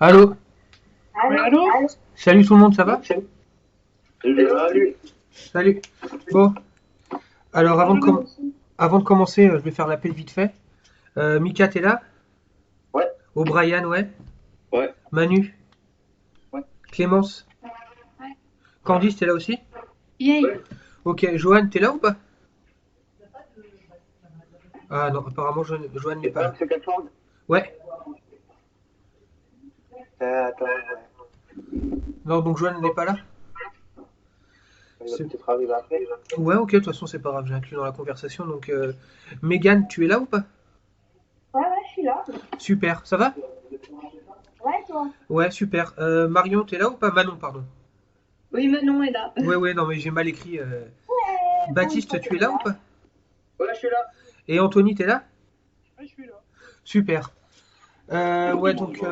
Allô? Oui, allô? Salut tout le monde, ça va? Salut. Salut. Bon, alors Allô? avant de commencer, je vais faire l'appel vite fait. Mika, t'es là? Ouais, O'Brien, ouais. ouais, Manu? ouais. Clémence? Candice, t'es là aussi? Yay! Ok, Johan, t'es là ou pas? Ah non, apparemment Johan n'est Et pas toi, là. c'est quelle chose? Ouais. Attends, ouais. Non, donc Johan n'est pas là? Il va C'est- peut-être arriver après. Ouais, ok, de toute façon c'est pas grave, j'ai inclus dans la conversation. Donc, Megan, tu es là ou pas? Ouais, ouais, je suis là. Super, ça va? Ouais, toi. Ouais, super. Marion, t'es là ou pas? Manon, pardon. Oui, Manon est là. Ouais, ouais, non, mais j'ai mal écrit. Bon, une fois Baptiste, que tu es t'es là ou là. pas? Ouais, je suis là. Et Anthony, t'es là? Oui, je suis là. Super. Ouais, donc.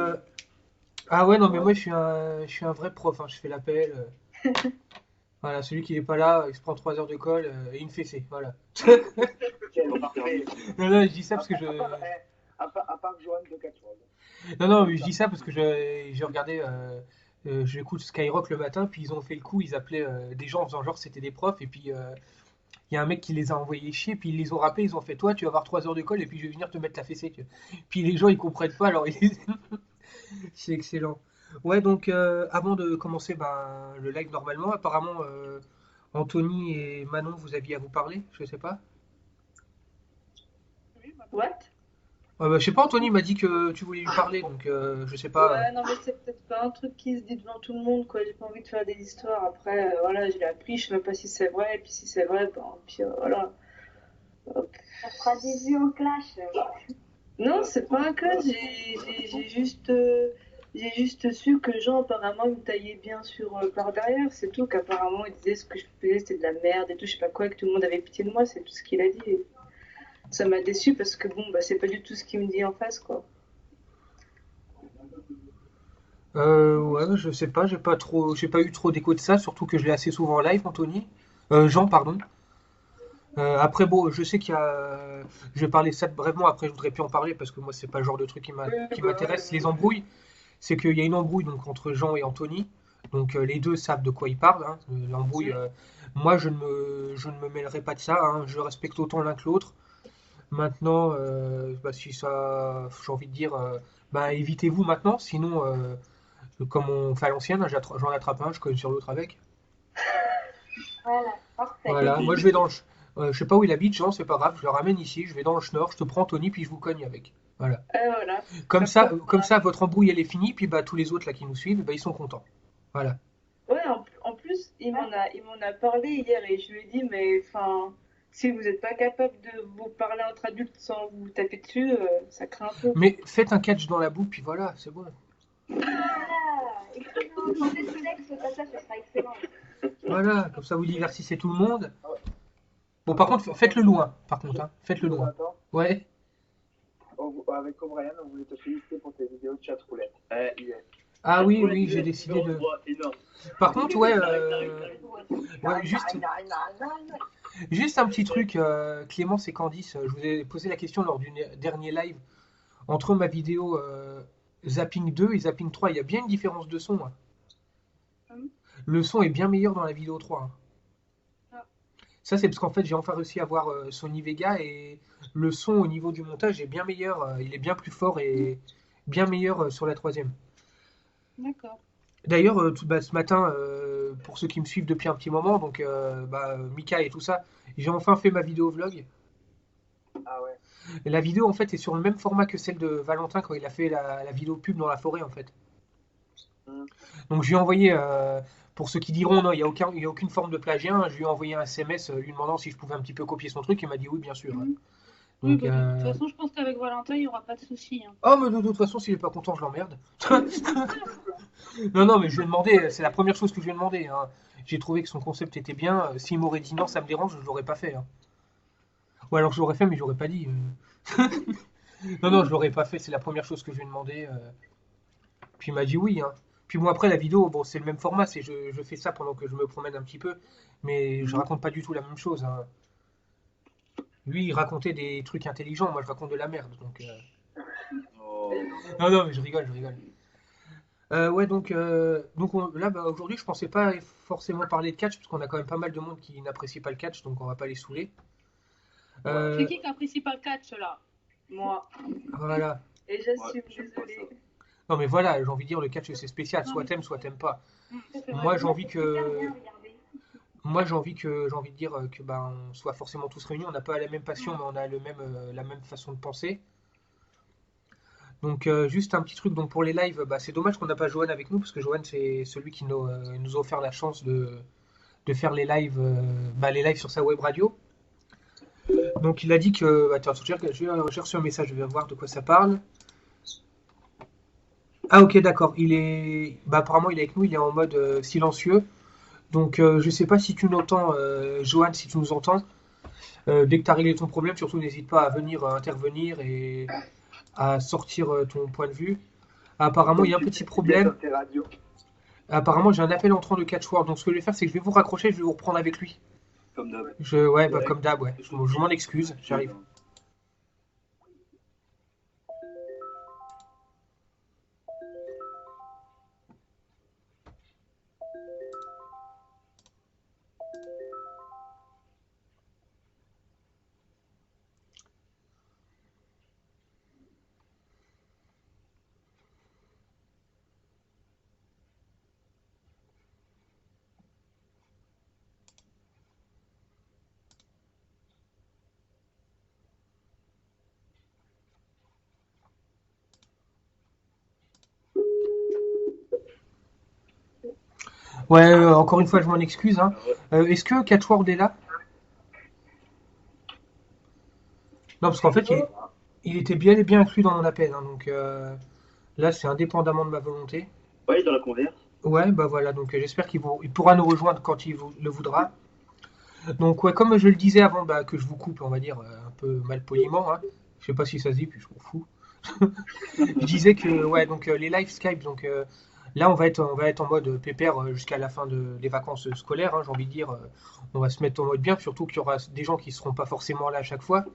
Ah ouais, non, mais moi je suis un vrai prof, hein, je fais l'appel. Voilà, celui qui n'est pas là, il se prend 3 heures de colle et une fessée, voilà. Ok, parfait. Non, non, je dis ça parce que je. À part Johan de quelque chose. Non, non, mais je dis ça parce que j'ai regardé. J'écoute Skyrock le matin, puis ils ont fait le coup, ils appelaient des gens en faisant genre que c'était des profs, et puis il y a un mec qui les a envoyés chier, puis ils les ont rappelés, ils ont fait toi, tu vas avoir 3 heures de colle, et puis je vais venir te mettre la fessée. Puis les gens ils comprennent pas, alors c'est excellent. Ouais, donc avant de commencer ben, le live normalement, apparemment Anthony et Manon, vous aviez à vous parler, je sais pas. Oui, bah, What? Bah, je sais pas, Anthony m'a dit que tu voulais lui parler, donc je sais pas. Ouais, non, mais c'est peut-être pas un truc qui se dit devant tout le monde, quoi. J'ai pas envie de faire des histoires. Après, voilà, je l'ai appris, je sais même pas si c'est vrai. Et puis si c'est vrai, ben, puis voilà. Hop. Ça fera des yeux en clash. Non, c'est pas un cas. J'ai juste su que Jean, apparemment, il me taillait bien sur par derrière. C'est tout. Qu'apparemment, il disait ce que je faisais, c'était de la merde et tout. Je sais pas quoi, que tout le monde avait pitié de moi. C'est tout ce qu'il a dit. Ça m'a déçu parce que bon, bah, c'est pas du tout ce qu'il me dit en face, quoi. Ouais, je sais pas, j'ai pas eu trop d'écho de ça, surtout que je l'ai assez souvent en live, Anthony. Jean, pardon. Après, bon, je sais qu'il y a. Je vais parler de ça brièvement, après je voudrais plus en parler parce que moi c'est pas le genre de truc Oui, qui bah ouais, m'intéresse. moi Les non plus. embrouilles, c'est qu'il y a une embrouille donc entre Jean et Anthony. Donc les deux savent de quoi ils parlent, hein. L'embrouille, moi je ne me mêlerai pas de ça, hein. Je respecte autant l'un que l'autre. Maintenant, bah, si ça, j'ai envie de dire, bah, évitez-vous maintenant, sinon, comme on fait à l'ancienne, hein, j'en attrape un, je cogne sur l'autre avec. Voilà, parfait. Voilà, moi je vais dans je sais pas où il habite, Jean, c'est pas grave, je le ramène ici, je vais dans le Schnorr, je te prends Tony, puis je vous cogne avec. Voilà. Et voilà, Comme comme ça, ça, comme ça, votre embrouille elle est finie, puis bah tous les autres là qui nous suivent, bah ils sont contents. Voilà. ouais, en plus, il m'en a parlé hier et je lui ai dit, mais enfin, si vous n'êtes pas capable de vous parler entre adultes sans vous taper dessus, ça craint un peu. Mais faites un catch dans la boue, puis voilà, c'est bon. Voilà, excellent. Sans sexe, comme ça, ce sera excellent. Voilà, comme ça vous divertissez tout le monde. Bon, par contre, faites-le loin, par contre, hein. Faites-le loin. Jonathan, Ouais. avec O'Brien, on voulait te féliciter pour tes vidéos de chat roulette. Yes. Ah oui, oui, j'ai décidé de. Par contre, ouais, ouais, juste un petit truc, Clémence et Candice, je vous ai posé la question lors du dernier live. Entre ma vidéo Zapping 2 et Zapping 3, il y a bien une différence de son, hein. Hum, Le son est bien meilleur dans la vidéo 3, hein. ah, Ça, c'est parce qu'en fait, j'ai enfin réussi à avoir Sony Vega et le son au niveau du montage est bien meilleur. Il est bien plus fort et bien meilleur sur la troisième. d'accord. D'ailleurs, bah, ce matin, pour ceux qui me suivent depuis un petit moment, donc bah, Mika et tout ça, j'ai enfin fait ma vidéo vlog. Ah ouais. Et la vidéo, en fait, est sur le même format que celle de Valentin quand il a fait la vidéo pub dans la forêt, en fait. Hmm. Donc, je lui ai envoyé, pour ceux qui diront non, il y a aucune forme de plagiat, hein, je lui ai envoyé un SMS lui demandant si je pouvais un petit peu copier son truc. Il m'a dit oui, bien sûr. Mhm. Oui, Donc, bah, de toute façon, je pense qu'avec Valentin, il n'y aura pas de souci, hein. oh, mais de toute façon, s'il est pas content, je l'emmerde. Non, non, mais je lui ai demandé, c'est la première chose que je lui ai demandé, hein. J'ai trouvé que son concept était bien. S'il m'aurait dit non, ça me dérange, je l'aurais pas fait, hein. Ou alors je l'aurais fait, mais j'aurais pas dit. Non, non, je l'aurais pas fait, c'est la première chose que je lui ai demandé. Puis il m'a dit oui, hein. Puis bon, après, la vidéo, bon, c'est le même format, c'est je fais ça pendant que je me promène un petit peu, mais je Mhm. raconte pas du tout la même chose, hein. Lui, il racontait des trucs intelligents, moi je raconte de la merde, donc. Oh. Non, non, mais je rigole, je rigole. Ouais, là, bah, aujourd'hui, je pensais pas forcément parler de catch, parce qu'on a quand même pas mal de monde qui n'apprécie pas le catch, donc on va pas les saouler. Ouais. C'est Euh, qui apprécie pas le catch là? Moi. voilà. Et Ouais, j'assume, j'aime pas ça. désolée. Non, mais voilà, j'ai envie de dire, le catch, c'est spécial. Non, Soit mais t'aimes, soit t'aimes pas. c'est vrai. Moi, j'ai Moi, envie c'est super que, bien, regardez. moi, j'ai envie de dire que ben, on soit forcément tous réunis. On n'a pas la même passion, mais on a la même façon de penser. Donc, juste un petit truc. Donc, pour les lives, bah, c'est dommage qu'on n'a pas Johan avec nous, parce que Johan, c'est celui qui nous a offert la chance de faire les lives sur sa web radio. Donc, il a dit que, attends, j'ai reçu un message. Je vais voir de quoi ça parle. Ah, ok, d'accord. Apparemment, il est avec nous. Il est en mode silencieux. Donc, je sais pas si tu m'entends, Johan, si tu nous entends. Dès que tu as réglé ton problème, surtout n'hésite pas à venir intervenir et à sortir ton point de vue. Apparemment, il Comme y a un tu petit fais si bien problème. sur tes radios. Apparemment, j'ai un appel entrant de Catchword. Donc, ce que je vais faire, c'est que je vais vous raccrocher, je vais vous reprendre avec lui. Comme d'hab. Ouais, bah, Ouais, comme d'hab, ouais. Je m'en excuse, j'arrive. Ouais, encore une fois, je m'en excuse, hein. Ah ouais. Est-ce que Catchword est là? Non, parce qu'en fait, il était bien et bien inclus dans mon appel, hein, donc là, c'est indépendamment de ma volonté. Ouais, dans la converse. Ouais, bah voilà, donc j'espère il pourra nous rejoindre quand le voudra. Donc ouais, comme je le disais avant bah, que je vous coupe, on va dire un peu mal poliment, hein. Je sais pas si ça se dit, puis je m'en fous. Je disais que ouais, donc les live Skype, donc là on va être en mode pépère jusqu'à la fin des vacances scolaires, hein, j'ai envie de dire, on va se mettre en mode bien, surtout qu'il y aura des gens qui seront pas forcément là à chaque fois.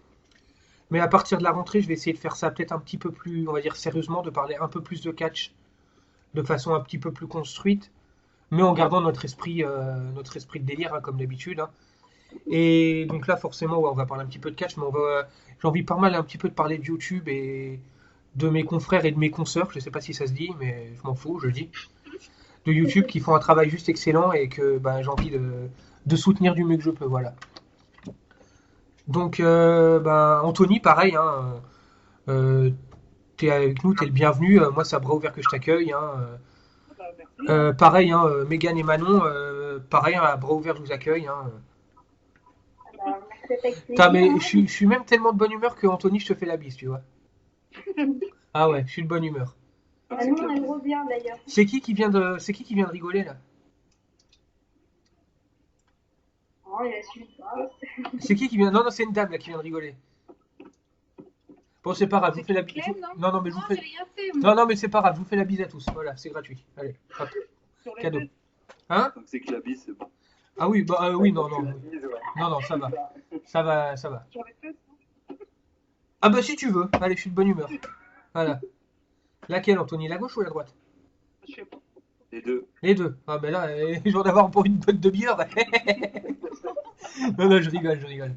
Mais à partir de la rentrée, je vais essayer de faire ça peut-être un petit peu plus, on va dire sérieusement, de parler un peu plus de catch de façon un petit peu plus construite, mais en gardant notre esprit de délire, hein, comme d'habitude, hein. Et donc là, forcément, ouais, on va parler un petit peu de catch, mais j'ai envie pas mal un petit peu de parler de YouTube et de mes confrères et de mes consoeurs. Je sais pas si ça se dit, mais je m'en fous, je le dis. De YouTube qui font un travail juste excellent et que bah, j'ai envie de soutenir du mieux que je peux. Voilà. Donc, bah, Anthony, pareil, hein, t'es avec nous, t'es le bienvenu. Moi, c'est à bras ouverts que je t'accueille, hein. Bah, merci. Pareil, hein, Mégane et Manon, pareil, hein, à bras ouverts, je vous accueille, hein. Alors, on accepte avec Putain, plaisir, mais hein. je suis même tellement de bonne humeur que Anthony, je te fais la bise, tu vois. Ah ouais, je suis de bonne humeur. Ah, Ah, c'est nous, clair. on a gros bien d'ailleurs. C'est qui qui vient de rigoler là? Oh, il assume pas. C'est qui vient? Non, non, c'est une dame là qui vient de rigoler. Bon, c'est pas grave, je vous fais la bise. Clem, non? Non, non, mais je vous Non, fais. j'ai rien fait, Non, moi. non, mais c'est pas grave, je vous fais la bise à tous. Voilà, c'est gratuit. Allez, hop, Sur les cadeau. fesses. Hein? Donc c'est que la bise, c'est bon. Ah oui, bah oui, non, non, Tu la dises, ouais. non, non, ça va, ça va, ça va. Sur les fesses, non? Ah bah si tu veux. Allez, je suis de bonne humeur. Voilà. Laquelle, Anthony, la gauche ou la droite? Je sais pas. Les deux. Les deux. Ah mais là, je vais en avoir pour une boîte de bière. Bah. Non, non, je rigole, je rigole.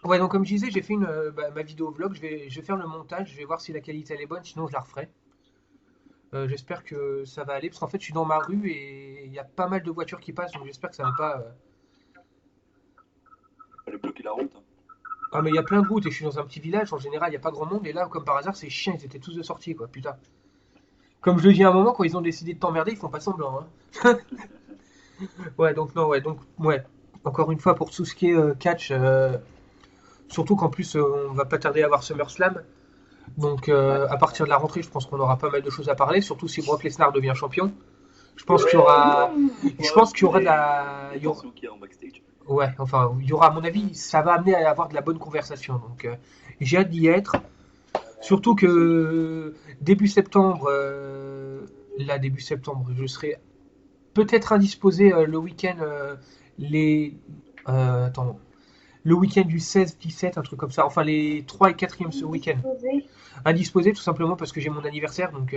Ouais, donc comme je disais, j'ai fait ma vidéo vlog, je vais faire le montage, je vais voir si la qualité elle est bonne, sinon je la referai. J'espère que ça va aller, parce qu'en fait je suis dans ma rue et il y a pas mal de voitures qui passent, donc j'espère que ça va pas. Fallait bloquer la route. Hein. Ah mais il y a plein de routes et je suis dans un petit village, en général il y a pas grand monde, et là comme par hasard ces chiens ils étaient tous de sortie quoi, putain. Comme je le dis à un moment, quand ils ont décidé de t'emmerder, ils font pas semblant, hein. Ouais, donc non, ouais, donc ouais. Encore une fois pour tout ce qui est catch, surtout qu'en plus on va pas tarder à avoir SummerSlam. Donc à partir de la rentrée, je pense qu'on aura pas mal de choses à parler, surtout si Brock Lesnar devient champion. Je pense qu'il y aura, je pense qu'il y aura de la, Les il y aura- tensions qu'il y a en backstage. ouais, enfin, il y aura à mon avis, ça va amener à avoir de la bonne conversation. Donc j'ai hâte d'y être. Surtout que début septembre, là début septembre, je serai peut-être indisposé le week-end. Attends, le week-end du 16-17, un truc comme ça. Enfin, les 3 et 4e ce week-end. Disposé. Indisposé, tout simplement parce que j'ai mon anniversaire, donc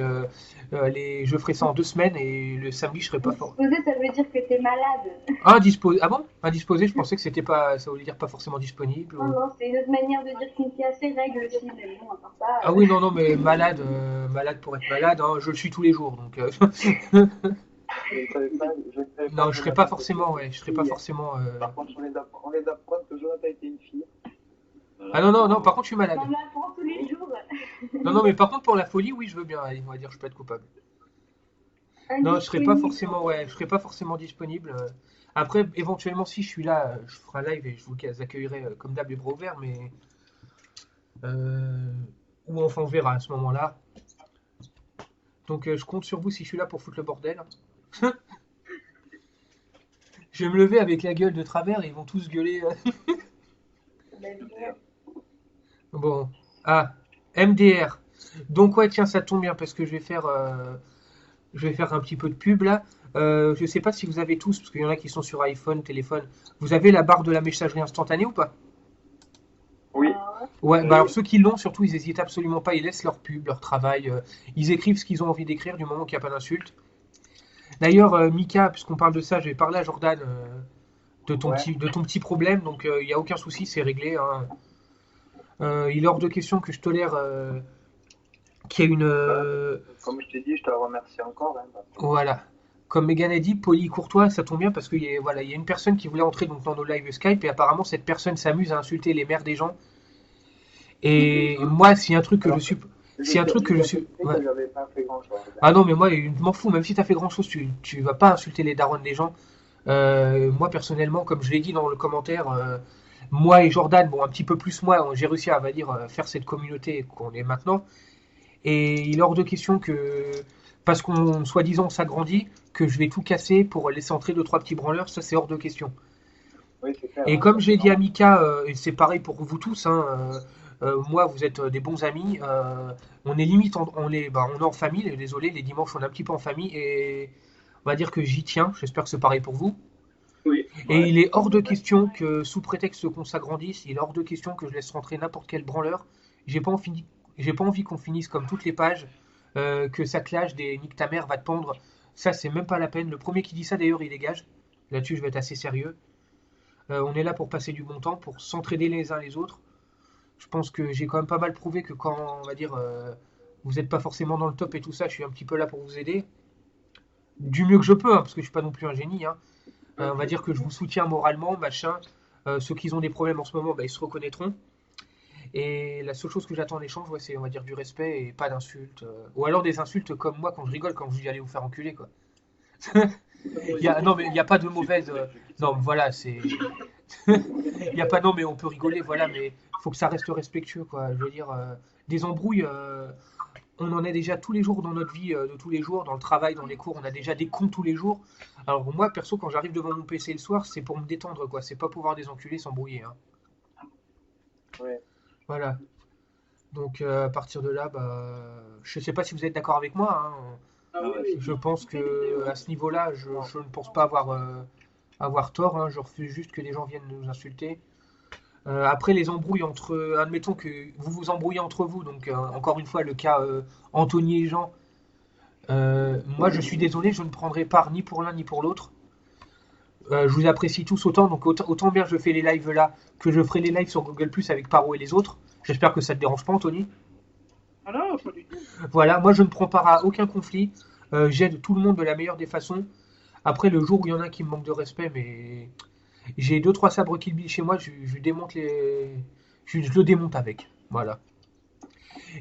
je ferai ça en 2 semaines et le samedi, je serai pas fort. Disposé, ça veut dire que t'es malade. Indisposé. Ah bon? Indisposé, je pensais que c'était pas, ça voulait dire pas forcément disponible. Non, non, c'est une autre manière de dire qu'une a ses règles aussi, mais bon, à part ça. Ah oui, non, non, mais malade, malade pour être malade, hein, je le suis tous les jours, donc. Je ne savais pas, Non, je serai pas forcément, ouais, je serai pas fille. forcément. Par contre, on vient d'apprendre que Jonathan était une fille. Ah non, non, non, par contre, je suis malade. On l'apprend tous les jours. Non, non, mais par contre, pour la folie, oui, je veux bien, allez, on va dire, je peux être coupable. Non, je serai pas forcément, ouais, je serai pas forcément disponible. Après, éventuellement, si je suis là, je ferai un live et je vous accueillerai comme d'hab les bras ouverts, mais. Ou enfin, on verra à ce moment-là. Donc, je compte sur vous si je suis là pour foutre le bordel. Je vais me lever avec la gueule de travers et ils vont tous gueuler. Bon. Ah, MDR. Donc, ouais, tiens, ça tombe bien parce que je vais faire un petit peu de pub là. Je sais pas si vous avez tous, parce qu'il y en a qui sont sur iPhone, téléphone. Vous avez la barre de la messagerie instantanée ou pas? Oui. Ouais, bah alors ceux qui l'ont, surtout, ils hésitent absolument pas. Ils laissent leur pub, leur travail. Ils écrivent ce qu'ils ont envie d'écrire du moment qu'il n'y a pas d'insulte. D'ailleurs, Mika, puisqu'on parle de ça, je vais parler à Jordan Ouais. de ton petit problème. Donc, il n'y a aucun souci, c'est réglé, hein. Il est hors de question que je tolère qu'il y ait une. Comme je t'ai dit, je te remercie encore. Hein, parce que- Voilà. Comme Megan a dit, poli, courtois, ça tombe bien parce qu'il y a, voilà, il y a une personne qui voulait entrer donc, dans nos live Skype et apparemment cette personne s'amuse à insulter les mères des gens. Et moi, s'il y a un truc que je Alors, suis. S'il y a un truc que je suis. Je Ouais. que j'avais pas fait grand-chose. Ah non, mais moi, je m'en fous, même si t'as fait grand chose, tu vas pas insulter les darons des gens. Moi, personnellement, comme je l'ai dit dans le commentaire, moi et Jordan, bon, un petit peu plus moi, j'ai réussi à, on va dire, faire cette communauté qu'on est maintenant. Et il est hors de question que, parce qu'on soi-disant s'agrandit, que je vais tout casser pour laisser entrer deux, trois petits branleurs, ça c'est hors de question. Oui, c'est clair. Et hein, comme ça, j'ai c'est dit à normal. Mika, et c'est pareil pour vous tous, hein, moi vous êtes des bons amis, on est limite, on est en famille, désolé, les dimanches on est un petit peu en famille, et on va dire que j'y tiens, j'espère que c'est pareil pour vous. Oui. Et Ouais. il est hors de Ouais. question que, sous prétexte qu'on s'agrandisse, il est hors de question que je laisse rentrer n'importe quel branleur. J'ai pas envie, j'ai pas envie qu'on finisse comme toutes les pages, que ça clash des nique ta mère va te pendre. Ça, c'est même pas la peine. Le premier qui dit ça, d'ailleurs, il dégage. Là-dessus, je vais être assez sérieux. On est là pour passer du bon temps, pour s'entraider les uns les autres. Je pense que j'ai quand même pas mal prouvé que quand, on va dire, vous n'êtes pas forcément dans le top et tout ça, je suis un petit peu là pour vous aider. Du mieux que je peux, hein, parce que je suis pas non plus un génie, hein. On va dire que je vous soutiens moralement, machin. Ceux qui ont des problèmes en ce moment, bah, ils se reconnaîtront. Et la seule chose que j'attends en échange, ouais, c'est on va dire du respect et pas d'insultes. Ou alors des insultes comme moi quand je rigole, quand je dis allez vous faire enculer quoi. Non mais il n'y a pas de mauvaise. Non voilà c'est. Il n'y a pas non mais on peut rigoler voilà mais faut que ça reste respectueux quoi. Je veux dire des embrouilles. On en a déjà tous les jours dans notre vie de tous les jours, dans le travail, dans les cours, on a déjà des cons tous les jours. Alors moi perso quand j'arrive devant mon PC le soir, c'est pour me détendre quoi. C'est pas pour voir des enculés s'embrouiller. Hein. Ouais. Voilà. Donc à partir de là, bah, je sais pas si vous êtes d'accord avec moi. Hein. Ah oui. Je pense que à ce niveau-là, je ne pense pas avoir tort. Hein. Je refuse juste que les gens viennent nous insulter. Après les embrouilles entre, admettons que vous vous embrouillez entre vous. Donc encore une fois le cas Anthony et Jean. Moi je suis désolé, je ne prendrai part ni pour l'un ni pour l'autre. Je vous apprécie tous autant, donc autant bien je fais les lives là que je ferai les lives sur Google Plus avec Paro et les autres. J'espère que ça te dérange pas, Anthony. Ah non, pas du tout. Voilà, moi je ne prends part à aucun conflit. J'aide tout le monde de la meilleure des façons. Après, le jour où il y en a un qui me manque de respect, mais j'ai deux trois sabres Kill Bill chez moi, je démonte je le démonte avec. Voilà.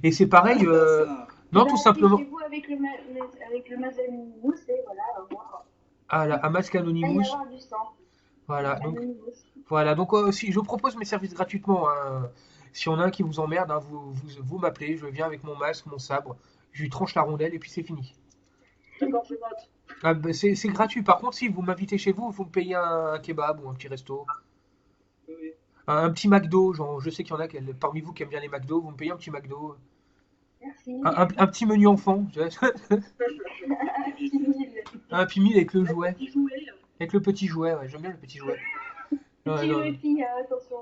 Et c'est pareil. Non, tout simplement. Chez vous avec le masque Anonymous et voilà, au revoir. À Mask Il va y Anonymous. avoir du sang. Voilà. Donc, Anonymous. voilà. Donc, si je propose mes services gratuitement, hein. Si on a un qui vous emmerde, hein, vous m'appelez, je viens avec mon masque, mon sabre, je lui tranche la rondelle et puis c'est fini. D'accord, je note. Ah, bah, c'est gratuit. Par contre, si vous m'invitez chez vous, il faut me payer un kebab ou un petit resto. Oui. Un petit McDo, genre, je sais qu'il y en a parmi vous qui aiment bien les McDo, vous me payez un petit McDo. Merci. Un petit menu enfant, Fini. un Happy Meal avec le jouet. Petit jouet. Avec le petit jouet, ouais, j'aime bien le petit jouet. Ouais, Petit non, répit, attention.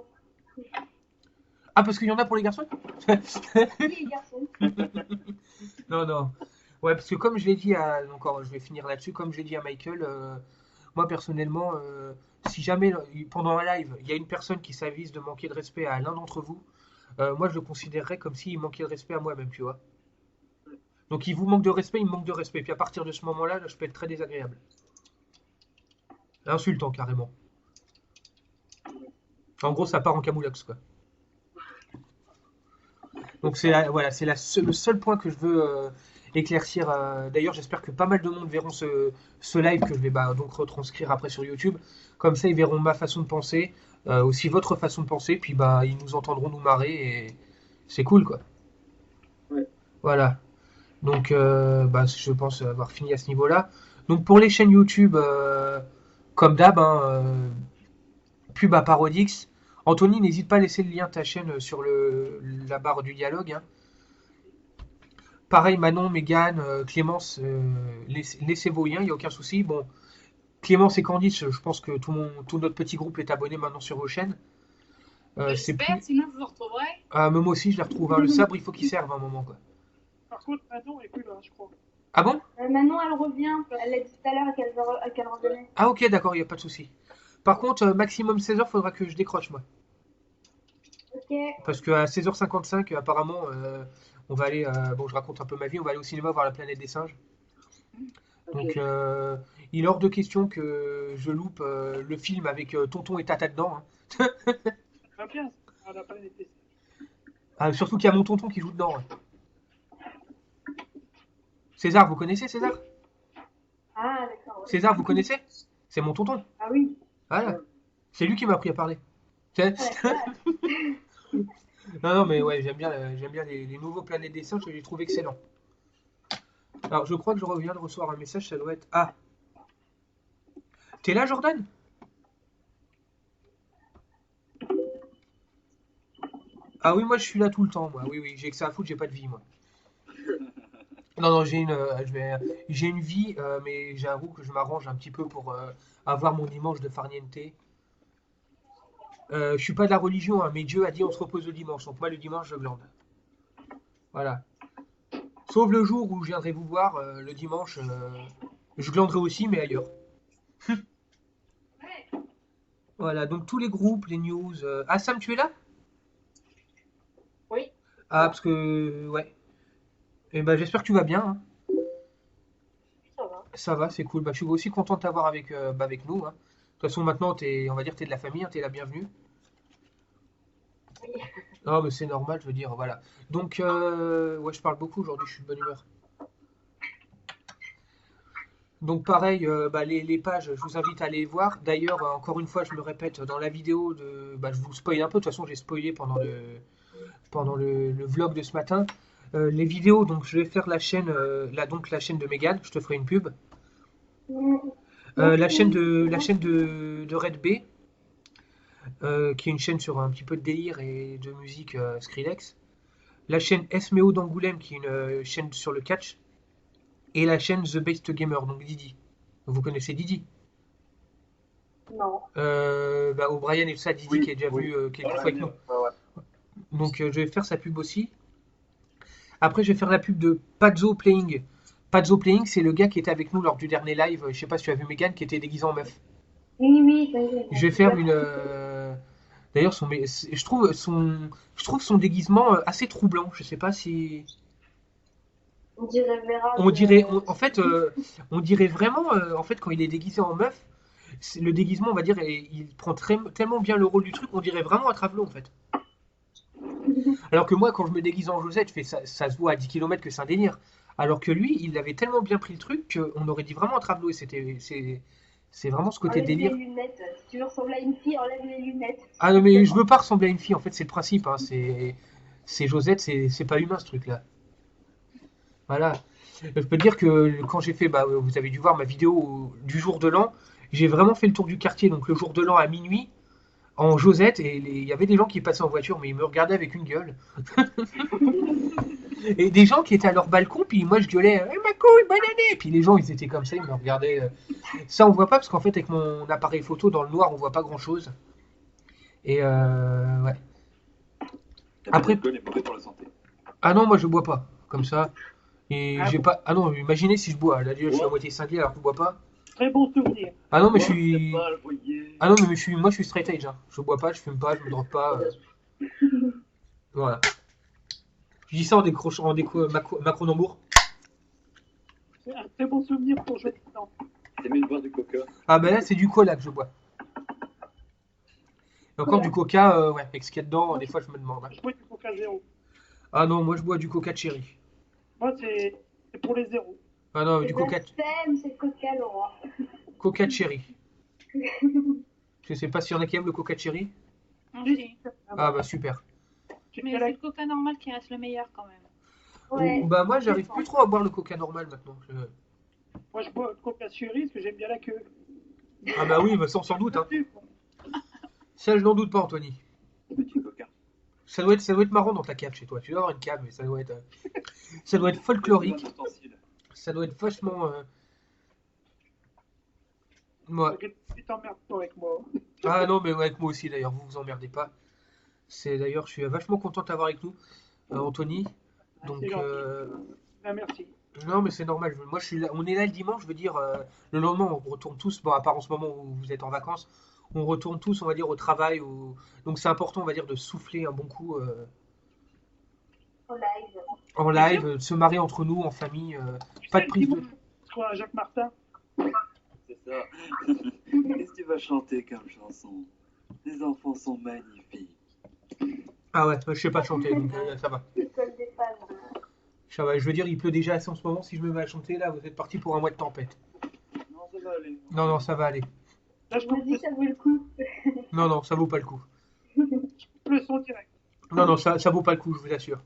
Ah, parce qu'il y en a pour les garçons? Oui, les garçons. Non, non. Ouais, parce que comme je l'ai dit à... Encore, je vais finir là-dessus. Comme je l'ai dit à Michael, moi personnellement, si jamais pendant un live, il y a une personne qui s'avise de manquer de respect à l'un d'entre vous, moi je le considérerais comme s'il manquait de respect à moi-même, tu vois. Donc il vous manque de respect, il me manque de respect. Puis à partir de ce moment-là, là, je peux être très désagréable. Insultant carrément. En gros, ça part en camoulox, quoi. Donc voilà, c'est le seul point que je veux éclaircir. D'ailleurs, j'espère que pas mal de monde verront ce live que je vais donc retranscrire après sur YouTube. Comme ça, ils verront ma façon de penser, aussi votre façon de penser, puis bah ils nous entendront nous marrer et c'est cool, quoi. Ouais. Voilà. Donc, bah, je pense avoir fini à ce niveau-là. Donc pour les chaînes YouTube, comme d'hab, hein, pub à Parodix. Anthony, n'hésite pas à laisser le lien de ta chaîne sur la barre du dialogue, hein. Pareil, Manon, Mégane, Clémence, laissez vos liens, il n'y a aucun souci. Bon, Clémence et Candice, je pense que tout notre petit groupe est abonné maintenant sur vos chaînes. C'est J'espère, plus... sinon je vous retrouverai. Ah, mais moi aussi, je les retrouve, hein. Le sabre, il faut qu'il serve à un moment, quoi. Par contre, Manon est plus là, je crois. Ah bon? Manon, elle revient. Elle l'a dit tout à l'heure qu'elle revenait. Ah ok, d'accord, il n'y a pas de souci. Par contre, maximum 16h, faudra que je décroche, moi. Ok. Parce qu'à 16h55, apparemment, on va aller... bon, je raconte un peu ma vie, on va aller au cinéma voir La Planète des Singes. Donc, il est hors de question que je loupe le film avec Tonton et Tata dedans, hein. Va bien, on n'a pas été. Ah, surtout qu'il y a mon tonton qui joue dedans, hein. César, vous connaissez César? Ah, d'accord. Ouais. César, vous connaissez? C'est mon tonton. Ah oui. Voilà. C'est lui qui m'a appris à parler. C'est- Ah, Non, non, mais ouais, j'aime bien les nouveaux Planètes des Singes, je les trouve excellents. Alors, je crois que je reviens de recevoir un message, ça doit être... Ah! T'es là, Jordan? Ah oui, moi je suis là tout le temps, moi. Oui, oui, j'ai que ça à foutre, j'ai pas de vie, moi. Non, non, j'ai une vie, mais j'avoue que je m'arrange un petit peu pour avoir mon dimanche de farniente. Je suis pas de la religion, hein, mais Dieu a dit on se repose le dimanche, donc moi le dimanche je glande. Voilà. Sauf le jour où je viendrai vous voir, le dimanche, je glanderai aussi, mais ailleurs. Voilà, donc tous les groupes, les news. Ah, Sam, tu es là? Oui. Ah, parce que. Ouais. Et ben, j'espère que tu vas bien, hein. Ça va. Ça va, c'est cool. Bah, je suis aussi content de t'avoir avec nous, hein. De toute façon, maintenant, on va dire, t'es de la famille, hein, t'es la bienvenue. Oui. Non, mais c'est normal, je veux dire, voilà. Donc, ouais, je parle beaucoup aujourd'hui, je suis de bonne humeur. Donc, pareil, bah, les pages, je vous invite à aller les voir. D'ailleurs, encore une fois, je me répète, dans la vidéo bah, je vous spoil un peu. De toute façon, j'ai spoilé pendant le vlog de ce matin. Les vidéos, donc, je vais faire la chaîne, donc, la chaîne de Mégane, je te ferai une pub. La chaîne de Red B, qui est une chaîne sur un petit peu de délire et de musique Skrillex. La chaîne SMEO d'Angoulême, qui est une chaîne sur le catch. Et la chaîne The Best Gamer, donc Didi. Vous connaissez Didi? Non. Bah, O'Brien et tout ça, Didi Oui, qui est déjà oui. venu quelques fois avec nous. Ouais, ouais. Donc je vais faire sa pub aussi. Après, je vais faire la pub de Pazzo Playing. Pazzo Playing, c'est le gars qui était avec nous lors du dernier live. Je sais pas si tu as vu Megan, qui était déguisé en meuf. Oui, oui, oui. Je vais faire une. D'ailleurs, je trouve son déguisement assez troublant. Je sais pas si. On dirait Vera. On dirait, en fait, on dirait vraiment, en fait, quand il est déguisé en meuf, le déguisement, on va dire, il prend tellement bien le rôle du truc, on dirait vraiment un Travelo, en fait. Alors que moi, quand je me déguise en Josette, ça se voit à 10 km que c'est un délire. Alors que lui, il avait tellement bien pris le truc qu'on aurait dit vraiment un Travelo, et c'est vraiment ce côté Enlève délire. les lunettes. Si tu veux ressembler à une fille, enlève les lunettes. Ah non, mais je veux pas ressembler à une fille, en fait, c'est le principe, hein, c'est Josette, c'est pas humain, ce truc-là. Voilà. Je peux te dire que quand j'ai fait, bah, vous avez dû voir ma vidéo du jour de l'an, j'ai vraiment fait le tour du quartier, donc le jour de l'an à minuit, en Josette, et il y avait des gens qui passaient en voiture, mais ils me regardaient avec une gueule. Et des gens qui étaient à leur balcon, puis moi je gueulais, eh, ma couille, bonne année! Puis les gens ils étaient comme ça, ils me regardaient. Ça on voit pas, parce qu'en fait avec mon appareil photo dans le noir on voit pas grand chose. Et ouais. Après, Après, l'alcool est mauvais pour la santé. ah non, moi je bois pas. Comme ça. Et Ah j'ai bon, pas. Ah non, imaginez si je bois. Là, déjà, je suis à Ouais. moitié cinglé alors que je bois pas. très bon souvenir. Ah non, mais je Ouais, c'est suis. pas le voyer. Ah non, mais moi je suis straight edge. Hein. Je bois pas, je fume pas, je me drogue pas. Voilà. Je dis ça en décrochant, Macron-Nambour. C'est un très bon souvenir pour jouer dedans. C'est mieux de boire du coca. Ah ben là, c'est du cola que je bois. Et encore Cola. du coca, ouais, avec ce qu'il y a dedans, Moi, des fois je me demande. Hein. je bois du Coca Zéro. Ah non, moi je bois du coca cherry. Moi, c'est pour les zéros. Ah non, C'est du coca, blasphème, c'est coca, Laurent. coca cherry. Je sais pas s'il y en a qui aiment le coca cherry. Si. Ah bah super. J'ai Mais fait c'est la- le coca normal qui reste le meilleur quand même. Ouais. Bah moi j'arrive plus trop à boire le coca normal maintenant. Moi, je bois le Coca Cherry parce que j'aime bien la queue. Ah bah oui, bah sans doute. Hein. Ça je n'en doute pas, Anthony. Petit coca. Ça doit être marrant dans ta cave chez toi. Tu dois avoir une cave, mais ça doit être folklorique. Plein d'ustensiles. Ça doit être vachement. Ouais. Donc, tu t'emmerdes pas avec moi. Ah non, mais ouais, avec moi aussi d'ailleurs, vous vous emmerdez pas. C'est d'ailleurs, je suis vachement content de t'avoir avec nous, Anthony. Donc, C'est gentil. Ah, merci. non, mais c'est normal. Moi, je suis là, on est là le dimanche, je veux dire, le lendemain, on retourne tous. Bon, à part en ce moment où vous êtes en vacances, on retourne tous, on va dire, au travail. Donc, c'est important, on va dire, de souffler un bon coup En live. en live, de se marrer entre nous, en famille. Tu Pas sais, de prise de. dimanche, je crois à Jacques Martin. C'est ça. Qu'est-ce que tu vas chanter comme chanson? Les enfants sont magnifiques. Ah ouais, je sais pas chanter, donc ça va. L'école des fans. Ça va. Je veux dire, il pleut déjà assez en ce moment. Si je me mets à chanter, là, vous êtes parti pour un mois de tempête. Non, ça va aller. Non, non, ça va aller. Là, je Je me coupe dis, ça vaut le coup. Non, non, ça vaut pas le coup. le son direct. Non, non, ça vaut pas le coup, je vous assure.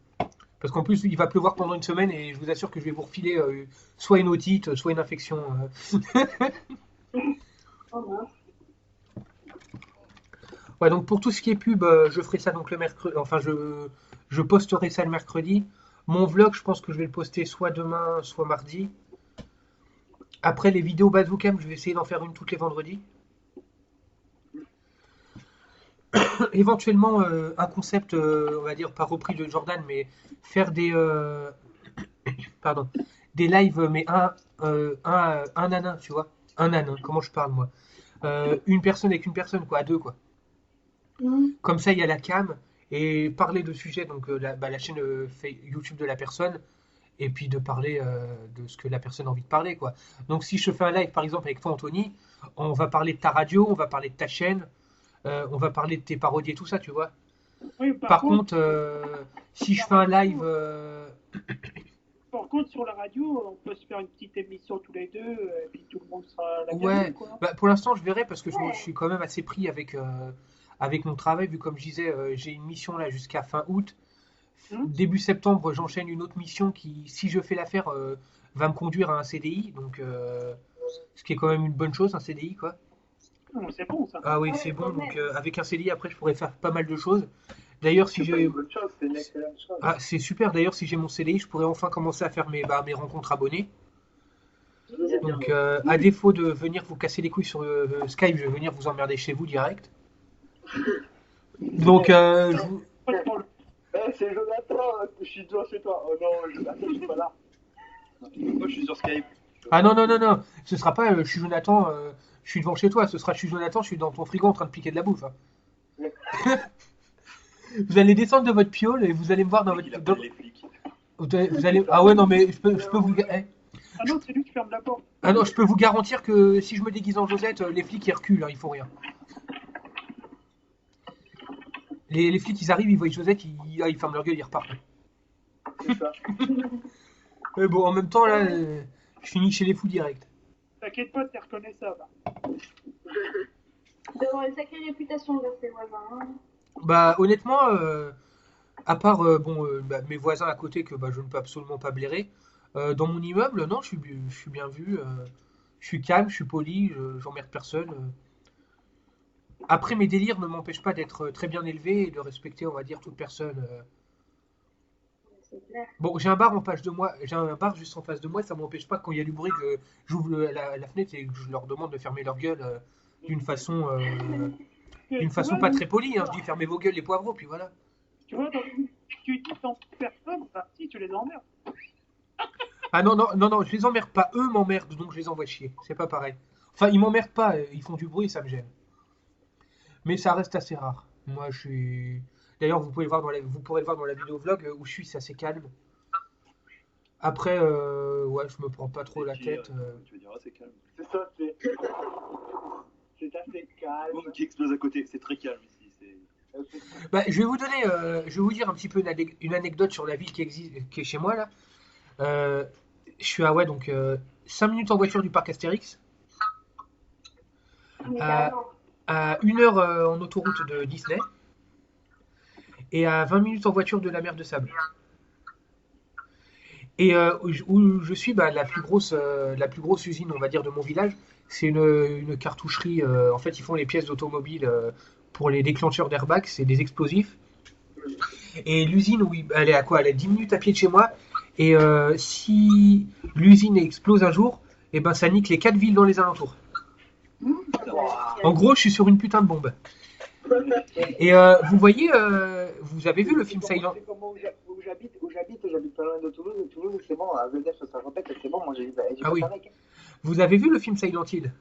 Parce qu'en plus, il va pleuvoir pendant une semaine et je vous assure que je vais vous refiler soit une otite, soit une infection. Oh mince. Ouais, donc pour tout ce qui est pub, je ferai ça donc le mercredi. Enfin, je posterai ça le mercredi. Mon vlog, je pense que je vais le poster soit demain, soit mardi. Après, les vidéos Bazooka, je vais essayer d'en faire une toutes les vendredis. Éventuellement, un concept, on va dire, pas repris de Jordan, mais faire pardon, des lives, mais un à un, tu vois. Un à un, comment je parle, moi. Une personne avec une personne, quoi, à deux, quoi. Mhm. Comme ça, il y a la cam et parler de sujets, donc la chaîne YouTube de la personne, et puis de parler de ce que la personne a envie de parler, quoi. Donc, si je fais un live, par exemple, avec toi, Anthony, on va parler de ta radio, on va parler de ta chaîne, on va parler de tes parodies et tout ça, tu vois. Oui, Par contre, si je fais un live, par contre, sur la radio, on peut se faire une petite émission tous les deux, et puis tout le monde sera à la ouais, bienvenue, quoi. bah, pour l'instant, je verrai parce que je Ouais. suis quand même assez pris avec mon travail, vu comme je disais, j'ai une mission là jusqu'à fin août. Début septembre, j'enchaîne une autre mission qui, si je fais l'affaire, va me conduire à un CDI, donc ce qui est quand même une bonne chose, un CDI, quoi. C'est bon, ça. Ah oui, Ouais, c'est bon, quand donc même. avec un CDI, après, je pourrais faire pas mal de choses. D'ailleurs, si C'est pas j'ai... une bonne chose, c'est une excellente chose. Ah, c'est super, d'ailleurs, si j'ai mon CDI, je pourrais enfin commencer à faire mes rencontres abonnés. Donc, à défaut de venir vous casser les couilles sur Skype, je vais venir vous emmerder chez vous direct. Donc, Pas de problème. Eh, c'est Jonathan, je suis devant chez toi. Oh non, Jonathan, je suis pas là. Moi, je suis sur Skype. ah non, non, non, non, ce sera pas je suis Jonathan, je suis devant chez toi, ce sera je suis Jonathan, je suis dans ton frigo en train de piquer de la bouffe. Hein. Vous allez descendre de votre piole et vous allez me voir dans votre. Il appelle les flics. Vous allez... Ah ouais, non, mais je peux vous. Ah non, c'est lui qui ferme la porte. Ah non, je peux vous garantir que si je me déguise en Josette, les flics ils reculent, hein, ils font rien. Les flics ils arrivent, ils voient Josette, ils ferment leur gueule, ils repartent. C'est ça. Mais bon, en même temps, là, je finis chez les fous direct. T'inquiète pas, t'es reconnaissable. Il doit avoir une sacrée réputation vers ses voisins. Hein. Bah, honnêtement, à part mes voisins à côté que je ne peux absolument pas blairer, dans mon immeuble, non, je suis bien vu, je suis calme, je suis poli, j'emmerde personne. Après, mes délires ne m'empêchent pas d'être très bien élevé et de respecter, on va dire, toute personne. C'est clair. Bon, j'ai un bar en face de moi, j'ai un bar juste en face de moi, ça m'empêche pas quand il y a du bruit que j'ouvre la fenêtre et que je leur demande de fermer leur gueule d'une façon D'une façon pas très polie, hein. Je dis fermez vos gueules les poivreaux, puis voilà. Tu vois, dans une activité sans personne, bah, si tu les emmerdes. Ah non, non, non, non, je les emmerde pas. Eux m'emmerdent, donc je les envoie chier. C'est pas pareil. Enfin, ils m'emmerdent pas, ils font du bruit et ça me gêne. Mais ça reste assez rare. Moi, je suis. D'ailleurs, vous pourrez le voir vous pourrez le voir dans la vidéo vlog où je suis, c'est assez calme. Après, ouais, je me prends pas trop la tête. Tu veux dire, ah, c'est calme. C'est ça, c'est assez calme. Boum, qui explose à côté. C'est très calme ici. Bah, je vais vous donner, je vais vous dire un petit peu une anecdote sur la ville qui est chez moi là. Je suis à ouais, donc 5 minutes en voiture du parc Astérix, Mais à, carrément. à 1 heure en autoroute de Disney et à 20 minutes en voiture de la mer de Sable. Et où je suis, bah, la plus grosse usine, on va dire, de mon village, c'est une cartoucherie. En fait, ils font les pièces d'automobile pour les déclencheurs d'airbag, c'est des explosifs. Et l'usine, elle est à quoi? Elle est 10 minutes à pied de chez moi. Et si l'usine explose un jour, et ben ça nique les 4 villes dans les alentours. En gros, je suis sur une putain de bombe. Et vous voyez, vous avez vu le film Silent C'est comme j'habite pas loin de Toulouse, et Toulouse, c'est bon, à Vedef, ça répète, c'est bon, moi j'ai Ah oui. avec. Vous avez vu le film Silent Hill?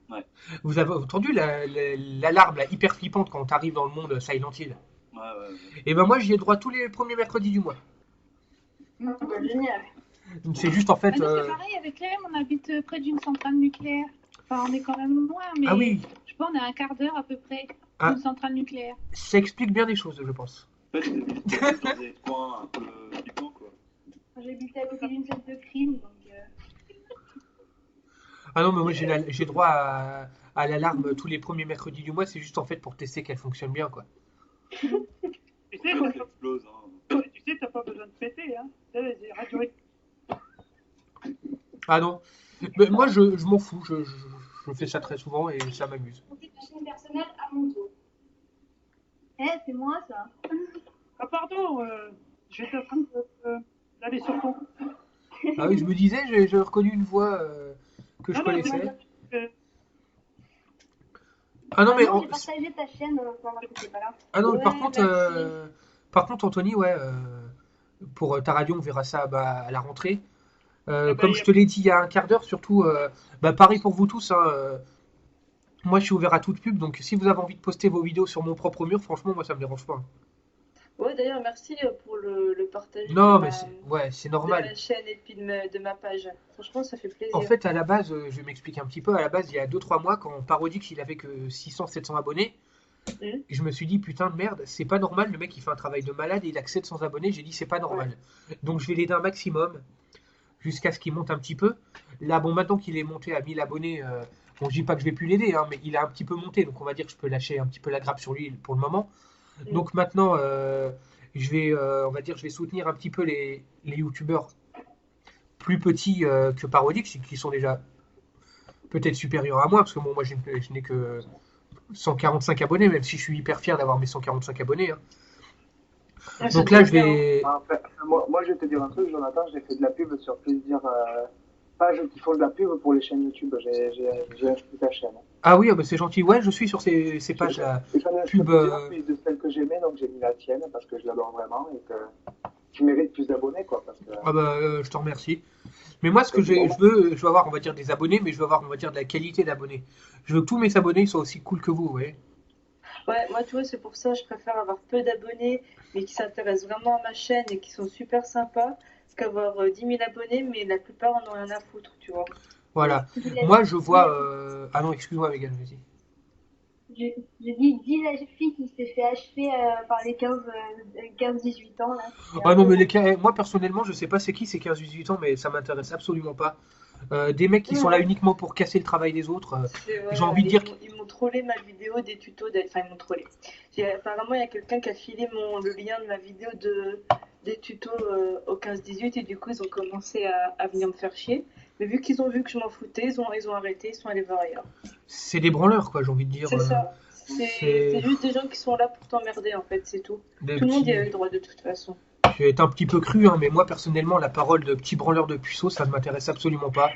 Ouais. Vous avez entendu l'alarme là, hyper flippante quand t'arrives dans le monde Silent Hill? Ouais. Et ben moi j'y ai droit tous les premiers mercredis du mois. Génial. C'est juste en fait. Mais nous, c'est pareil avec Clem, on habite près d'une centrale nucléaire. Enfin, on est quand même loin, mais Ah oui, je sais pas, on est à un quart d'heure à peu près Ah. d'une centrale nucléaire. ça explique bien des choses, je pense. En fait, c'est dans des coins un peu flippants, quoi. J'habitais à côté d'une scène de crime, donc Ah non, mais moi j'ai droit à l'alarme tous les premiers mercredis du mois, c'est juste en fait pour tester qu'elle fonctionne bien quoi. Tu sais, Ça explose, hein. t'as pas besoin de péter, hein. Tu sais, les radios. Ah non, mais moi je m'en fous, je fais ça très souvent et ça m'amuse. compter ta chaîne personnelle à mon tour. C'est moi ça. Ah, pardon, j'étais en train d'aller sur ton. Ah oui, je me disais, j'ai reconnu une voix que je Ah non, connaissais. euh, Ah non, mais j'ai partagé ta chaîne pendant que t'étais pas là. ah non, mais Ouais, par contre Anthony, ouais, pour ta radio, on verra ça bah, à la rentrée. Comme je te l'ai dit il y a un quart d'heure, surtout, bah, pareil pour vous tous. Hein, moi, je suis ouvert à toute pub, donc si vous avez envie de poster vos vidéos sur mon propre mur, franchement, moi, ça me dérange pas. Ouais, d'ailleurs, merci pour le partage Non, de mais ma, c'est de normal. ma chaîne et puis de ma page. Franchement, ça fait plaisir. En fait, à la base, je vais m'expliquer un petit peu. À la base, il y a 2-3 mois, quand Parodix il avait que 600-700 abonnés, Mhm. je me suis dit putain de merde, c'est pas normal. Le mec il fait un travail de malade et il a que 700 abonnés. J'ai dit c'est pas normal. Donc je vais l'aider un maximum jusqu'à ce qu'il monte un petit peu. Là, bon, maintenant qu'il est monté à 1000 abonnés, bon, je dis pas que je vais plus l'aider, hein, mais il a un petit peu monté. Donc on va dire que je peux lâcher un petit peu la grappe sur lui pour le moment. Mhm. Donc maintenant, je vais, on va dire, je vais soutenir un petit peu les youtubeurs plus petits que Parodix, qui sont déjà peut-être supérieurs à moi, parce que bon, moi je n'ai que 145 abonnés, même si je suis hyper fier d'avoir mes 145 abonnés. Hein. Ouais, Donc c'est là, très je bien. vais. Enfin, moi, je vais te dire un truc, Jonathan, j'ai fait de la pub sur plusieurs pages qui font de la pub pour les chaînes YouTube. J'ai inscrit ta chaîne. Ah oui, bah c'est gentil. Ouais, je suis sur ces pages-là. Et j'en ai inscrit Pub, plusieurs, puis de celles que j'aimais, donc j'ai mis la tienne parce que je l'adore vraiment et que tu mérites plus d'abonnés, quoi. Parce que... Ah bah, je te remercie. Mais moi, ce que je veux avoir, on va dire, des abonnés, mais je veux avoir, on va dire, de la qualité d'abonnés. Je veux que tous mes abonnés soient aussi cool que vous, ouais. Ouais, moi, tu vois, c'est pour ça que je préfère avoir peu d'abonnés, mais qui s'intéressent vraiment à ma chaîne et qui sont super sympas, qu'avoir 10 000 abonnés, mais la plupart en ont rien à foutre, tu vois. Voilà. Moi, je vois. Ah non, excuse-moi, Megan, vas-y. Je dis la fille qui s'est fait achever par les 15-18 ans là. Ah non, mais moi, personnellement, je sais pas c'est qui ces 15-18 ans, mais ça m'intéresse absolument pas. Des mecs qui sont là uniquement pour casser le travail des autres. C'est vrai, J'ai envie de dire ils m'ont trollé ma vidéo des tutos enfin ils m'ont trollé. Apparemment il y a quelqu'un qui a filé le lien de ma vidéo des tutos au 15-18 et du coup ils ont commencé à venir me faire chier. Mais vu qu'ils ont vu que je m'en foutais, ils ont arrêté, ils sont allés voir ailleurs. c'est des branleurs, quoi, j'ai envie de dire. C'est ça. C'est juste des gens qui sont là pour t'emmerder en fait, c'est tout. Tout le monde y a eu le droit de toute façon. Je vais être un petit peu cru, hein, mais moi personnellement, la parole de petit branleur de puceau, ça ne m'intéresse absolument pas.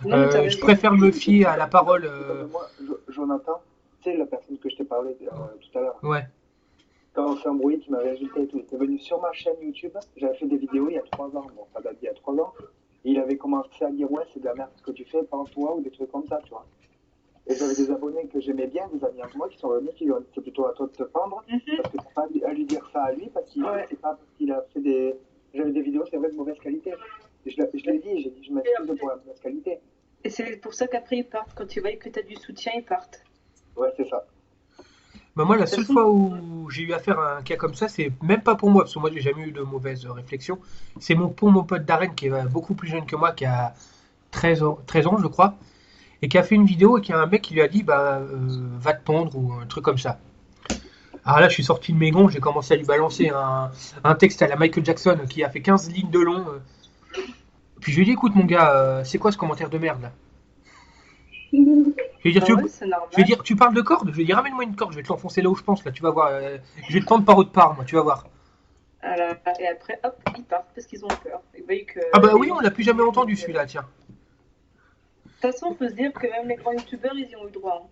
Non, mais t'as Je raison. préfère me fier à la parole. Moi, Jonathan, sais, la personne que je t'ai parlé tout à l'heure, Ouais. quand on s'est embrouillé, qui m'avait ajouté et tout, il était venu sur ma chaîne YouTube. J'avais fait des vidéos il y a 3 ans, bon, ça date d'il y a 3 ans. Et il avait commencé à dire, ouais, c'est de la merde ce que tu fais, pends-toi, ou des trucs comme ça, tu vois. Et j'avais des abonnés que j'aimais bien, des amis à moi qui sont venus, qui lui ont dit, c'est plutôt à toi de te pendre, parce que t'as pas à lui dire ça à lui, parce qu'il c'est pas parce qu'il a fait des. J'avais des vidéos, c'est vrai, de mauvaise qualité. Et je l'ai dit, j'ai dit, je m'excuse pour la mauvaise qualité. Et c'est pour ça qu'après ils partent. Quand tu vois que tu as du soutien, ils partent. Ouais, c'est ça. Bah moi, la seule fois où j'ai eu affaire à un cas comme ça, c'est même pas pour moi, parce que moi, j'ai jamais eu de mauvaises réflexions. C'est pour mon pote Darren, qui est beaucoup plus jeune que moi, qui a 13 ans, je crois, et qui a fait une vidéo et qui a un mec qui lui a dit, bah, va te pendre ou un truc comme ça. Alors là, je suis sorti de mes gonds, j'ai commencé à lui balancer un texte à la Michael Jackson qui a fait 15 lignes de long. Puis je lui ai dit, écoute, mon gars, c'est quoi ce commentaire de merde là? Je vais dire, je vais dire, tu parles de corde? Je vais dire, ramène-moi une corde, je vais te l'enfoncer là où je pense, là, tu vas voir. Je vais te tendre par autre part, moi, tu vas voir. Alors, et après, hop, ils partent parce qu'ils ont peur. Ah bah oui, on l'a plus jamais entendu celui-là, tiens. De toute façon, on peut se dire que même les grands youtubeurs, ils y ont eu droit.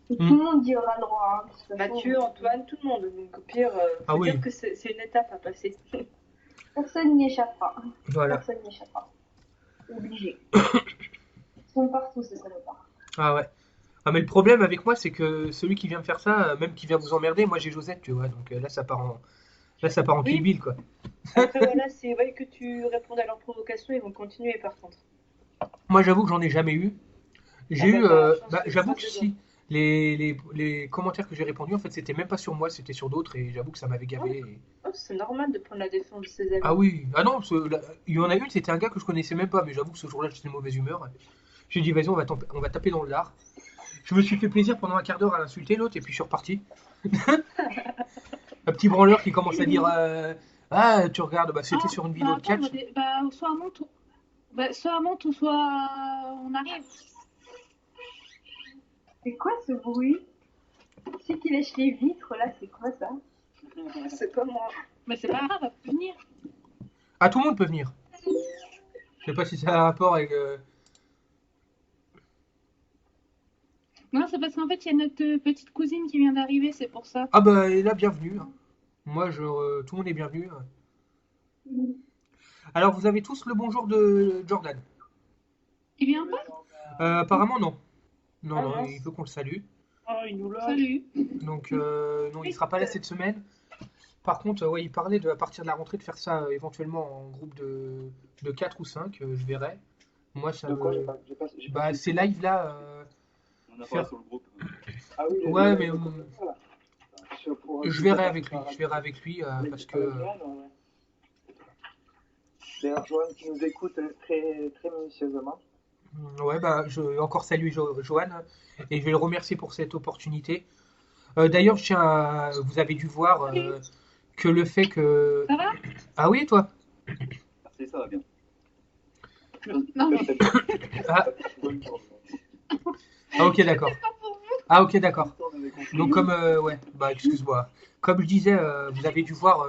Tout le monde y aura le droit. Hein, Mathieu, Antoine, tout le monde. Donc au pire, faut dire que c'est une étape à passer. Personne n'y échappera. Voilà. Personne n'y échappera. Obligé. Ils sont partout, ces salopards. Ah ouais. Ah mais le problème avec moi, c'est que celui qui vient me faire ça, même qui vient vous emmerder, moi j'ai Josette, tu vois. Donc là, ça part en Kill Bill, quoi. Après, voilà, c'est vrai que tu réponds à leurs provocations, ils vont continuer par contre. Moi, j'avoue que j'en ai jamais eu. J'avoue que si. Les commentaires que j'ai répondus, en fait, c'était même pas sur moi, c'était sur d'autres, et j'avoue que ça m'avait gavé. Oh, c'est normal de prendre la défense de ses amis. Ah oui, ah non, il y en a une, c'était un gars que je connaissais même pas, mais j'avoue que ce jour-là, j'étais de mauvaise humeur. J'ai dit, vas-y, on va taper dans le lard. Je me suis fait plaisir pendant un quart d'heure à l'insulter l'autre, et puis je suis reparti. Un petit branleur qui commence à dire, ah, tu regardes, bah c'était sur une vidéo de catch. Soit on monte ou soit on arrive. C'est quoi ce bruit? C'est qui lèche les vitres là, c'est quoi ça? C'est pas moi. Mais c'est pas grave, elle peut venir. Ah, tout le monde peut venir. Je sais pas si ça a un rapport avec. Non, c'est parce qu'en fait, il y a notre petite cousine qui vient d'arriver, c'est pour ça. Ah bah, elle est là, bienvenue. Moi, tout le monde est bienvenu. Alors, vous avez tous le bonjour de Jordan? Il vient pas? Apparemment, non. Non, il veut qu'on le salue. Ah, il nous l'a. Salut. Donc, non, il sera pas là cette semaine. Par contre, ouais, il parlait à partir de la rentrée de faire ça éventuellement en groupe de 4 ou 5, je verrai. Moi, ça Bah, ces lives là. On a pas sur le groupe. Ah oui, ouais, mais je verrai avec lui. Parce que. D'ailleurs, Joanne qui nous écoute très, très minutieusement. Ouais, bah, je vais encore saluer Joanne et je vais le remercier pour cette opportunité. D'ailleurs, vous avez dû voir que le fait que. Ça va? Ah oui, et toi? Merci, ça va bien. Non, mais Ah, ok, d'accord. Ah, ok, d'accord. Donc, comme. Ouais, bah, excuse-moi. Comme je disais, vous avez dû voir.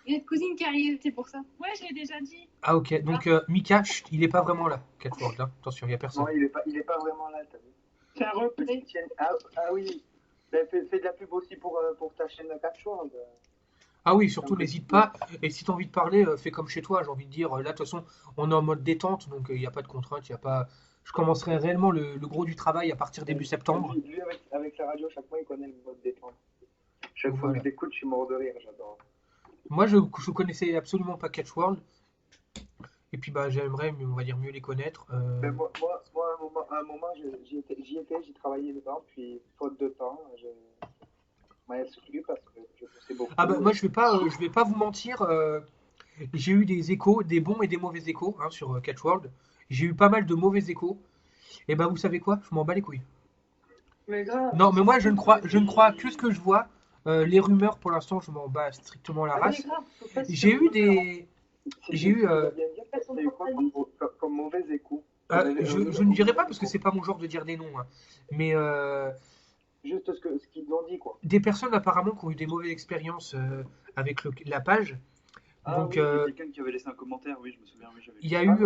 il y a une cousine qui arrive, c'est pour ça. Ouais, je l'ai déjà dit. Ah, ok. Donc, Mika, chut, il est pas vraiment là, Catworld. Hein. Attention, il n'y a personne. Non, il est pas vraiment là, t'as vu. C'est un replay. Ah oui. Ben, fais de la pub aussi pour ta chaîne Catworld. Ah oui, surtout n'hésite pas. Et si tu as envie de parler, fais comme chez toi. J'ai envie de dire, là, de toute façon, on est en mode détente, donc il n'y a pas de contrainte. Y a pas... Je commencerai réellement le gros du travail à partir début septembre. Lui, avec la radio, chaque mois, il connaît le mode détente. Chaque fois que je l'écoute, je suis mort de rire, j'adore. Moi, je connaissais absolument pas Catchworld. Et puis, bah, j'aimerais, on va dire, mieux les connaître. Mais moi, à un moment, j'y travaillais dedans, puis faute de temps, je m'en exclu parce que je bossais beaucoup. Ah bah, moi, je vais pas vous mentir. J'ai eu des échos, des bons et des mauvais échos sur Catchworld. J'ai eu pas mal de mauvais échos. Et bah, vous savez quoi? Je m'en bats les couilles. Mais grave. Non, mais moi, je ne crois que ce que je vois. Les rumeurs, pour l'instant, je m'en bats strictement la race. J'ai eu des. Comme mauvais écho. Je ne dirais pas parce que c'est pas mon genre de dire des noms. Mais. Juste ce qu'ils ont dit, quoi. Des personnes apparemment qui ont eu des mauvaises expériences avec la page. Ah donc, oui, il y a quelqu'un qui avait laissé un commentaire, oui, je me souviens. Oui, il y a eu.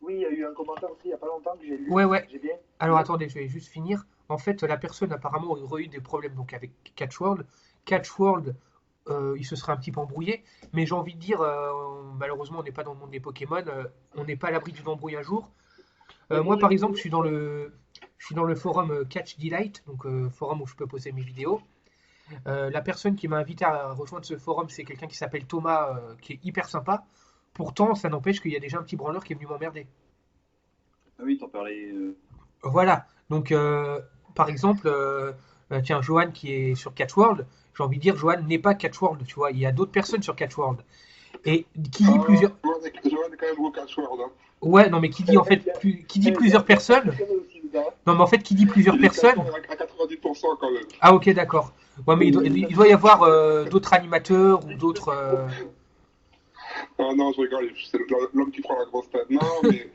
Oui, il y a eu un commentaire aussi il n'y a pas longtemps que j'ai lu. Ouais. J'ai bien. Alors attendez, je vais juste finir. En fait, la personne apparemment aurait eu des problèmes donc avec Catchworld. Catchworld, il se serait un petit peu embrouillé, mais j'ai envie de dire, malheureusement, on n'est pas dans le monde des Pokémon, on n'est pas à l'abri d'une embrouille un jour. Moi, par exemple, je suis dans le forum Catch Delight, donc forum où je peux poster mes vidéos. La personne qui m'a invité à rejoindre ce forum, c'est quelqu'un qui s'appelle Thomas, qui est hyper sympa. Pourtant, ça n'empêche qu'il y a déjà un petit branleur qui est venu m'emmerder. Ah oui, t'en parlais. Voilà. Donc, par exemple, tiens, Johan qui est sur Catchworld, j'ai envie de dire, Johan n'est pas Catchworld, tu vois. Il y a d'autres personnes sur Catchworld. Et qui dit plusieurs. Johan est quand même au catchword. Hein. Ouais, non, mais qui dit en fait, qui dit plusieurs personnes. Non, mais en fait, qui dit plusieurs Il est personnes. à 90% quand même. Ah, ok, d'accord. Ouais, mais il doit y avoir d'autres animateurs ou d'autres. Ah non, je rigole, c'est l'homme qui prend la grosse tête. Non, mais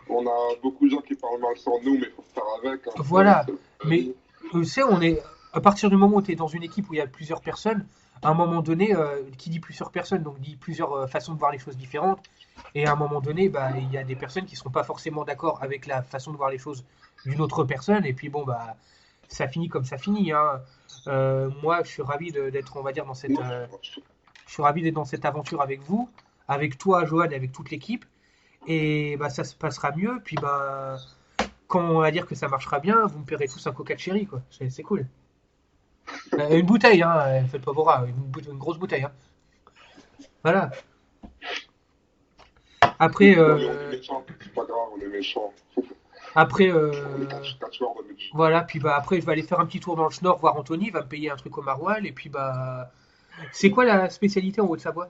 on a beaucoup de gens qui parlent mal sur nous, mais il faut faire avec. Hein. Voilà. C'est- Mais tu sais, on est à partir du moment où tu es dans une équipe où il y a plusieurs personnes, à un moment donné, qui dit plusieurs personnes, donc dit plusieurs façons de voir les choses différentes. Et à un moment donné, bah, il y a des personnes qui ne seront pas forcément d'accord avec la façon de voir les choses d'une autre personne. Et puis bon, bah, ça finit comme ça finit. Hein. Moi, je suis ravi d'être, on va dire, dans cette, Non, je suis ravi d'être dans cette aventure avec vous, avec toi, Johan, et avec toute l'équipe. Et bah, ça se passera mieux. Puis bah, quand on va dire que ça marchera bien, vous me paierez tous un Coca Cherry, quoi. C'est cool. Une bouteille, hein, faites pas vos rats, une grosse bouteille. Hein. Voilà. Après, on est méchants, c'est pas grave, on est méchants. après, On est catchword, on est méchants. voilà. Puis bah après, je vais aller faire un petit tour dans le Schnorr, voir Anthony, il va me payer un truc au maroilles. Et puis bah, c'est quoi la spécialité en Haute-Savoie?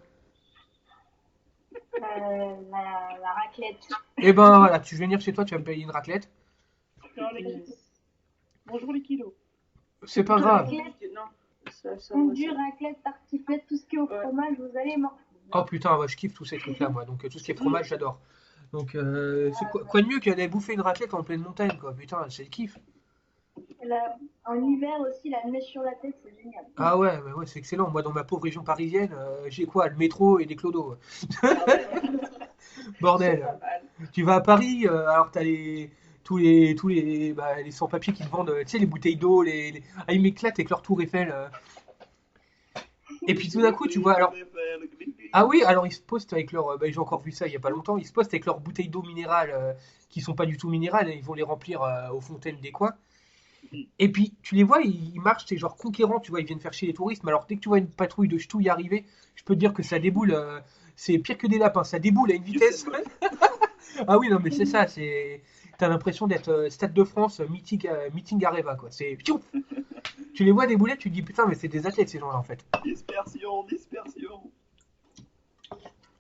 La raclette. Eh ben voilà, tu veux venir chez toi, tu vas me payer une raclette. Alors, les kilos. Bonjour les kilos. C'est pas grave. Raclette, Non, ça fondue, raclette, tartiflette, tout ce qui est au Ouais. fromage, vous allez m'en. Oh putain, ouais, je kiffe tous ces trucs-là, moi. Donc tout ce qui est fromage, j'adore. Donc c'est quoi de mieux qu'aller bouffer une raclette en pleine montagne, quoi. Putain, c'est le kiff. En hiver aussi, la mèche sur la tête, c'est génial. Ah ouais, mais ouais, c'est excellent. Moi, dans ma pauvre région parisienne, j'ai quoi? Le métro et des clodos. C'est Bordel. pas mal. Tu vas à Paris, alors t'as les sans-papiers qui te vendent, tu sais, les bouteilles d'eau, Ah, ils m'éclatent avec leur tour Eiffel. Et puis tout d'un coup, tu vois, alors. Ah oui, alors ils se postent avec leur. Bah, j'ai encore vu ça il y a pas longtemps. Ils se postent avec leurs bouteilles d'eau minérale qui sont pas du tout minérales. Et ils vont les remplir aux fontaines des coins. Et puis tu les vois, ils marchent, c'est genre conquérants, tu vois, ils viennent faire chier les touristes. Mais alors dès que tu vois une patrouille de ch'touilles arriver, je peux te dire que ça déboule. C'est pire que des lapins, ça déboule à une vitesse. Ah oui, non, mais c'est ça, c'est. T'as l'impression d'être Stade de France, meeting Areva, quoi. C'est. Piouf. Tu les vois débouler, tu te dis putain, mais c'est des athlètes ces gens-là en fait. Dispersion, dispersion.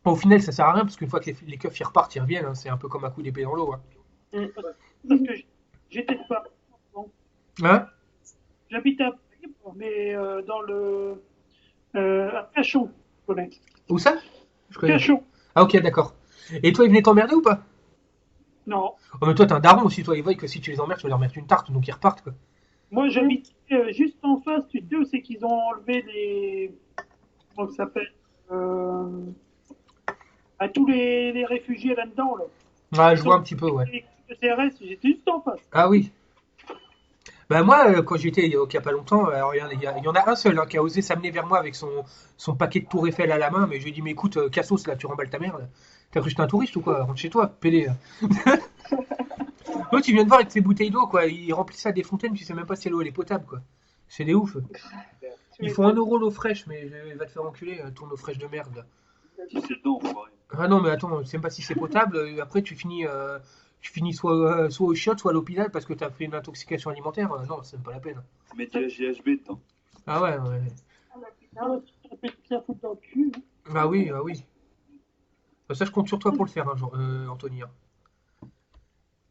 Bon, au final, ça sert à rien parce qu'une fois que les keufs ils repartent, ils reviennent. Hein, c'est un peu comme un coup d'épée dans l'eau. Hein. Parce que j'étais pas. Hein. J'habite à Paris, mais dans le. À Cachon, je connais. Où ça? Je connais. Cachon. Ah ok, d'accord. Et toi, ils venaient t'emmerder ou pas? Non. Oh, mais toi, t'es un daron aussi, toi. Ils voient que si tu les emmerdes, tu vas leur mettre une tarte, donc ils repartent, quoi. Moi, j'habite juste en face. Tu sais où c'est qu'ils ont enlevé les. Comment ça s'appelle à tous les réfugiés là-dedans, là. Ouais, je vois un petit peu, ouais. Le CRS, j'étais juste en face. Ah oui. Bah moi, quand j'étais il y a pas longtemps, alors il y en a un seul hein, qui a osé s'amener vers moi avec son paquet de Tour Eiffel à la main, mais je lui ai dit, mais écoute, Cassos, là, tu remballes ta merde. T'as cru que j'étais un touriste ou quoi? Rentre chez toi, pédé. L'autre, il vient de voir avec ses bouteilles d'eau, quoi. Il remplit ça des fontaines, tu sais même pas si l'eau elle est potable, quoi. C'est des ouf. Ils font 1 euro l'eau fraîche, mais va te faire enculer, ton eau fraîche de merde. Là. Si c'est dedans, on va. Ah non, mais attends, je sais même pas si c'est potable. Après, tu finis soit au chiottes, soit à l'hôpital parce que t'as fait une intoxication alimentaire. Non, c'est même pas la peine. Mettez la GHB dedans. Ah ouais, ouais. Ah bah putain. Ah, tu peux te faire foutre dans le cul. Hein. Ah oui, ah oui. Ça, je compte sur toi pour le faire, hein, Anthony. Hein.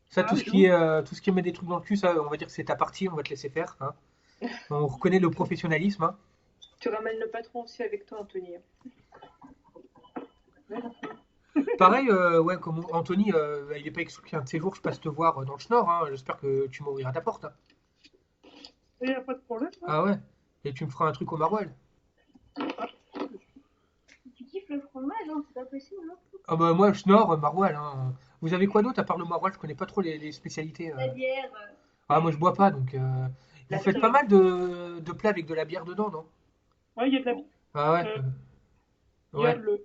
Ça, tout ce qui met des trucs dans le cul, ça, on va dire que c'est ta partie, on va te laisser faire. Hein. On reconnaît le professionnalisme. Hein. Tu ramènes le patron aussi avec toi, Anthony. Pareil, ouais, comme Anthony, il est pas exclu qu'un de ces jours je passe te voir dans le Schnorr. Hein. J'espère que tu m'ouvriras ta porte. Hein. Il n'y a pas de problème. Hein. Ah ouais. Et tu me feras un truc au maroilles. Tu kiffes le fromage, hein, c'est pas possible. Hein. Ah bah moi, Schnorr, maroilles. Hein. Vous avez quoi d'autre à part le maroilles? Je connais pas trop les spécialités. La bière. Ah, moi je bois pas, donc vous La faites bière. pas mal de plats avec de la bière dedans, non? Ouais, il y a de la, Ah ouais, il y a ouais. le,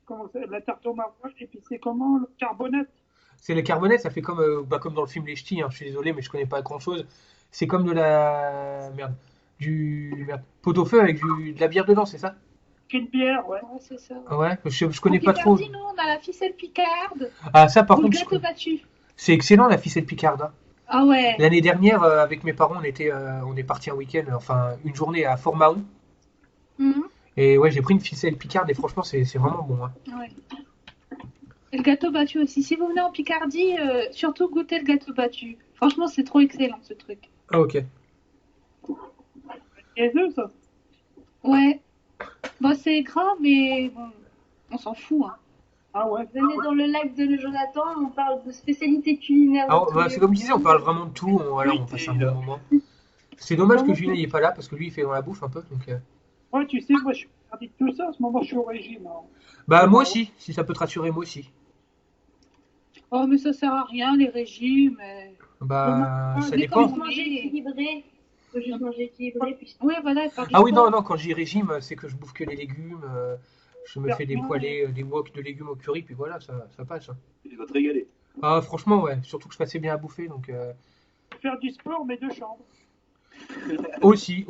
comment ça, la tarte au maroilles, et puis c'est comment le carbonate. C'est le carbonate, ça fait comme, comme dans le film Les Ch'tis, hein, je suis désolé, mais je connais pas grand-chose. C'est comme de la... Merde. Merde. Pot-au-feu avec de la bière dedans, c'est ça? Une bière, ouais. Ouais, c'est ça. Ah ouais, je En connais pas trop. Picardie, nous, on a la ficelle picarde Ah ça par ou le contre, gâteau battu. c'est excellent la ficelle picarde, hein. Ah ouais. L'année dernière, avec mes parents, on est parti un week-end, enfin une journée à Fort-Mahon. Mhm. Et ouais, j'ai pris une ficelle picarde et franchement, c'est vraiment bon, hein. Ouais. Et le gâteau battu aussi. Si vous venez en Picardie, surtout goûtez le gâteau battu. Franchement, c'est trop excellent ce truc. Ah ok. Et deux, ça. Ouais. Bon, c'est gras, mais bon, on s'en fout, hein. Ah ouais. Venez dans le lac de Jonathan, on parle de spécialités culinaires. Alors, de tous bah, les c'est comme je disais, on pays. parle vraiment de tout, voilà, on passe un bon moment. C'est dommage que Julien n'est pas là, parce que lui, il fait dans la bouffe un peu, donc... Ouais, tu sais, moi, je suis interdit de tout ça. En ce moment, je suis au régime, hein. Bah moi aussi, si ça peut te rassurer, moi aussi. Oh, mais ça sert à rien, les régimes. Bah, ça Mais dépend. quand Faut manger équilibré. Faut juste manger équilibré. Puis... Ouais, voilà, faire du Ah oui, sport. non, quand je dis régime, c'est que je bouffe que les légumes, je me fais des poêlés, des wok de légumes au curry, puis voilà, ça passe, hein. Il va te régaler. Ah, franchement, ouais, surtout que je passais bien à bouffer, donc... Faire du sport, mais de chambre. Aussi.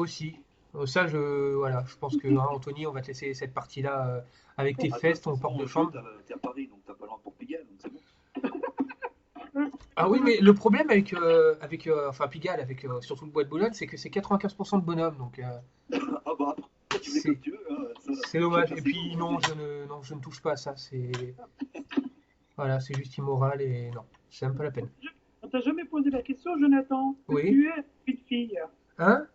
Ça, voilà, je pense que, hein, Anthony, on va te laisser cette partie-là avec tes Ah, fesses, de ton toute façon, porte de Jules, chambre. T'es à Paris, donc t'as pas loin pour Pigalle, donc c'est bon. Ah oui, mais le problème avec enfin Pigalle, avec surtout le bois de Boulogne, c'est que c'est 95% de bonhommes, donc Ah bah, après, tu fais c'est comme tu veux. Hein, ça, c'est dommage. chacun Et ses puis goûts, non, hein. je ne touche pas à ça. Voilà, c'est juste immoral et non, c'est même pas la peine. On t'a jamais posé la question, Jonathan. Est-ce que Oui. tu es avec une fille? Hein?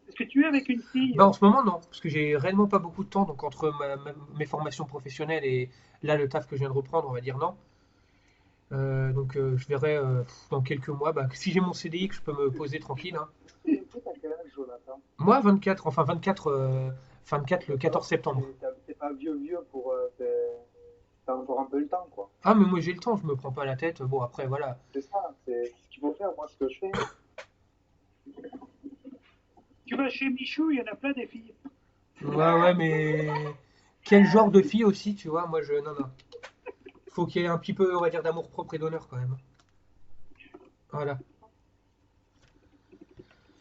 Est-ce que tu es avec une fille? Bah en ce moment non, parce que j'ai réellement pas beaucoup de temps, donc entre mes formations professionnelles et là le taf que je viens de reprendre, on va dire non. Donc je verrai dans quelques mois, bah, si j'ai mon CDI que je peux me poser tranquille, hein. T'as quel âge, Jonathan? Moi 24, enfin 24, 24 le 14 septembre. T'es pas vieux pour. T'as encore un peu le temps, quoi. Ah mais moi j'ai le temps, je me prends pas la tête. Bon après voilà. C'est ça, c'est ce qu'il faut faire. Moi, ce que je fais. Tu vas chez Michou, il y en a plein des filles. Ouais mais quel genre de fille aussi, tu vois? Moi non. Faut qu'il y ait un petit peu, on va dire, d'amour propre et d'honneur quand même. Voilà.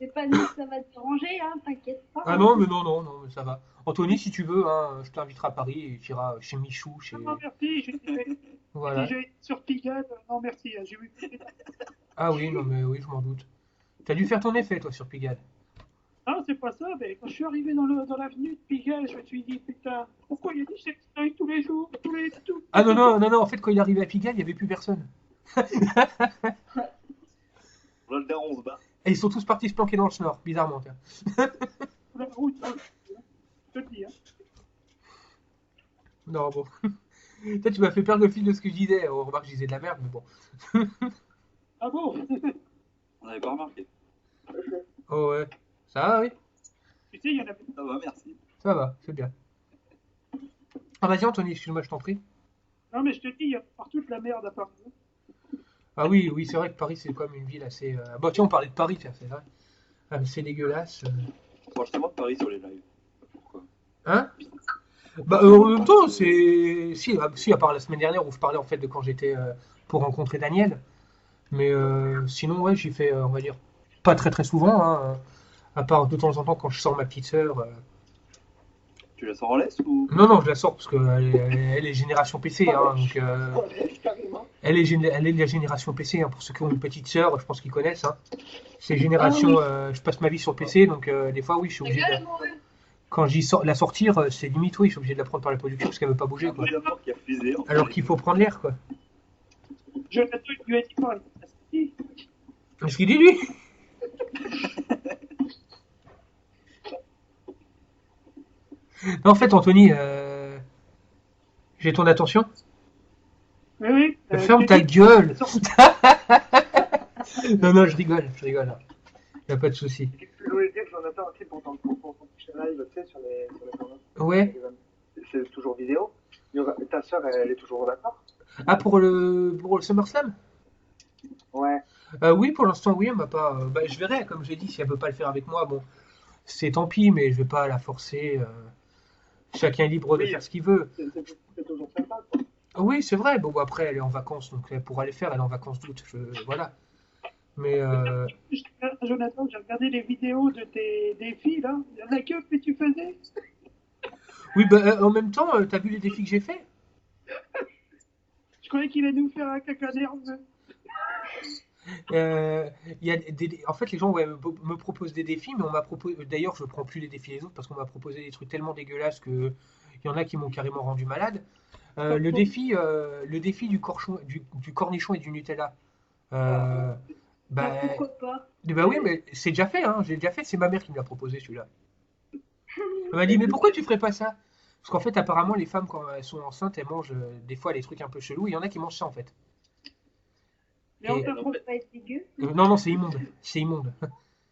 C'est pas nous que ça va te déranger, hein, t'inquiète pas. Ah non mais non mais ça va. Anthony si tu veux, hein, je t'inviterai à Paris et tu iras chez Michou, chez Non, merci, j'ai voilà. déjà été sur Pigalle. Non, merci, hein, j'ai vu. Ah oui non mais oui je m'en doute. T'as dû faire ton effet toi sur Pigalle. Non, c'est pas ça, mais quand je suis arrivé dans l'avenue de Pigalle, je me suis dit, putain, pourquoi il y a du sextoy tous les jours, tout. Ah non en fait quand il est arrivé à Pigalle il y avait plus personne. Là, le daron, on se bat. Et ils sont tous partis se planquer dans le Nord, bizarrement. Tiens. La route, je te le dis, hein. Non bon. Toi tu m'as fait perdre le fil de ce que je disais. On remarque que je disais de la merde mais bon. Ah bon? On n'avait pas remarqué. Oh ouais. Ça va oui. Tu sais, il y en a. Ça va, merci. Ça va, c'est bien. Ah vas-y Anthony, excuse-moi, je t'en prie. Non, mais je te dis, il y a partout de la merde à Paris. Ah oui, c'est vrai que Paris c'est quand même une ville assez... Bon tiens, on parlait de Paris, tiens, c'est vrai. Ah, mais c'est dégueulasse. Franchement, Paris sur les lives. Pourquoi? Hein? Bah en même temps, c'est... Si, à part la semaine dernière où je parlais en fait de quand j'étais pour rencontrer Daniel. Mais sinon, ouais, j'y fais, on va dire, pas très très souvent, hein, à part de temps en temps quand je sors ma petite sœur. Tu la sors en laisse ou? Non, je la sors parce qu'elle est génération PC, hein, donc... Carrément. Elle est de la génération PC, hein, pour ceux qui ont une petite sœur, je pense qu'ils connaissent, hein. C'est génération, je passe ma vie sur PC, donc des fois, oui, je suis obligé de... Quand j'y sors, la sortir, c'est limite, oui, je suis obligé de la prendre par la production parce qu'elle veut pas bouger, quoi. D'abord qui a fusé. Alors qu'il faut prendre l'air, quoi. Jonathan, il lui a dit pas. Qu'est-ce qu'il dit, lui? Non, en fait, Anthony, j'ai ton attention. Oui. Ferme ta gueule. Non, je rigole. Y a pas de souci. Je voulais dire, Jonathan, aussi pour ton prochain live, tu sais, sur les formats. Ouais. C'est toujours vidéo. Ta sœur, elle est toujours d'accord? Ah, pour le SummerSlam? Ouais. Oui, pour l'instant, oui, elle m'a pas. Bah, je verrai, comme j'ai dit, si elle veut pas le faire avec moi, bon, c'est tant pis, mais je vais pas la forcer. Chacun est libre de Oui, faire ce qu'il veut. c'est toujours sympa, quoi. Oui, c'est vrai. Bon, après, elle est en vacances, donc elle pourra les faire. Elle est en vacances d'août. Voilà. Mais Jonathan, j'ai regardé les vidéos de tes défis, là. Il y en a que tu faisais. oui, bah, en même temps, t'as vu les défis que j'ai fait? Je croyais qu'il allait nous faire un caca nerveux. Il y a en fait, les gens ouais, me proposent des défis, mais on m'a proposé. D'ailleurs, je prends plus les défis des autres parce qu'on m'a proposé des trucs tellement dégueulasses que il y en a qui m'ont carrément rendu malade. Le défi du cornichon et du Nutella. Euh, bah, Bah, pourquoi pas? bah oui, mais c'est déjà fait, hein. J'ai déjà fait. C'est ma mère qui me l'a proposé celui-là. Elle m'a dit, mais pourquoi tu ferais pas ça? Parce qu'en fait, apparemment, les femmes quand elles sont enceintes, elles mangent des fois les trucs un peu chelous. Il y en a qui mangent ça en fait. Mais on Et t'a Ça proposé. doit pas être dégueu. non, non, c'est immonde. C'est immonde.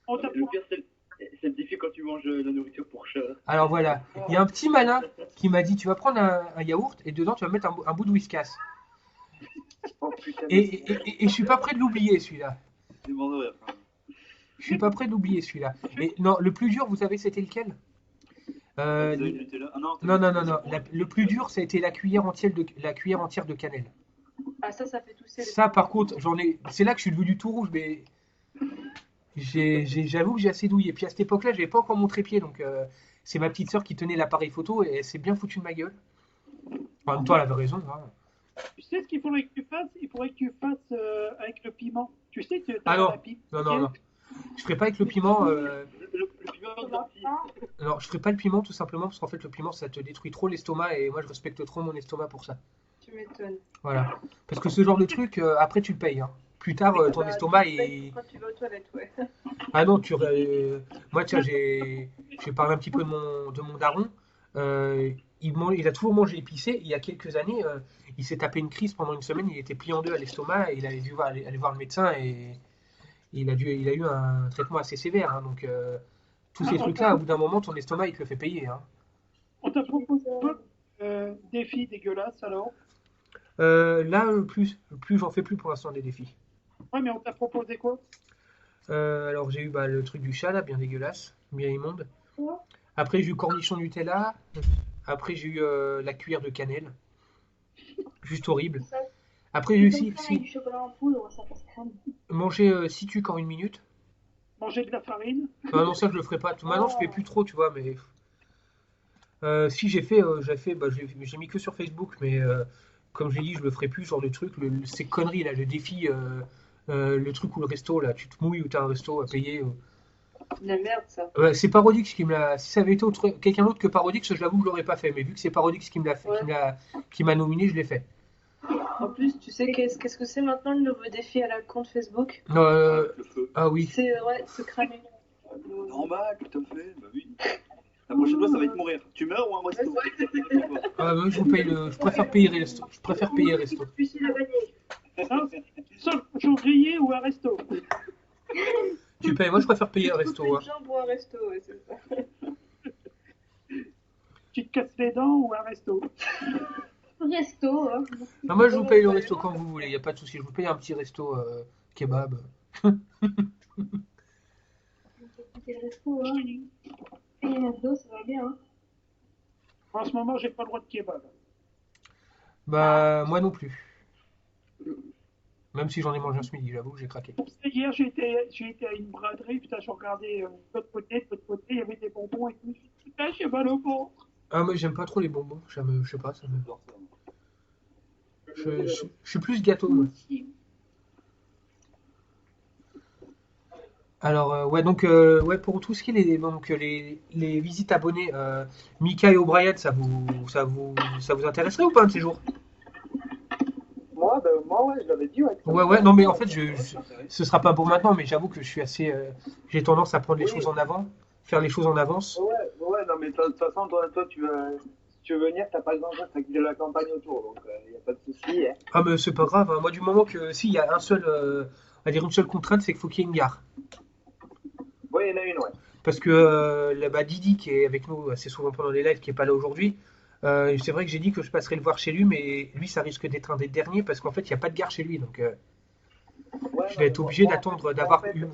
On t'a Le pire, c'est le défi quand tu manges la nourriture pour chat. Alors voilà, il y a un petit malin qui m'a dit tu vas prendre un yaourt et dedans tu vas mettre un bout de whiskas. Oh putain, Et je suis pas prêt de l'oublier celui-là. C'est mort de rire. Je suis pas prêt de l'oublier celui-là. Et non, le plus dur, vous savez c'était lequel? Vous avez du Nutella? Ah non, Non, non, non, non. Le plus dur, ça a été la cuillère entière de cannelle. Ah, ça fait tousser les Ça, par contre, c'est là que je suis devenu tout rouge, mais j'avoue que j'ai assez douillé. Puis à cette époque-là, j'avais pas encore mon trépied, donc c'est ma petite sœur qui tenait l'appareil photo et elle s'est bien foutue de ma gueule. En même temps, elle avait raison, hein. Tu sais ce qu'il faudrait que tu fasses? Il faudrait que tu fasses avec le piment. Tu sais, tu Ah as non, la pipe. non, non, non. Je ferai pas avec le piment. Le piment de ta fille. Non, je ferai pas le piment tout simplement parce qu'en fait le piment ça te détruit trop l'estomac et moi je respecte trop mon estomac pour ça. Tu m'étonnes. Voilà. Parce que ce genre de truc, après tu le payes, hein. Plus tard, ton Bah, estomac tu payes est. quand tu vas aux toilettes, ouais. Ah non, moi tiens, j'ai parlé un petit peu de mon daron. Il a toujours mangé épicé. Il y a quelques années, il s'est tapé une crise pendant une semaine. Il était plié en deux à l'estomac et il avait dû aller voir le médecin et il a eu un traitement assez sévère, hein. Donc tous ces trucs-là, au bout d'un moment, ton estomac il te le fait payer, hein. On t'a proposé quoi défi dégueulasse alors? Là, plus j'en fais plus pour l'instant des défis. Ouais, mais on t'a proposé quoi? Alors j'ai eu le truc du chat là, bien dégueulasse, bien immonde. Ouais. Après j'ai eu cornichon Nutella. Après j'ai eu la cuillère de cannelle, juste horrible. Ça, Après j'ai eu c'est comme ça avec du si chocolat en poudre, ça passe crème. manger si tu en une minute. Manger de la farine? Ah non ça je le ferai pas. Maintenant je fais plus trop, tu vois, mais si j'ai fait, j'ai mis que sur Facebook, mais comme j'ai dit je le ferai plus, ce genre de truc, ces conneries là, le défi, le truc ou le resto là, tu te mouilles ou t'as un resto à payer. De la merde, ça. Ouais, c'est Parodix qui me l'a. Si ça avait été quelqu'un d'autre que Parodix, je l'avoue, je l'aurais pas fait. Mais vu que c'est Parodix qui me l'a fait, Ouais. qui m'a nominé, je l'ai fait. En plus, tu sais qu'est-ce que c'est maintenant le nouveau défi à la compte Facebook? Avec le feu. Ah oui. C'est se cramer. Normal, tout à fait, bah oui. La prochaine fois, ça va être mourir. Tu meurs ou un resto? Ah, moi, je préfère payer resto. Je préfère payer resto. Plus la vanille. Hein? Seul cochon grillé ou un resto? Tu payes, moi je préfère payer un resto, Couper hein. une jambe ou un resto, ouais, c'est ça. Tu te casses les dents ou un resto? Resto, hein. Ah, moi je vous paye le resto quand vous voulez, y a pas de souci. Je vous paye un petit resto kebab. C'est le resto, hein. Et le resto, ça va bien, hein. En ce moment, j'ai pas le droit de kebab. Bah, moi non plus. Même si j'en ai mangé un ce midi, j'avoue, j'ai craqué. Hier, j'ai été à une braderie, putain, je regardais de l'autre côté, il y avait des bonbons et tout. Je me suis dit, putain, j'ai mal au ventre. Ah, moi j'aime pas trop les bonbons. Je sais pas, ça me. J'adore ça. Je suis plus gâteau, moi. Alors, ouais, donc, ouais, pour tout ce qui est les visites abonnées, Mika et O'Brien, ça vous intéresserait ou pas un de ces jours? Moi, ouais, je l'avais dit, ouais. Ouais, ouais, non, mais en fait, ce sera pas pour maintenant, mais j'avoue que je suis assez, j'ai tendance à prendre les Oui. choses en avant, faire les choses en avance. Ouais, non, mais de toute façon, toi, si tu veux venir, t'as pas besoin de la campagne autour, donc y a pas de souci, hein. Ah, mais c'est pas grave, hein. Moi, du moment que, s'il y a on va dire une seule contrainte, c'est qu'il faut qu'il y ait une gare. Ouais, il y en a une, ouais. Parce que Didi, qui est avec nous assez souvent pendant les lives, qui est pas là aujourd'hui, C'est vrai que j'ai dit que je passerais le voir chez lui, mais lui, ça risque d'être un des derniers parce qu'en fait, il n'y a pas de gare chez lui. Donc, Ouais, je non, vais mais être obligé d'attendre moi, en d'avoir fait, eu en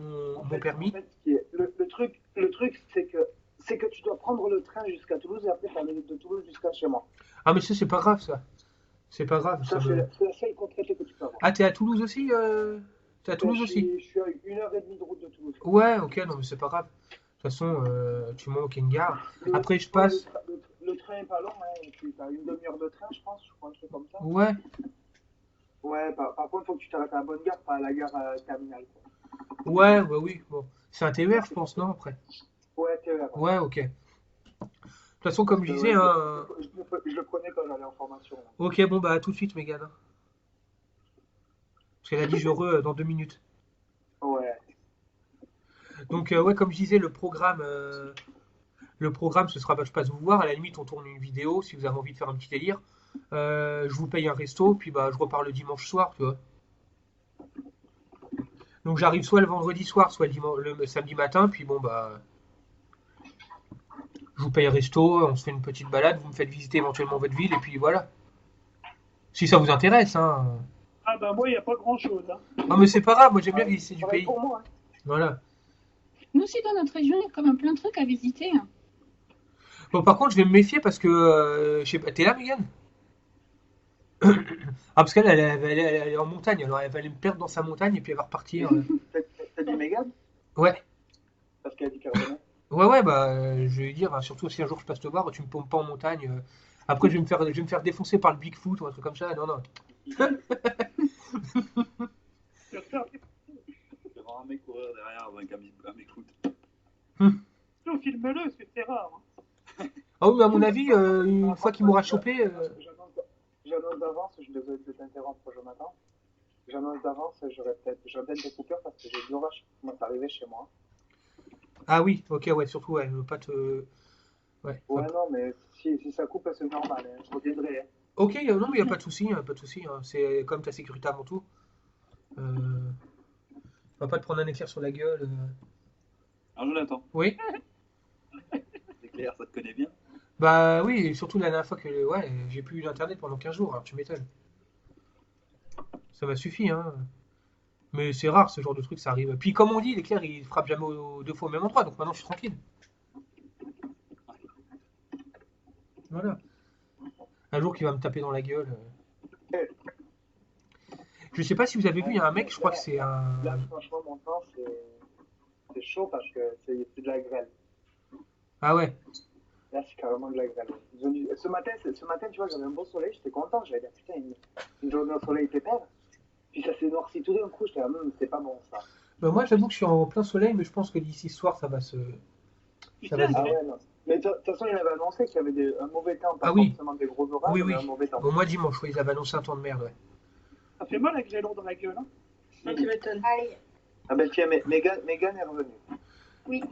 mon fait, permis. le truc, c'est que tu dois prendre le train jusqu'à Toulouse et après t'aller de Toulouse jusqu'à chez moi. Ah, mais ça, c'est pas grave, ça. C'est pas grave. Ça, c'est la seule contrainte que tu peux avoir. Ah, t'es à Toulouse aussi T'es à Toulouse aussi? Je suis à 1h30 de route de Toulouse. Ouais, ok, non, mais c'est pas grave. De toute façon, tu manques une gare. Après, je passe. Le train est pas long, hein. Tu as une demi-heure de train, je pense, je crois, un truc comme ça. Ouais. Ouais, par contre, il faut que tu t'arrêtes à la bonne gare, pas à la gare terminale, quoi. Ouais, bah oui. Bon. C'est un TER, je pense, non, après? Ouais, TER. Ouais, ok. De toute façon, comme je disais, Ouais, hein. je le prenais quand j'allais en formation. Là. Ok, bon, bah, à tout de suite, Mégane. Parce qu'elle a dit je dans 2 minutes. Ouais. Donc, ouais, comme je disais, le programme, ce sera, bah, je passe vous voir. À la limite, on tourne une vidéo si vous avez envie de faire un petit délire. Je vous paye un resto, puis bah, je repars le dimanche soir, tu vois. Donc, j'arrive soit le vendredi soir, soit le samedi matin, puis bon, bah, je vous paye un resto, on se fait une petite balade, vous me faites visiter éventuellement votre ville, et puis voilà. Si ça vous intéresse, hein. Ah bah moi, il n'y a pas grand-chose. Hein. Non, mais c'est pas grave, moi j'aime bien visiter du Pareil pays. pour moi. Hein. Voilà. Nous aussi, dans notre région, il y a quand même plein de trucs à visiter. Hein. Bon, par contre, je vais me méfier parce que, je sais pas, t'es là, Mégane? Ah, parce qu'elle, elle est en montagne, alors elle va aller me perdre dans sa montagne et puis elle va repartir. T'as dit Mégane? Ouais. Parce qu'elle a dit qu'elle revenait. Ouais, bah, je vais lui dire, hein, surtout si un jour je passe te voir, tu me paumes pas en montagne. Après, je vais me faire défoncer par le Bigfoot ou un truc comme ça. Non, non. Je vais voir un mec courir derrière avec un Bigfoot. Non, filme-le, parce que c'est rare. Hein. Ah oui, mais à mon avis, une fois qu'il m'aura chopé. J'annonce d'avance, je suis désolé de t'interrompre, Jonathan. J'annonce d'avance, j'aurai peut-être des coupures parce que j'ai de l'orage qui commence à arriver chez moi. Ah oui, ok, ouais, surtout, ouais, je veux pas te. Ouais. Ouais, non, mais si ça coupe, c'est normal, hein. Je reviendrai. Hein. Ok, non, mais il n'y a pas de souci, pas de souci. Hein. C'est comme ta sécurité avant tout. On va pas te prendre un éclair sur la gueule. Alors Jonathan, Oui. l'éclair, ça te connaît bien? Bah oui, et surtout la dernière fois que ouais, j'ai plus eu d'internet pendant 15 jours, alors tu m'étonnes. Ça m'a suffi, hein. Mais c'est rare ce genre de truc, ça arrive. Puis comme on dit, l'éclair il frappe jamais deux fois au même endroit, donc maintenant je suis tranquille. Voilà. Un jour qu'il va me taper dans la gueule. Je sais pas si vous avez vu, il y a un mec, je crois que c'est un. Là, franchement, mon temps, c'est chaud parce que c'est de la grêle. Ah ouais. Là, c'est carrément de la grêle. Ce matin, tu vois, j'avais un beau soleil, j'étais content. J'avais dit, putain, une journée au soleil pépère. Puis ça s'est noirci tout d'un coup, j'étais c'est pas bon ça. Bah moi, j'avoue que je suis en plein soleil, mais je pense que d'ici ce soir, ça va se. Ça va se... Ah ouais, non. Mais de toute façon, il avait annoncé qu'il y avait un mauvais temps, pas Ah oui. forcément des gros orages, Oui, mais oui. un mauvais temps. Au mois dimanche, oui, ils avaient annoncé un temps de merde, ouais. Ça fait mal avec grêlon dans la gueule. Hein. Non, tu m'étonnes. Aïe. Ah ben tiens, Mégane est revenue. Oui.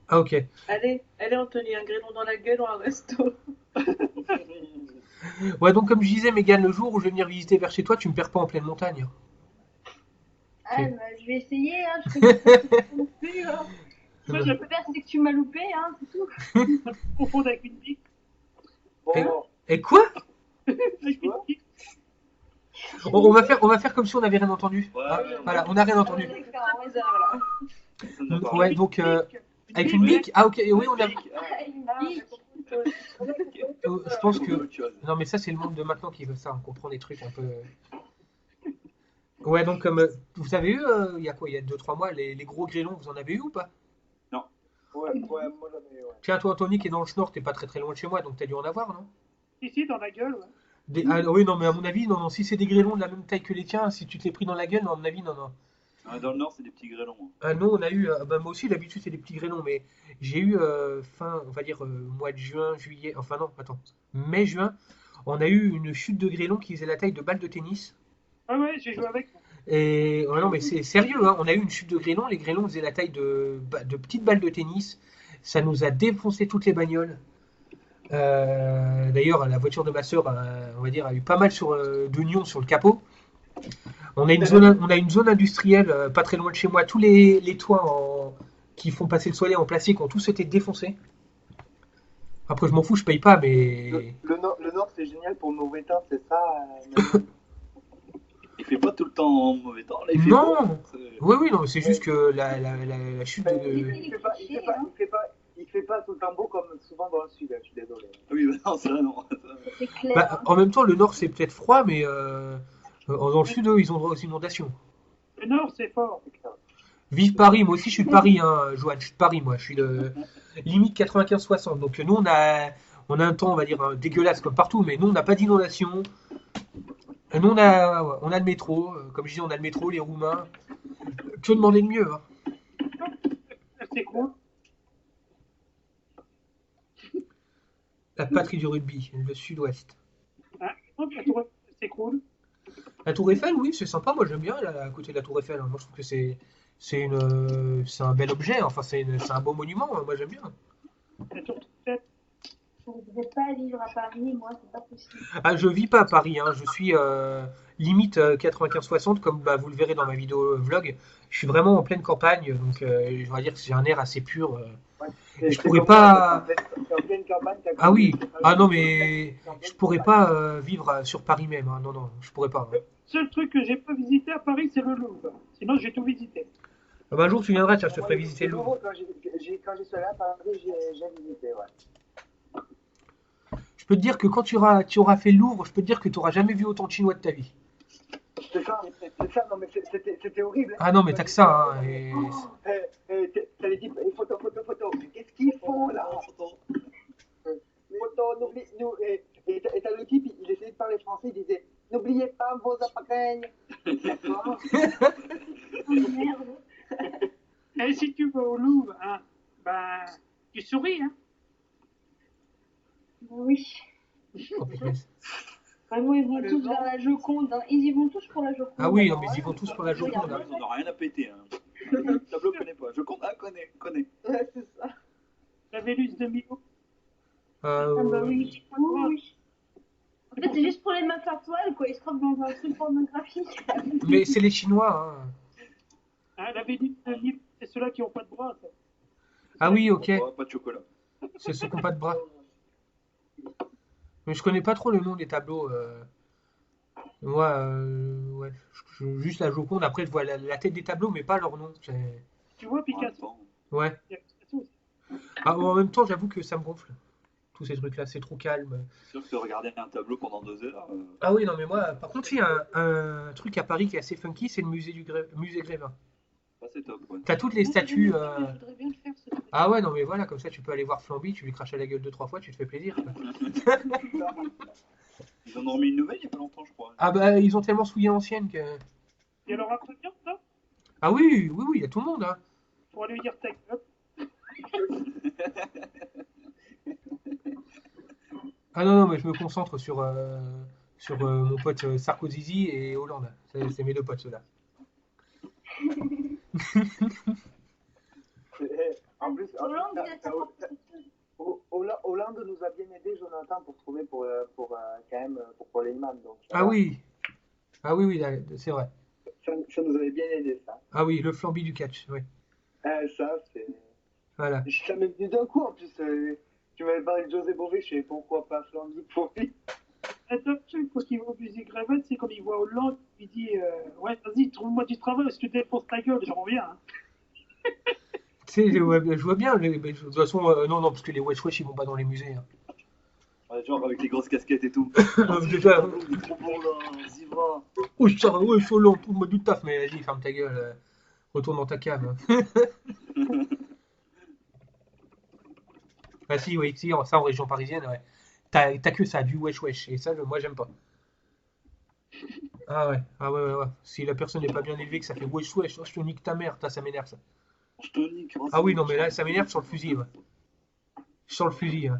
Ah ok. Allez, Anthony, un grêlon dans la gueule ou un resto. Ouais, donc comme je disais, Mégane, le jour où je vais venir visiter vers chez toi, tu me perds pas en pleine montagne. Ah, bah, je vais essayer, hein. Je sais pas non plus, hein. Moi, Ce je que je peux faire, c'est que tu m'as loupé, hein, c'est tout. confondre avec une pique. Bon, Et quoi? Avec une pique. On va faire comme si on n'avait rien entendu. Ouais, Hein, ouais, voilà, on n'a rien entendu. C'est bizarre là. Personne n'a parlé. Ouais, donc avec une bique. Ah ok, oui, on a. Ah, une pique. Je pense que. Autre chose. Non, mais ça, c'est le monde de maintenant qui veut ça. On comprend des trucs un peu. Ouais, donc comme vous avez eu, il y a quoi, il y a 2-3 mois, les gros grêlons, vous en avez eu ou pas? ouais, moi j'avais, ouais. Tiens, toi, Anthony, qui est dans le Nord, t'es pas très très loin de chez moi, donc t'as dû en avoir, non? Ici, dans la gueule, ouais. Ah, oui, non, mais à mon avis, non, non, si c'est des grêlons de la même taille que les tiens, si tu te les pris dans la gueule, non, à mon avis, non, non. Ah, dans le Nord, c'est des petits grêlons. Hein. Ah non, on a eu, bah, moi aussi, d'habitude, c'est des petits grêlons, mais j'ai eu fin, on va dire, mois de juin, juillet, enfin non, attends, mai-juin, on a eu une chute de grêlons qui faisait la taille de balles de tennis. Ah ouais, j'ai joué avec. Et ouais, non, mais c'est sérieux, hein, on a eu une chute de grêlons, les grêlons faisaient la taille de petites balles de tennis, ça nous a défoncé toutes les bagnoles. D'ailleurs, la voiture de ma sœur, on va dire, a eu pas mal d'oignons sur le capot. On a une zone industrielle pas très loin de chez moi. Tous les toits qui font passer le soleil en plastique ont tous été défoncés. Après, je m'en fous, je paye pas, mais. Le Nord, c'est génial pour le mauvais temps, c'est ça. Manu. Il fait pas tout le temps mauvais temps, là il fait Non! beau. Oui, oui, non, mais c'est juste que la chute Ben, de. il fait pas tout le temps beau comme souvent dans le Sud, je suis désolé. Oui, bah non, ça non. C'est clair. Bah, en même temps, le nord, c'est peut-être froid, mais dans le sud, eux, ils ont droit aux inondations. Le Nord, c'est fort. Vive Paris, moi aussi, je suis de Paris, hein, Joanne, je suis de Paris, moi, je suis de limite 95-60. Donc, nous, on a un temps, on va dire, dégueulasse comme partout, mais nous, on n'a pas d'inondation. Nous, on a le métro, comme je dis, on a le métro, les Roumains. Que demander de mieux, hein? C'est cool. La patrie du rugby, le sud-ouest. Hein, c'est cool. La Tour Eiffel, oui, c'est sympa. Moi, j'aime bien à côté de la Tour Eiffel, hein. Moi, je trouve que c'est un bel objet. Enfin, c'est un beau monument, hein. Moi, j'aime bien. La tour Eiffel. Je ne vais pas vivre à Paris, moi, c'est pas possible. Ah, je vis pas à Paris, hein. Je suis limite 95-60, comme bah, vous le verrez dans ma vidéo vlog. Je suis vraiment en pleine campagne, donc je vais dire que j'ai un air assez pur. Je pourrais pas. T'es en pleine campagne, t'as Ah oui. t'es pas Ah non, t'es mais en pleine je pourrais campagne. pas vivre sur Paris même, hein. Non, non, je pourrais pas, hein. Le seul truc que j'ai pas visité à Paris, c'est le Louvre. Sinon, j'ai tout visité. Ah bah, un jour, tu viendras, tiens, je te Moi, ferai visiter le Louvre. Quand j'ai suis allé à Paris, j'ai visité, ouais. Je peux te dire que quand tu auras fait le Louvre, je peux te dire que tu auras jamais vu autant de Chinois de ta vie. C'est ça, non mais c'était horrible. Ah non, mais t'as que ça, hein. Et... T'as les types, photo. Mais qu'est-ce qu'ils font là? Photo, et t'as le type, il essayait de parler français, il disait n'oubliez pas vos appareils. D'accord. Oh merde. Et si tu vas au Louvre, hein, bah, tu souris, hein. Oui. Oh, punaise. Vraiment, ils vont tous vers la Joconde. Hein. Ils y vont tous pour la Joconde. Ah oui, non, alors, mais ils y vont tous pour la Joconde, hein. Ils en ont rien à péter. Hein. Le tableau connaît pas. Je compte, ah, connais. Ouais, c'est ça. La Vénus de Milo. Ah bah Ouais. oui. Oui. En fait, c'est juste pour les meufs à poil, quoi. Ils se trouvent dans un truc pornographique. Mais c'est les Chinois, hein. Hein, la Vénus de Milo, c'est ceux-là qui n'ont pas de bras. Ça. Ah oui, ok. Pas de chocolat. C'est ceux qui n'ont pas de bras. Mais je connais pas trop le nom des tableaux. Moi, ouais, juste la Joconde. Après, je vois la tête des tableaux, mais pas leur nom. Tu vois Picasso. Ouais. Il y a Picasso aussi. Ah, en même temps, j'avoue que ça me gonfle. Tous ces trucs-là, c'est trop calme. C'est sûr que regarder un tableau pendant 2 heures. Ah oui, non, mais moi, par contre, il y a un truc à Paris qui est assez funky, c'est le musée Grévin. Ça, c'est top. Ouais. T'as toutes les statues. Je voudrais bien le faire, ce truc. Ah ouais, non, mais voilà, comme ça, tu peux aller voir Flamby, tu lui craches à la gueule 2-3 fois, tu te fais plaisir, quoi. Ils en ont remis une nouvelle il y a pas longtemps, je crois. Ah bah, ils ont tellement souillé l'ancienne que. Et alors après bien, ça, Ah oui, oui, oui, il y a tout le monde, hein. pour aller lui dire ta gueule. Ah non, non, mais je me concentre sur mon pote Sarkozy et Hollande. C'est mes deux potes, ceux-là. En plus, Hollande, il a sa propre structure. Hollande nous a bien aidé, Jonathan, pour trouver pour quand même pour les imams. Donc, Ah oui, ah oui, oui, là, c'est vrai. ça nous avait bien aidé, ça. Ah oui, le Flamby du catch, oui. Ça, c'est. Voilà. Ça m'est venu d'un coup, en plus. Tu m'avais parlé de José Bové, je sais pourquoi pas Flandre pour lui. Un top truc, quand il va au musée Grévin, c'est quand il voit Hollande, il dit ouais, vas-y, trouve-moi du travail, si tu défonces ta gueule, j'en reviens. Hein. Tu sais, je vois bien, mais de toute façon, non, non, parce que les wesh wesh, ils vont pas dans les musées, hein. Ouais, genre avec les grosses casquettes et tout. Déjà, Il est trop bon là, vas-y va. oh, ça, ouais, Solon, trouve-moi du taf, mais vas-y, ferme ta gueule, retourne dans ta cave. Ah si, oui, si, ça en région parisienne, ouais. T'as que ça, du wesh wesh, et ça, moi, j'aime pas. Ah ouais, ah ouais, ouais, ouais. Si la personne n'est pas bien élevée, que ça fait wesh wesh, oh, je te nique ta mère, ça m'énerve, ça. Je te nique. Ah oui, non, mais là, ça m'énerve sur le fusil, ouais. Sur le fusil, ouais.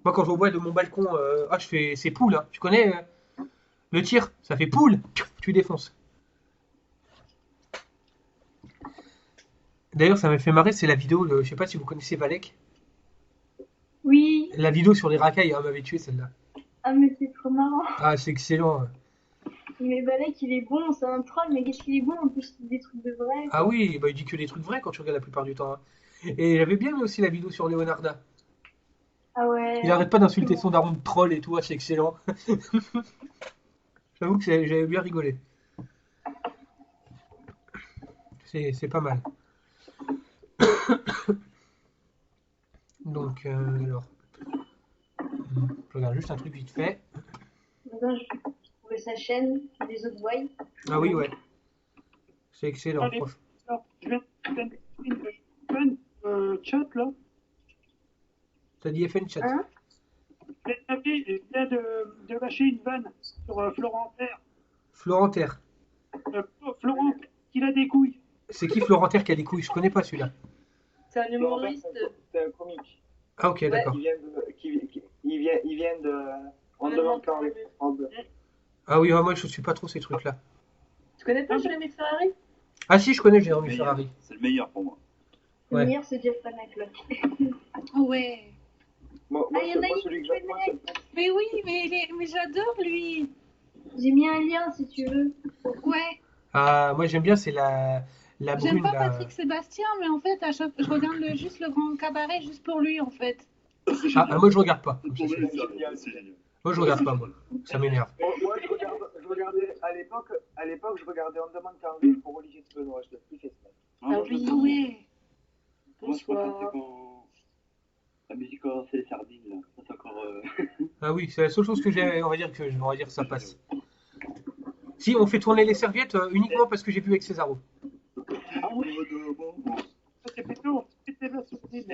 Moi, quand je vois de mon balcon, ah, je fais, c'est poule, hein. Tu connais le tir, ça fait poule, tu défonces. D'ailleurs, ça m'a fait marrer, c'est la vidéo, je sais pas si vous connaissez Valek. Oui. La vidéo sur les racailles, elle m'avait tué celle-là. Ah, mais c'est trop marrant. Ah, c'est excellent. Mais Balek, il est bon, c'est un troll, mais qu'est-ce qu'il est bon en plus, c'est des trucs de vrai. Ah oui, bah, il dit que des trucs vrais quand tu regardes la plupart du temps, hein. Et j'avais bien aimé aussi la vidéo sur Leonarda. Ah ouais. Il arrête pas d'insulter son daron de troll et tout, ah, c'est excellent. J'avoue que j'avais bien rigolé. C'est pas mal. Donc, alors, je regarde juste un truc vite fait. Maintenant, je vais trouver sa chaîne, que les autres voient. Ah oui, ouais, c'est excellent. Allez. Alors, je viens de une chat là. T'as dit FN chat. Hein? Je viens de lâcher une vanne sur Florent Terre. Florent Terre. Florent, qu'il a des couilles. C'est qui Florent Terre qui a des couilles? Je connais pas celui-là. C'est un humoriste. C'est un comique. Ah ok, d'accord. Il vient de. On demande quand même. Ah oui, moi je suis pas trop ces trucs-là. Tu connais pas Jérémy Ferrari? Ah si, je connais Jérémy Ferrari. C'est le meilleur pour moi. Ouais. Le meilleur, c'est Jeff Panak, là. Oh ouais. Moi, Ah, il y en a moi, qui celui que j'aime, moi, c'est Mais oui, mais j'adore lui. J'ai mis un lien, si tu veux. Ouais. Ah, moi j'aime bien, c'est la J'aime brune pas là. Patrick Sébastien, mais en fait, à chaque... je regarde juste le grand cabaret juste pour lui, en fait. Ah, moi je regarde pas. C'est génial. C'est génial. Moi je regarde pas, moi. Ça m'énerve. Moi, je regardais, à l'époque, je regardais On demande qu'à en vivre pour Olivier de Benoît. Je l'ai plus fait ça. Moi, je oui. l'adore. Ouais. Moi, je préfère Bonsoir. quand la musique quand c'est les sardines là. Ça, c'est encore. Ah oui, c'est la seule chose que j'ai, on va dire que ça passe. Si, on fait tourner les serviettes uniquement parce que j'ai vu avec Césaro. Ah oui. Ça, c'est plutôt la sourdine.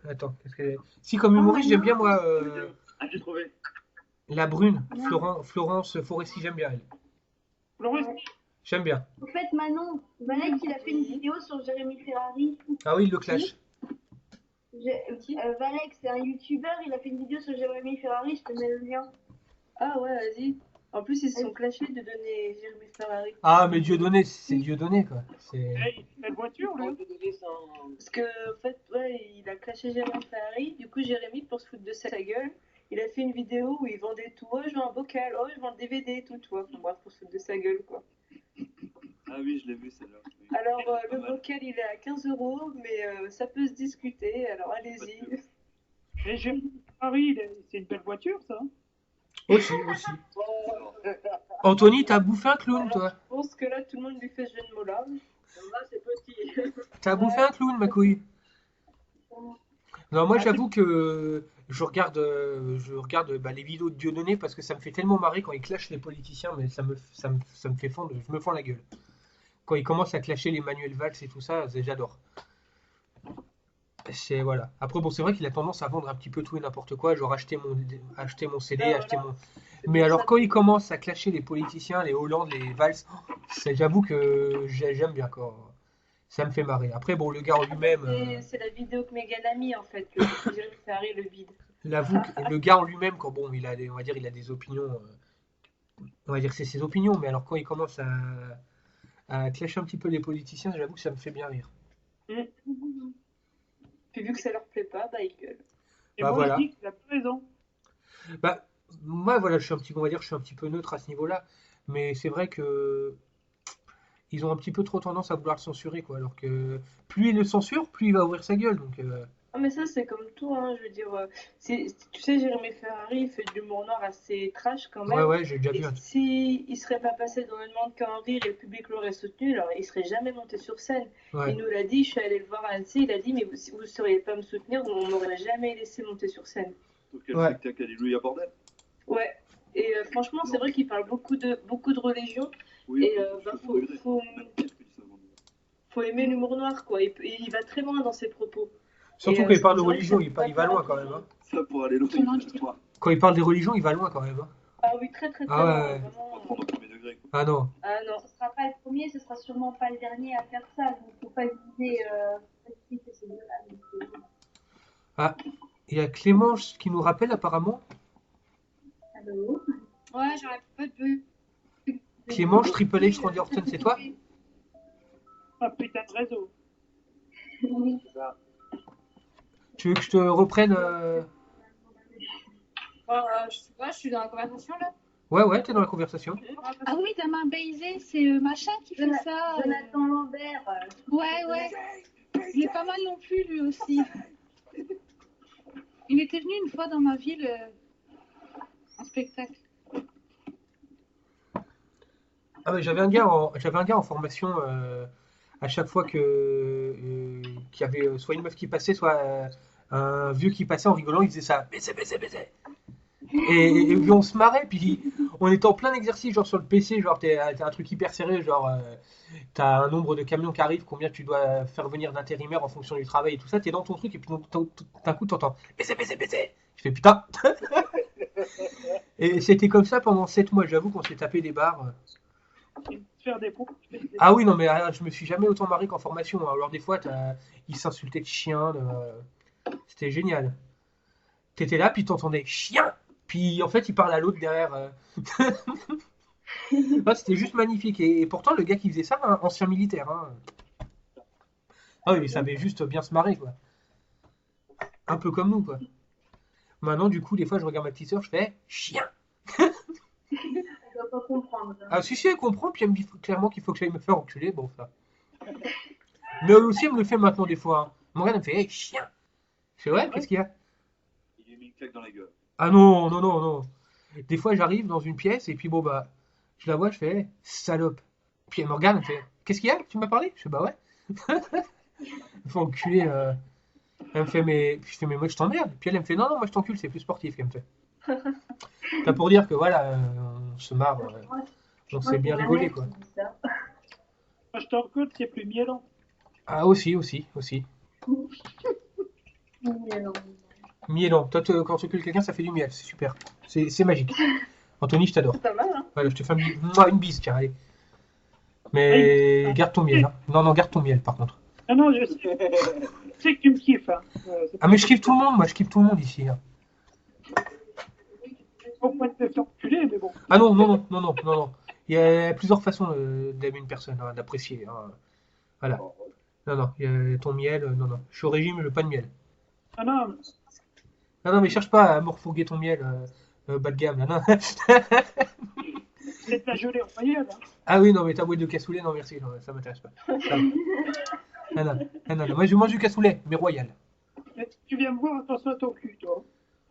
Attends, qu'est-ce que... Si, comme humoriste, j'aime bien moi Ah, j'ai trouvé. la brune, Florence Foresti, j'aime bien elle. Florence, J'aime bien. En fait, Manon, Valek, il a fait une vidéo sur Jérémy Ferrari. Ah oui, le clash. Valek, c'est un youtubeur, il a fait une vidéo sur Jérémy Ferrari, je te mets le lien. Ah ouais, vas-y. En plus, ils se sont clashés de donner Jérémy Ferrari. Ah, mais Dieudonné, c'est Dieudonné quoi. C'est... hey, il fait une voiture là. Parce que, en fait, ouais, il a clashé Jérémy Ferrari. Du coup, Jérémy, pour se foutre de sa gueule, il a fait une vidéo où il vendait tout. Oh, je vends un bocal. Oh, je vends le DVD et tout, tu vois. Enfin, bref, pour se foutre de sa gueule, quoi. Ah oui, je l'ai vu celle-là. Oui. Alors, Pas le mal. bocal, il est à 15 €, mais ça peut se discuter. Alors, allez-y. Et Jérémy Ferrari, c'est une belle voiture ça. Aussi. Anthony, t'as bouffé un clown, toi. Je pense que là, tout le monde lui fait ce jeu de mots-là. Là, c'est petit. T'as bouffé un clown, ma couille. Non, moi j'avoue que je regarde les vidéos de Dieudonné parce que ça me fait tellement marrer quand il clash les politiciens, mais ça me fait fondre, je me fends la gueule. Quand il commence à clasher les Manuel Valls et tout ça, j'adore. C'est voilà. Après bon, c'est vrai qu'il a tendance à vendre un petit peu tout et n'importe quoi, genre acheter mon CD, acheter mon. Mais alors quand il commence à clasher les politiciens, les Hollande, les Valls, j'avoue que j'aime bien quoi. Ça me fait marrer. Après bon, le gars en lui-même. C'est la vidéo que Megan a mis, en fait. Que Jérémy Ferrari, le bide. L'avoue que le gars en lui-même, quand bon, on va dire, il a des opinions, on va dire que c'est ses opinions, mais alors quand il commence à clasher un petit peu les politiciens, j'avoue que ça me fait bien rire. Puis vu que ça leur plaît pas, bah ils gueulent. Et Bah, moi voilà. je dis qu'il a pas raison. Bah, moi voilà, on va dire, je suis un petit peu neutre à ce niveau-là, mais c'est vrai que ils ont un petit peu trop tendance à vouloir le censurer, quoi. Alors que plus ils le censurent, plus il va ouvrir sa gueule. Donc, Ah, mais ça, c'est comme tout, hein. Je veux dire, tu sais, Jérémy Ferrari, il fait de l'humour noir assez trash quand même. ouais, j'ai déjà vu. Et si il serait pas passé dans le demande qu'à en rire et le public l'aurait soutenu, alors il serait jamais monté sur scène. Ouais. Il nous l'a dit, je suis allée le voir à Annecy, il a dit, mais si vous ne sauriez pas me soutenir, on m'aurait jamais laissé monter sur scène. Donc, quel Ouais. spectacle, Alléluia bordel. Ouais. Et franchement, c'est vrai qu'il parle beaucoup de religion. Oui, Et au second degré. faut Même pire que du second degré. aimer l'humour noir, quoi. Il va très loin dans ses propos. Surtout Et, quand il parle de c'est vrai que religion, ça il me va va loin pas. quand même. Hein. Ça pour aller loin, Comment il je dis toi. Quand il parle des religions, il va loin quand même. Hein. Ah oui, très très très Ah loin, ouais. Pas vraiment. prendre au premier degré. Quoi. Ah non. Ah non. Ce sera pas le premier, ce sera sûrement pas le dernier à faire ça. Donc, faut pas viser ces deux-là. Ah, il y a Clémence qui nous rappelle apparemment. Allô? Ouais, j'aurais pas de. Clémence, Triple H, Randy Orton, c'est toi? Ah putain de réseau. Oui. Tu veux que je te reprenne Je sais pas, je suis dans la conversation là. Ouais, t'es dans la conversation. Ah oui, ta main baisée, c'est machin qui fait ça. Jonathan Lambert. Ouais. Il est pas mal non plus, lui aussi. Il était venu une fois dans ma ville en spectacle. Ah ouais, j'avais un gars en formation à chaque fois qu'il y avait soit une meuf qui passait, soit un vieux qui passait en rigolant, il faisait ça. Baiser, baiser, baiser. Et puis on se marrait, puis on était en plein exercice, genre sur le PC, genre t'as un truc hyper serré, genre t'as un nombre de camions qui arrivent, combien tu dois faire venir d'intérimaires en fonction du travail et tout ça, t'es dans ton truc, et puis d'un coup t'entends baiser, baiser, baiser. Je fais putain. Et c'était comme ça pendant 7 mois, j'avoue qu'on s'est tapé des barres. Faire des pompes. Ah oui, non, mais je me suis jamais autant marré qu'en formation, hein. Alors des fois, ils s'insultaient de chien, c'était génial. T'étais là, puis t'entendais chien, puis en fait, il parle à l'autre derrière. Ah, c'était juste magnifique. Et pourtant, le gars qui faisait ça, un ancien militaire, hein. Ah oui, il savait juste bien se marrer, quoi. Un peu comme nous, quoi. Maintenant, du coup, des fois, je regarde ma petite sœur, je fais chien. Elle doit pas comprendre. Ah, si, elle comprend, puis elle me dit clairement qu'il faut que j'aille me faire enculer, bon, ça. Mais elle aussi, elle me le fait maintenant, des fois, hein. Morgane, elle me fait hey, chien. Je fais ouais, qu'est-ce qu'il y a? Il lui a mis une claque dans la gueule. Ah non, non, non, non. Des fois, j'arrive dans une pièce, et puis bon, bah, je la vois, je fais hey, salope. Puis elle me regarde, elle me fait qu'est-ce qu'il y a? Tu m'as parlé? Je fais bah ouais. Elle me fait enculer. Elle me fait mais. Je fais mais moi je t'emmerde. Puis elle me fait non, non, moi je t'encule, c'est plus sportif qu'elle me fait. T'as pour dire que voilà, on se marre, on s'est bien rigolé quoi. Moi, je t'encule, c'est plus mielant. Ah aussi, aussi, aussi. Mielant. Toi, quand tu cules quelqu'un, ça fait du miel, c'est super. C'est magique. Anthony, je t'adore. C'est pas mal, hein. Voilà, je te fais une bise, tiens, allez. Mais garde ton miel, hein. Non, non, garde ton miel par contre. Ah non, je sais. Je sais que tu me kiffes. Hein. Ah mais je kiffe tout le monde, moi je kiffe tout le monde ici, hein. Au point de te faire enculer, mais bon. Ah non, non, non, non, non, non, non. Il y a plusieurs façons d'aimer une personne, hein, d'apprécier, hein. Voilà. Non, non, il y a ton miel, non, non. Je suis au régime, je veux pas de miel. Ah non, Non, non, mais cherche pas à me refourguer ton miel bas de gamme, là, non. c'est de la gelée en moyenne. Hein. Ah oui, non, mais ta boîte de cassoulet, non, merci, non, ça m'intéresse pas. Ça va. Ah non, ah non, non, moi je mange du cassoulet, mais royal. Mais si tu viens me voir, attention à ton cul, toi.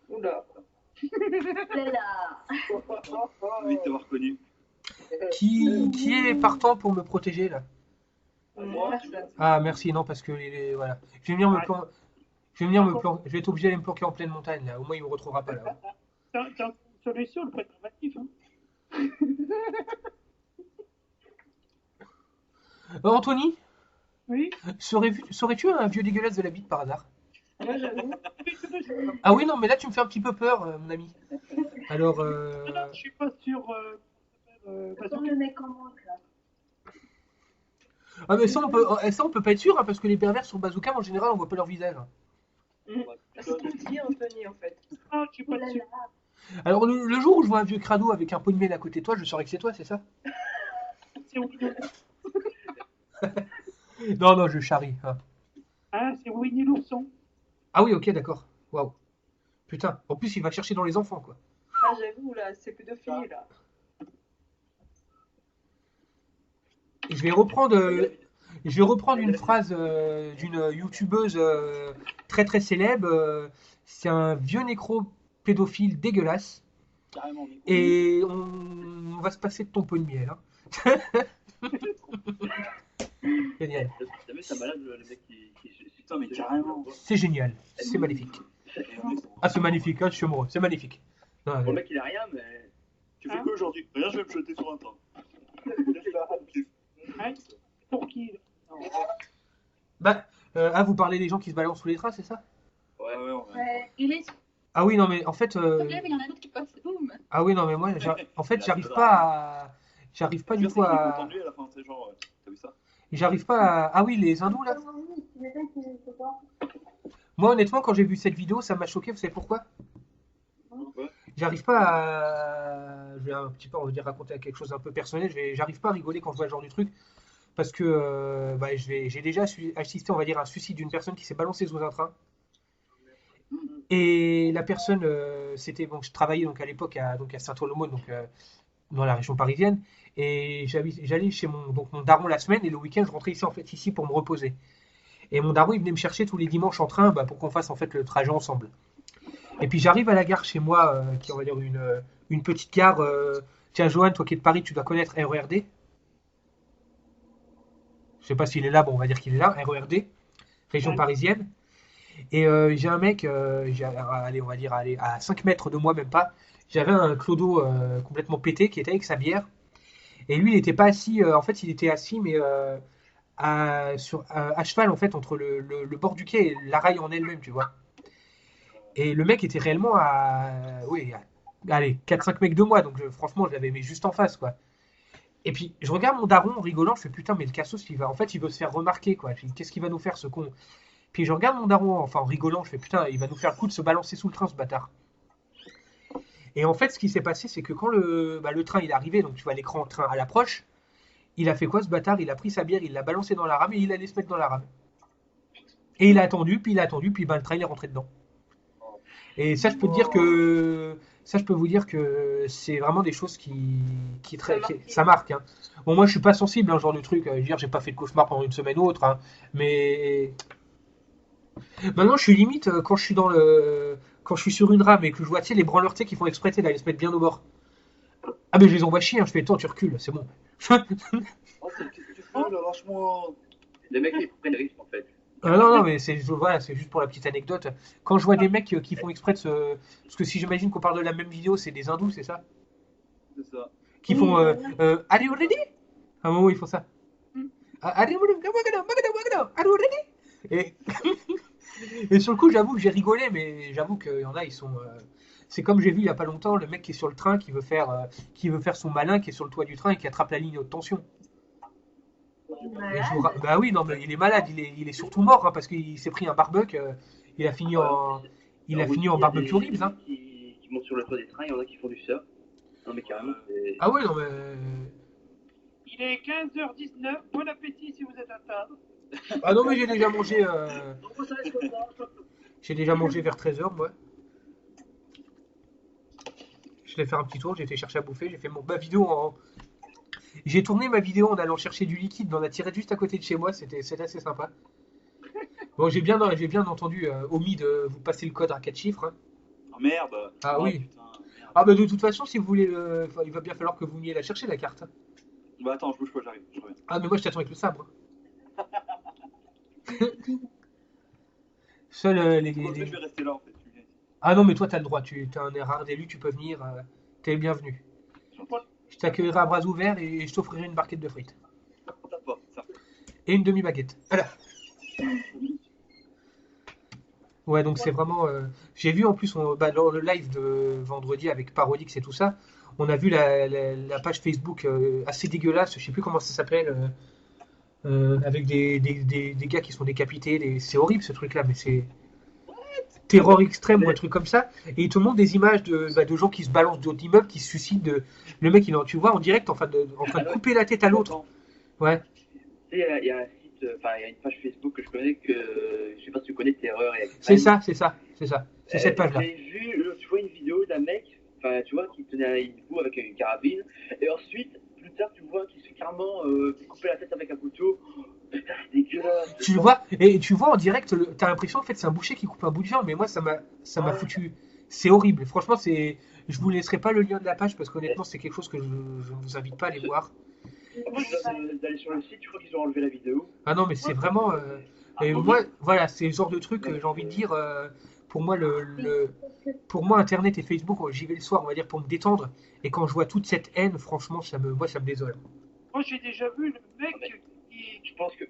Oula. C'est là. Oui, t'avoir connu. Qui est partant pour me protéger, là? Personne. Ah, merci, non, parce que, voilà. Je vais venir me plan... Je vais être obligé d'aller me planquer en pleine montagne, là. Au moins, il me retrouvera pas, là. T'as une solution, le préservatif. Hein. Anthony, Oui. saurais-tu un vieux dégueulasse de la bite par hasard? Moi, j'avoue. Ah oui, non, mais là, tu me fais un petit peu peur, mon ami. Alors, Ah non, je suis pas sûr. Comme le mec en manque, là. ah mais ça on peut pas être sûr, hein, parce que les pervers sur Bazooka, en général, on voit pas leur visage. C'est ce qu'il dit, Anthony, en fait. Ah, je suis Oh pas là sûr. là. Alors, le jour où je vois un vieux crado avec un pot de miel à côté de toi, je saurais que c'est toi, c'est ça? C'est Winnie. Non, non, je charrie, hein. Ah, c'est Winnie l'ourson. Ah oui, ok, d'accord. Waouh. Putain, en plus, il va chercher dans les enfants, quoi. Ah, j'avoue, là, c'est pédophilie, là. Et je vais reprendre une phrase d'une youtubeuse très très célèbre. C'est un vieux nécro-pédophile dégueulasse. Carrément. Et on va se passer de ton pot de miel, hein. Génial. T'as vu, ça balade le mec qui. Putain, mais carrément. C'est génial. C'est magnifique. Ah, c'est magnifique, hein, je suis amoureux. C'est magnifique. Non, Bon, le mec, il a rien, mais. Tu fais quoi aujourd'hui? Rien, je vais me jeter sur un train. Hein. Pour qui? bah, vous parlez des gens qui se balancent sous les trains, c'est ça? Ouais, ouais, ouais. Ouais. Il est Ah oui, non, mais en fait. mais il y en a d'autres qui passent. Boum. Ah oui, non, mais moi, en fait, j'arrive pas du tout à. Entendu à la fin, c'est genre. T'as vu ça? J'arrive pas à. Ah oui, les hindous là. Tu m'étonnes qu'il ne faut pas. Moi, honnêtement, quand j'ai vu cette vidéo, ça m'a choqué. Vous savez pourquoi? Ouais. J'arrive pas à. Je vais un petit peu, on va dire, raconter quelque chose d'un peu personnel. J'arrive pas à rigoler quand je vois ce genre de truc. Parce que j'ai déjà assisté, on va dire, à un suicide d'une personne qui s'est balancée sous un train. Et la personne, c'était. Bon, je travaillais donc à l'époque à Saint-Ouen-le-Mône, donc dans la région parisienne. Et j'allais chez mon daron la semaine et le week-end, je rentrais ici, en fait, ici pour me reposer. Et mon daron, il venait me chercher tous les dimanches en train pour qu'on fasse en fait le trajet ensemble. Et puis j'arrive à la gare chez moi, qui est on va dire une petite gare. Tiens, Johan, toi qui es de Paris, tu dois connaître RERD. Je sais pas s'il est là, bon, on va dire qu'il est là. RERD, région Ouais. parisienne. Et j'ai un mec, allez, on va dire à 5 mètres de moi, même pas. J'avais un clodo complètement pété qui était avec sa bière. Et lui, il n'était pas assis, en fait, il était assis, mais à cheval, en fait, entre le bord du quai et la rail en elle-même, tu vois. Et le mec était réellement oui, allez, 4-5 mecs de moi, donc franchement, je l'avais mis juste en face, quoi. Et puis, je regarde mon daron en rigolant, je fais putain, mais le cassos, en fait, il veut se faire remarquer, quoi. Je dis, qu'est-ce qu'il va nous faire, ce con? Puis je regarde mon daron, enfin, en rigolant, je fais putain, il va nous faire le coup de se balancer sous le train, ce bâtard. Et en fait, ce qui s'est passé, c'est que quand le train il est arrivé, donc tu vois l'écran train à l'approche, il a fait quoi ce bâtard? Il a pris sa bière, il l'a balancé dans la rame et il allait se mettre dans la rame. Et il a attendu, puis le train il est rentré dedans. Et ça, je peux te dire que ça, je peux vous dire que c'est vraiment des choses ça marque. Hein. Bon, moi, je suis pas sensible à ce genre de truc. Je veux dire, j'ai pas fait de cauchemar pendant une semaine ou autre, hein, mais maintenant, je suis limite quand je suis quand je suis sur une rame et que je vois, tu sais, les branleurs, tu sais, qui font exprès, tu sais, d'aller se mettre bien au bord. Ah, mais je les envoie chier, hein. Je fais, toi, tu recules, c'est bon. Oh, tu fais, là, lâche-moi. Les mecs, ils prennent risque en fait. Non, mais voilà, c'est juste pour la petite anecdote. Quand je vois des mecs qui font exprès de se. Parce que si j'imagine qu'on parle de la même vidéo, c'est des hindous, c'est ça? C'est ça. Qui font. Are you ready? À un moment, ils font ça. Are you ready? Are you ready? Et. Et sur le coup, j'avoue que j'ai rigolé, mais j'avoue qu'il y en a, ils sont. C'est comme j'ai vu il y a pas longtemps, le mec qui est sur le train, qui veut faire son malin, qui est sur le toit du train et qui attrape la ligne haute tension. Et bah oui, non, mais il est malade, il est surtout mort, hein, parce qu'il s'est pris un barbecue. Il a fini en barbecue horrible, hein. Qui montent sur le toit des trains, il y en a qui font du surf. Non, mais carrément, c'est. Ah ouais, non, mais. Il est 15h19. Bon appétit si vous êtes à table. Ah non, mais j'ai déjà mangé. J'ai déjà mangé vers 13h, moi. Je vais faire un petit tour, j'ai été chercher à bouffer, j'ai fait ma vidéo en. J'ai tourné ma vidéo en allant chercher du liquide dans la tirette juste à côté de chez moi, c'était assez sympa. Bon, j'ai bien entendu omis de vous passer le code à 4 chiffres. Hein. Oh merde. Ah oh, oui. Putain, merde. Ah bah de toute façon, si vous voulez, il va bien falloir que vous veniez la chercher la carte. Bah attends, je bouge pas, j'arrive, je reviens. Ah mais moi je t'attends avec le sabre. Seul Moi, je vais rester là en fait. Ah non mais toi t'as le droit, t'es un rare d'élu, tu peux venir, t'es le bienvenu. Je t'accueillerai à bras ouverts et je t'offrirai une barquette de frites. Ça va, ça. Et une demi-baguette. Voilà. Ouais, donc c'est vraiment. J'ai vu en plus dans le live de vendredi avec Parodix et tout ça, on a vu la page Facebook assez dégueulasse, je sais plus comment ça s'appelle, avec des gars qui sont décapités. C'est horrible ce truc-là, mais c'est terror extrême ou un truc comme ça. Et ils te montrent des images de gens qui se balancent d'immeubles, qui se suicident. Le mec, tu vois en direct en train de couper la tête à l'autre. Ouais. Tu sais, il y a un site, enfin, il y a une page Facebook que je connais je sais pas si tu connais Terreur et C'est ça. C'est cette page-là. J'ai vu, tu vois, une vidéo d'un mec, enfin, tu vois, qui tenait une boue avec une carabine, et ensuite, plus tard, tu vois qu'il se fait carrément couper la tête avec un couteau. Putain, c'est dégueulasse. Tu le vois, et tu vois en direct, t'as l'impression en fait c'est un boucher qui coupe un bout de viande, mais moi ça m'a foutu. C'est horrible. Franchement, je vous laisserai pas le lien de la page parce qu'honnêtement c'est quelque chose que je ne vous invite pas à aller voir. En plus, d'aller sur le site, je crois qu'ils ont enlevé la vidéo. Ah non, mais c'est vraiment. Et moi, voilà, c'est le genre de truc, j'ai envie de dire, pour moi, pour moi, Internet et Facebook, j'y vais le soir, on va dire, pour me détendre. Et quand je vois toute cette haine, franchement, moi, ça me désole. Moi, j'ai déjà vu le mec qui. Je pense que,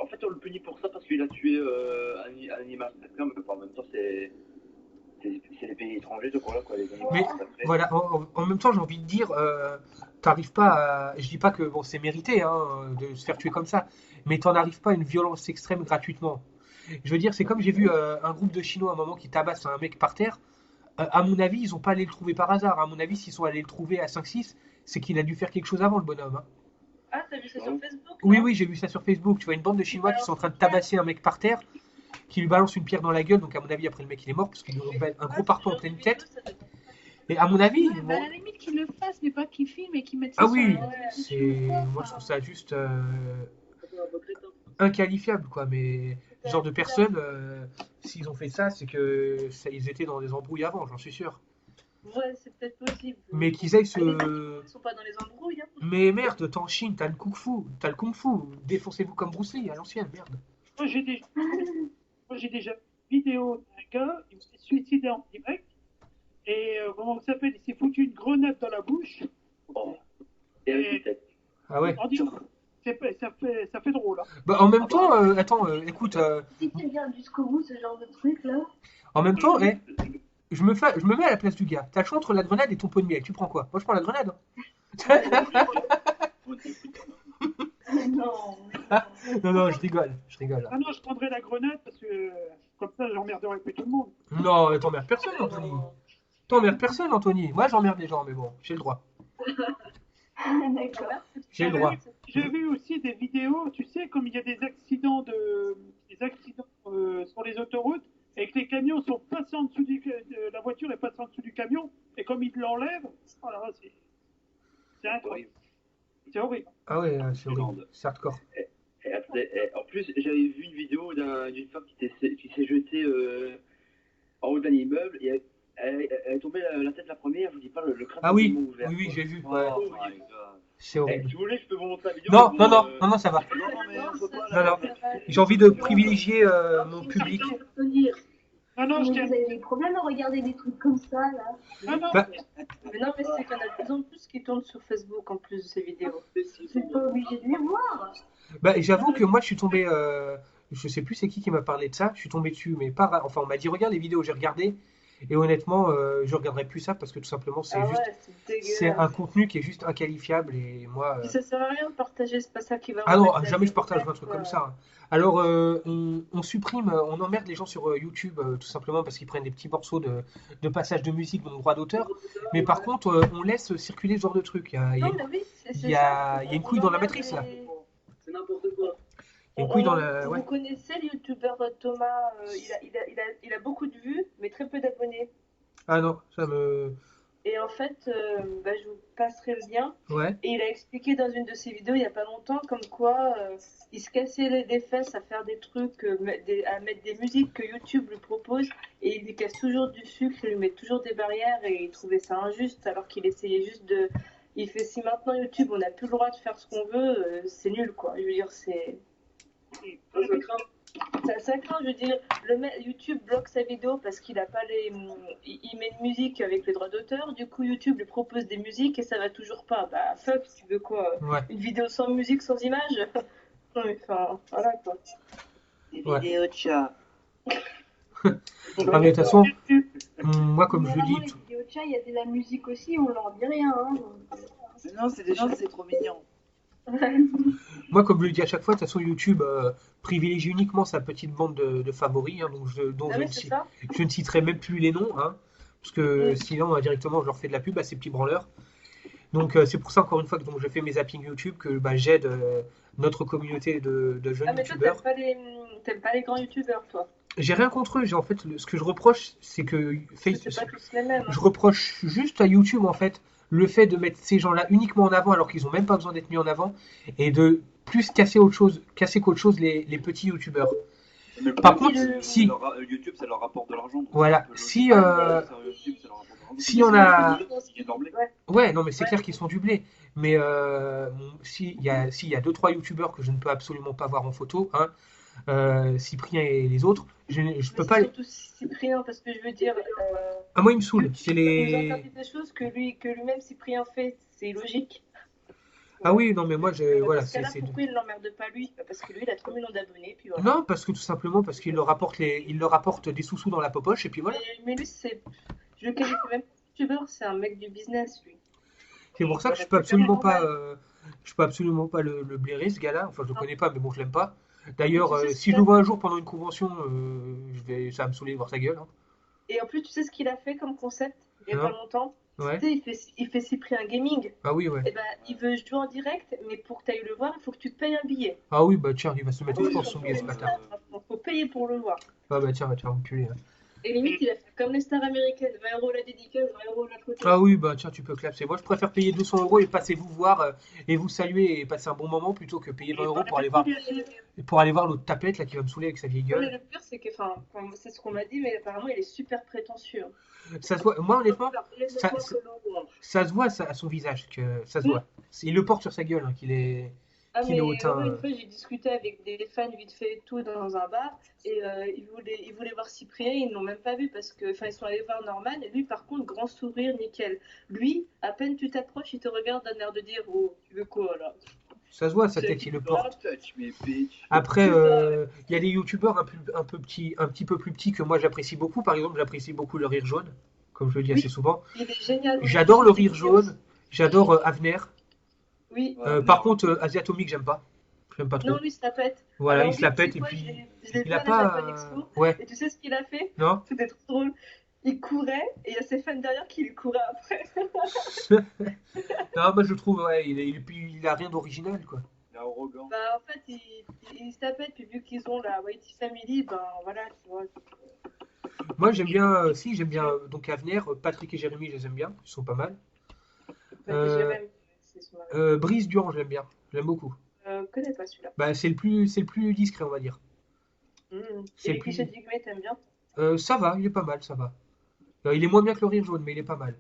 en fait, on le punit pour ça parce qu'il a tué un animal. Mais en même temps, c'est les pays étrangers, donc voilà, quoi, les animaux. Mais voilà, en même temps, j'ai envie de dire, t'arrives pas à. Je dis pas que bon, c'est mérité hein, de se faire tuer comme ça, mais t'en arrives pas à une violence extrême gratuitement. Je veux dire, c'est comme j'ai vu un groupe de Chinois à un moment qui tabasse un mec par terre. À mon avis, ils ont pas allé le trouver par hasard. À mon avis, s'ils sont allés le trouver à 5-6, c'est qu'il a dû faire quelque chose avant, le bonhomme. Hein. Ah, t'as vu ça sur Facebook? Oui, j'ai vu ça sur Facebook. Tu vois une bande de Chinois qui sont en train de tabasser un mec par terre, qui lui balance une pierre dans la gueule. Donc, à mon avis, après le mec il est mort parce qu'il lui a un gros parpaing en pleine tête. Et à mon avis. Ouais, à la limite qu'ils le fassent, mais pas qu'ils filment et qu'ils mettent ça Ah sur oui, la- moi je trouve ça juste. inqualifiables, quoi. Mais ce genre de personnes, s'ils ont fait ça, c'est que ils étaient dans des embrouilles avant, j'en suis sûr. Ouais, c'est peut-être possible. Mais qu'ils aillent Ah, les se... Asiatiques ne sont pas dans les embrouilles. Hein. Mais merde, t'es en Chine, t'as le kung-fu, défoncez-vous comme Bruce Lee à l'ancienne, merde. Moi, j'ai déjà une vidéo d'un gars, il s'est suicidé en direct. Et comment ça s'appelle? Il s'est foutu une grenade dans la bouche. Oh. Et avec une tête. Ah ouais. En disant, ça fait drôle. Hein. Bah en même temps, attends, écoute, Si tu regardes jusqu'au bout ce genre de truc là. en même temps, je me mets à la place du gars. T'as le choix entre la grenade et ton pot de miel, tu prends quoi? Moi je prends la grenade. Non. Non, je rigole. Ah non, je prendrais la grenade parce que comme ça, j'emmerderais plus tout le monde. Non, t'emmerdes personne, Anthony. T'emmerdes personne, Anthony. Moi j'emmerde les gens, mais bon, j'ai le droit. D'accord. J'ai le droit. J'ai vu aussi des vidéos, tu sais, comme il y a des accidents sur les autoroutes et que les camions sont passés en dessous la voiture est passée en dessous du camion et comme ils l'enlèvent, oh là là, c'est incroyable. C'est horrible. Ah ouais, c'est horrible. C'est hardcore. Et après, en plus, j'avais vu une vidéo d'une femme qui s'est jetée en haut d'un immeuble et elle est tombée la tête la première, je vous dis pas, le crâne Ah oui, totalement ouvert. oui, j'ai vu. Oh Ouais. my god. C'est Eh, horrible. si vous voulez, je peux vous montrer la vidéo. Non, mais bon, non, ça va. Non, mais on peut pas Non, là. J'ai envie de privilégier mon public. Non, non, Mais je vous tiens. avez des problèmes à regarder des trucs comme ça là. Non, non, Bah, Mais non, mais c'est qu'il y en a de plus en plus qui tournent sur Facebook en plus de ces vidéos. C'est pas obligé de les voir. Bah, j'avoue que moi je suis tombé, je sais plus c'est qui m'a parlé de ça, je suis tombé dessus, mais pas, enfin on m'a dit regarde les vidéos, j'ai regardé, et honnêtement je regarderai plus ça parce que tout simplement c'est Ah juste, ouais, c'est c'est un dégueulasse. contenu qui est juste inqualifiable et moi, Puis ça sert à rien de partager, c'est pas ça qui va ah non, remettre la jamais je vie partagerai un ouverte, truc quoi. comme ça. Alors on supprime, on emmerde les gens sur YouTube tout simplement parce qu'ils prennent des petits morceaux de passage de musique dont droit d'auteur, mais par contre on laisse circuler ce genre de trucs. Non, mais oui, c'est il c'est y a- ça. il y a une On couille dans la emmerde matrice là. C'est n'importe quoi. Il y a une couille dans Vous la, ouais. connaissez le youtubeur Thomas, il a beaucoup de vues, mais très peu d'abonnés. Ah non, ça me, Et en fait, je vous passerai le lien. ouais. Et il a expliqué dans une de ses vidéos il y a pas longtemps comme quoi il se cassait les fesses à faire des trucs, à mettre des musiques que YouTube lui propose et il lui casse toujours du sucre, il lui met toujours des barrières et il trouvait ça injuste alors qu'il essayait juste de... Il fait si maintenant YouTube on n'a plus le droit de faire ce qu'on veut, c'est nul quoi. Je veux dire, c'est... Ça craint, je veux dire, YouTube bloque sa vidéo parce qu'il a pas il met une musique avec les droits d'auteur, du coup YouTube lui propose des musiques et ça va toujours pas. Bah fuck, tu veux quoi? Ouais. Une vidéo sans musique, sans image? Non mais enfin, voilà quoi. Des Ouais. vidéos de chat. Ah, mais de toute façon, moi comme je le Généralement, dis, les vidéos de chat, il y a de la musique aussi, on leur dit rien. Hein, donc, Mais non, c'est des chats, c'est trop mignon. moi comme je le dis à chaque fois, de toute façon YouTube privilégie uniquement sa petite bande de favoris, hein, dont Ah je oui, ne, c'est ci- ça. je ne citerai même plus les noms, hein, parce que sinon directement je leur fais de la pub à ces petits branleurs. Donc c'est pour ça encore une fois que donc, je fais mes zappings YouTube, que j'aide notre communauté de jeunes Ah mais toi youtubeurs. t'aimes pas les grands youtubeurs toi. J'ai rien contre eux, en fait ce que je reproche c'est que Parce que c'est pas tous les mêmes. Hein. je reproche juste à YouTube en fait le fait de mettre ces gens-là uniquement en avant alors qu'ils ont même pas besoin d'être mis en avant et de plus casser qu'autre chose les petits youtubeurs. Mais Par le contre, problème, si- YouTube, ça leur rapporte de l'argent. donc Voilà, c'est un peu si logique. euh, Sur YouTube, ça leur rapporte de l'argent. si on a Ce qui est d'emblée. ouais non mais c'est clair qu'ils sont du blé mais s'il y a deux trois youtubeurs que je ne peux absolument pas voir en photo hein, Cyprien et les autres je peux Mais pas c'est surtout Cyprien parce que je veux dire, ah moi il me saoule c'est il nous les interdit des choses que lui-même Cyprien fait, c'est logique. ah oui non mais moi voilà Dans ce cas-là, pourquoi il l'emmerde pas lui? Bah, parce que lui il a 3 millions d'abonnés puis voilà. non parce que tout simplement parce qu'il leur apporte des sous dans la popoche et puis voilà. Mais lui je le qualifie même pas de youtubeur, c'est un mec du business lui. C'est pour ça que Voilà, je peux c'est vraiment absolument pas le blairer ce gars-là. Enfin, je le connais pas, mais bon, je l'aime pas. D'ailleurs, Tu sais ce si qu'il je a le vois un jour pendant une convention, ça va me saouler de voir sa gueule. Hein. Et en plus, tu sais ce qu'il a fait comme concept il y a Non. pas longtemps? Ouais. Tu sais, il fait Cyprien Gaming. Ah oui, ouais. Et ben, il veut jouer en direct, mais pour que tu ailles le voir, il faut que tu payes un billet. Ah oui, bah tiens, il va se mettre au sport son billet ce matin. Il faut payer pour le voir. Ah bah tiens, va te faire enculer. Hein. Et limite, il a fait comme les stars américaines, 20 € la dédicace, 20 € la photo. Ah oui, bah tiens, tu peux clapser. Moi, je préfère payer 200 € et passer vous voir et vous saluer et passer un bon moment plutôt que payer 20 € pour aller voir l'autre tapette là qui va me saouler avec sa vieille Non, mais gueule. le pire, c'est que, enfin, c'est ce qu'on m'a dit, mais apparemment, il est super prétentieux. Ça se voit, moi honnêtement, Rien de ça, moins ça, que l'eau. ça se voit à son visage que ça se voit. Il le porte sur sa gueule, hein, Ah, qu'il mais est ouais, hautain. une fois, j'ai discuté avec des fans vite fait et tout dans un bar, et ils voulaient voir Cyprien, ils ne l'ont même pas vu parce que, enfin, ils sont allés voir Norman, et lui, par contre, grand sourire, nickel. Lui, à peine tu t'approches, il te regarde d'un air de dire, oh, tu veux quoi là? Ça se voit, sa C'est tête, il le porte. Don't touch me, bitch. Après, C'est ça. il y a des youtubeurs un petit peu plus petits que moi j'apprécie beaucoup. Par exemple, j'apprécie beaucoup le rire jaune, comme je le dis assez Oui, souvent. il est génial. J'adore le rire jaune, j'adore Avner. Oui. Ouais, Par merde. contre, Asiatomique, j'aime pas. J'aime pas trop. Non, lui, il se la pète. Voilà, Alors il se la lui, tu sais pète et quoi, puis je l'ai il vu a à la Japan pas. Expo, Ouais, et tu sais ce qu'il a fait? non? C'était trop drôle. Il courait, et il y a ses fans derrière qui lui couraient après. Non, moi je trouve, ouais, puis il a rien d'original, quoi. Il est arrogant. Bah, en fait, il se la pète, puis vu qu'ils ont la Whitey Family, ben voilà, tu vois. Moi j'aime bien, j'aime bien donc Avner, Patrick et Jérémy, je les aime bien, ils sont pas mal. Bah, Jérém, c'est son mari. Brice Durand, je l'aime bien, j'aime beaucoup. Connais pas celui-là. Bah, c'est le plus discret, on va dire. C'est Et le les plus. clichés du Gumet, t'aimes bien? Ça va, il est pas mal, ça va. Il est moins bien que le rire jaune, mais il est pas mal.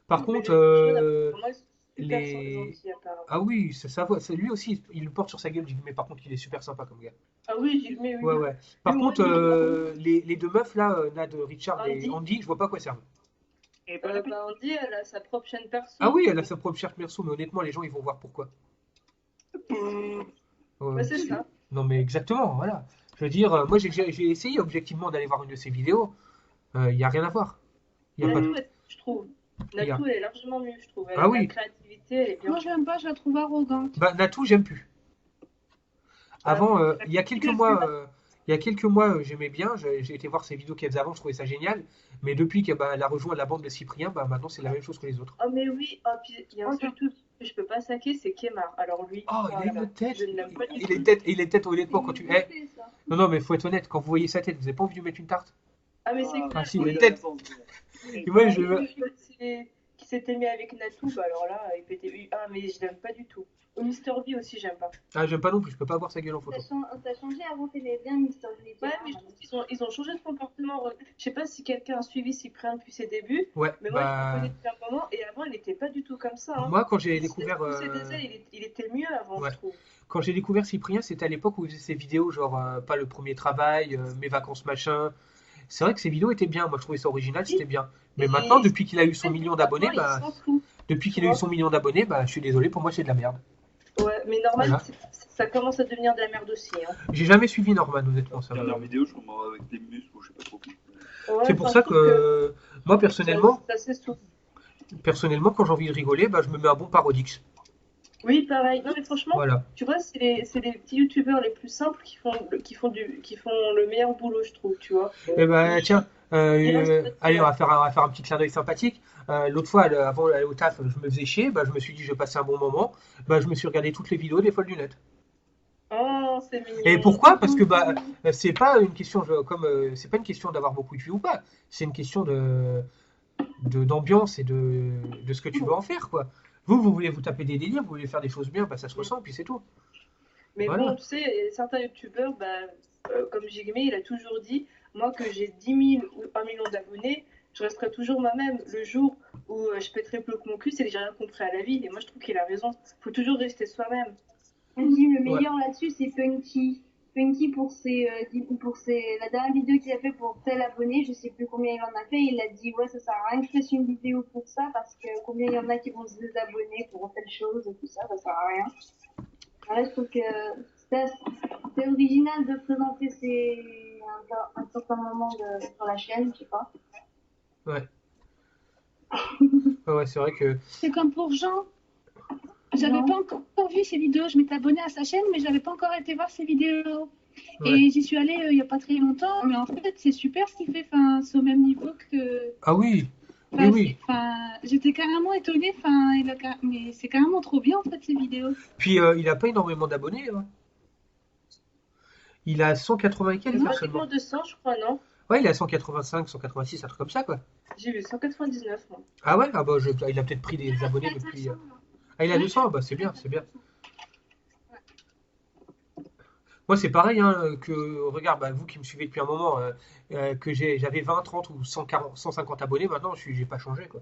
Par Mais contre, le cliché, apparemment, ils sont super les. gentils, apparemment. Ah oui, ça va. Lui aussi, il le porte sur sa gueule, mais par contre, il est super sympa comme gars. Ah oui, Jigmé, oui. Ouais, ouais. Par Mais contre, moi, les deux meufs là, Nad, Richard et Andy. Andy, je vois pas à quoi elles servent. Et bon appétit. Bah, Andy, elle a sa propre chaîne perso. Ah oui, elle a sa propre charte perso, mais honnêtement, les gens ils vont voir pourquoi. Bah, c'est ça. Non, mais exactement, voilà. Je veux dire, moi j'ai essayé objectivement d'aller voir une de ses vidéos. Il y a rien à voir. Il y a pas de. Natou, je trouve. Natou, elle est largement mieux, je trouve. Elle Ah a oui. la créativité, elle est bien. Moi, je l'aime pas, je la trouve arrogante. Bah, Natou, j'aime plus. Avant, il y a quelques mois, j'aimais bien. J'ai été voir ses vidéos qu'elle faisait avant, je trouvais ça génial. Mais depuis qu'elle elle a rejoint la bande de Cyprien, bah maintenant c'est la même chose que les autres. Oh, mais oui, oh, puis il y a un seul truc que je peux pas saquer, c'est Kemar. Alors lui, Oh, il a voilà, une tête. je ne l'aime pas du Il tout. est tête honnêtement quand tu. C'est ça. Non, non, mais faut être honnête, quand vous voyez sa tête, vous avez pas envie de lui mettre une tarte? Ah, mais c'est Ah, clair. si, il a Oui, une tête. Et moi, je. Qui s'était mis avec Natou, bah alors là, il pétait. Ah, mais je l'aime pas du tout. Au Mister V aussi, j'aime pas. Ah, j'aime pas non plus, je peux pas voir sa gueule en photo. T'as changé avant, t'aimais bien Mister V. Ouais, mais je trouve qu'ils ont changé de comportement. Je sais pas si quelqu'un a suivi Cyprien depuis ses débuts, Ouais, mais moi, je le bah. connais depuis un moment, et avant, il n'était pas du tout comme ça. Hein. Moi, quand j'ai Il s'est découvert. poussé des ailes, il était mieux avant, Ouais. je trouve. Quand j'ai découvert Cyprien, c'était à l'époque où il faisait ses vidéos, genre pas le premier travail, mes vacances machin. C'est vrai que ses vidéos étaient bien, moi je trouvais ça original, c'était bien. Mais Et- maintenant, depuis qu'il a eu son million d'abonnés, Maintenant, bah, il s'en fout. depuis qu'il a eu son million d'abonnés, bah, je suis désolé, pour moi c'est de la merde. Ouais, mais normal, Voilà. ça commence à devenir de la merde aussi. Hein. J'ai jamais suivi Norman, honnêtement. Ça Dernière me- vidéo, je crois, avec des muscles ou je sais pas trop. Ouais, C'est pour enfin, ça je trouve que moi personnellement, ça s'essouffle. quand j'ai envie de rigoler, bah, je me mets un bon parodix. Oui, pareil. Non, mais franchement, Voilà. tu vois, c'est les petits youtubeurs les plus simples qui font le meilleur boulot, je trouve, tu vois. Et bah tiens, Il reste- allez, on va faire un petit clin d'œil sympathique. L'autre fois, avant d'aller au taf, je me faisais chier, bah, je me suis dit je vais passer un bon moment, bah, je me suis regardé toutes les vidéos des folles lunettes. Oh, c'est mignon. Et pourquoi? Parce que bah c'est pas une question c'est pas une question d'avoir beaucoup de vues ou pas. C'est une question d'ambiance et de ce que tu veux en faire quoi. Vous voulez vous taper des délires, vous voulez faire des choses bien, bah ça se ressent puis c'est tout. Mais Voilà. bon, tu sais, il y a certains youtubeurs, comme Jigme, il a toujours dit, moi que j'ai 10 000 ou 1 million d'abonnés, je resterai toujours moi-même. Le jour où je pèterai plus que mon cul, c'est que j'ai rien compris à la vie. Et moi, je trouve qu'il a raison. Faut toujours rester soi-même. Le meilleur là-dessus, c'est Punky. Punky, pour la dernière vidéo qu'il a fait pour tel abonné, je sais plus combien il en a fait, il a dit ouais, ça sert à rien que je fasse une vidéo pour ça, parce que combien il y en a qui vont se désabonner pour telle chose et tout ça, ça sert à rien. Voilà, je trouve que c'est original de présenter un certain moment sur la chaîne, je sais pas. Ouais. Ouais, c'est vrai que C'est comme pour Jean. J'avais pas encore vu ses vidéos. Je m'étais abonnée à sa chaîne, mais j'avais pas encore été voir ses vidéos. Ouais. Et j'y suis allée il y a pas très longtemps. Mais en fait, c'est super ce qu'il fait. Enfin, c'est au même niveau que. ah oui, Enfin, oui. j'étais carrément étonnée. Enfin, mais c'est carrément trop bien en fait ces vidéos. Puis il a pas énormément d'abonnés. Hein. Il a 180 et quelques Pratiquement seulement. 200, je crois, non? Ouais, il est à 185, 186, un truc comme ça, quoi. J'ai vu 199, moi. Ah ouais? Ah bah, il a peut-être pris des abonnés depuis. Ah, il a 200? Bah, c'est bien, c'est bien. Moi, c'est pareil, hein, regarde, bah, vous qui me suivez depuis un moment, j'avais 20, 30 ou 140, 150 abonnés, maintenant, j'ai pas changé, quoi.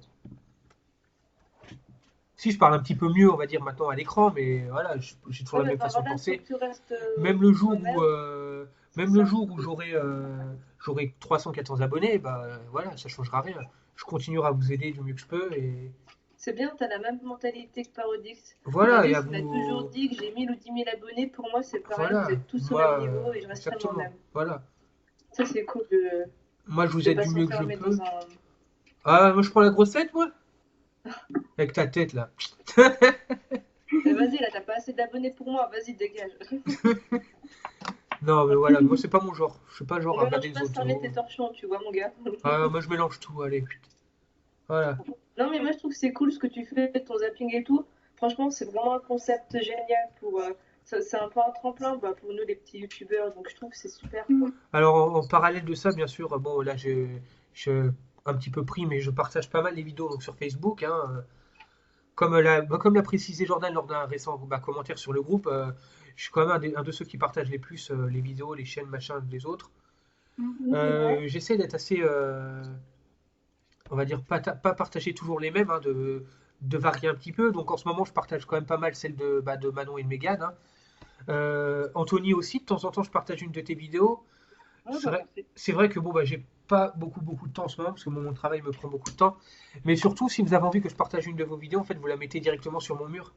Si, je parle un petit peu mieux, on va dire, maintenant à l'écran, mais voilà, j'ai toujours Ouais, la mais même par façon de là, faut penser. que tu restes Même le jour toi-même. où, C'est même le ça. jour où j'aurai 300, 400 abonnés, bah voilà, ça changera rien. Je continuerai à vous aider du mieux que je peux et C'est bien, t'as la même mentalité que Parodix. voilà, et à Parodix, il a toujours vous, dit que j'ai 1000 ou 10 000 abonnés. Pour moi, c'est pareil, vous voilà, êtes tous au même moi, niveau et je resterai exactement, moi-même. voilà. Ça, c'est cool de Moi, je vous ne aide pas du mieux que je s'enfermer peux. dans un. Ah, moi, je prends la grosse tête, moi, avec ta tête là. Vas-y, là, t'as pas assez d'abonnés pour moi, vas-y, dégage. Non, mais voilà, moi, c'est pas mon genre. Je suis pas le genre On à regarder mélange les pas autres. Starlet et Torchon, tu vois, mon gars. Ah, moi, je mélange tout, allez. Voilà. Non, mais moi, je trouve que c'est cool ce que tu fais, ton zapping et tout. Franchement, c'est vraiment un concept génial pour. C'est un peu un tremplin bah, pour nous, les petits youtubeurs, donc je trouve que c'est super, quoi. Alors, en parallèle de ça, bien sûr, bon, là, je un petit peu pris, mais je partage pas mal les vidéos donc, sur Facebook, hein. Comme l'a précisé Jordan lors d'un récent commentaire sur le groupe, je suis quand même un de ceux qui partagent les plus les vidéos, les chaînes, machin des autres. J'essaie d'être assez, on va dire, pas partager toujours les mêmes, hein, de varier un petit peu. Donc en ce moment, je partage quand même pas mal celles de Manon et de Mégane, hein. Anthony aussi, de temps en temps, je partage une de tes vidéos. Ouais, C'est bah, vrai, merci. c'est vrai que bon, bah, j'ai pas beaucoup de temps en ce moment parce que mon travail me prend beaucoup de temps. Mais surtout, si vous avez envie que je partage une de vos vidéos, en fait, vous la mettez directement sur mon mur.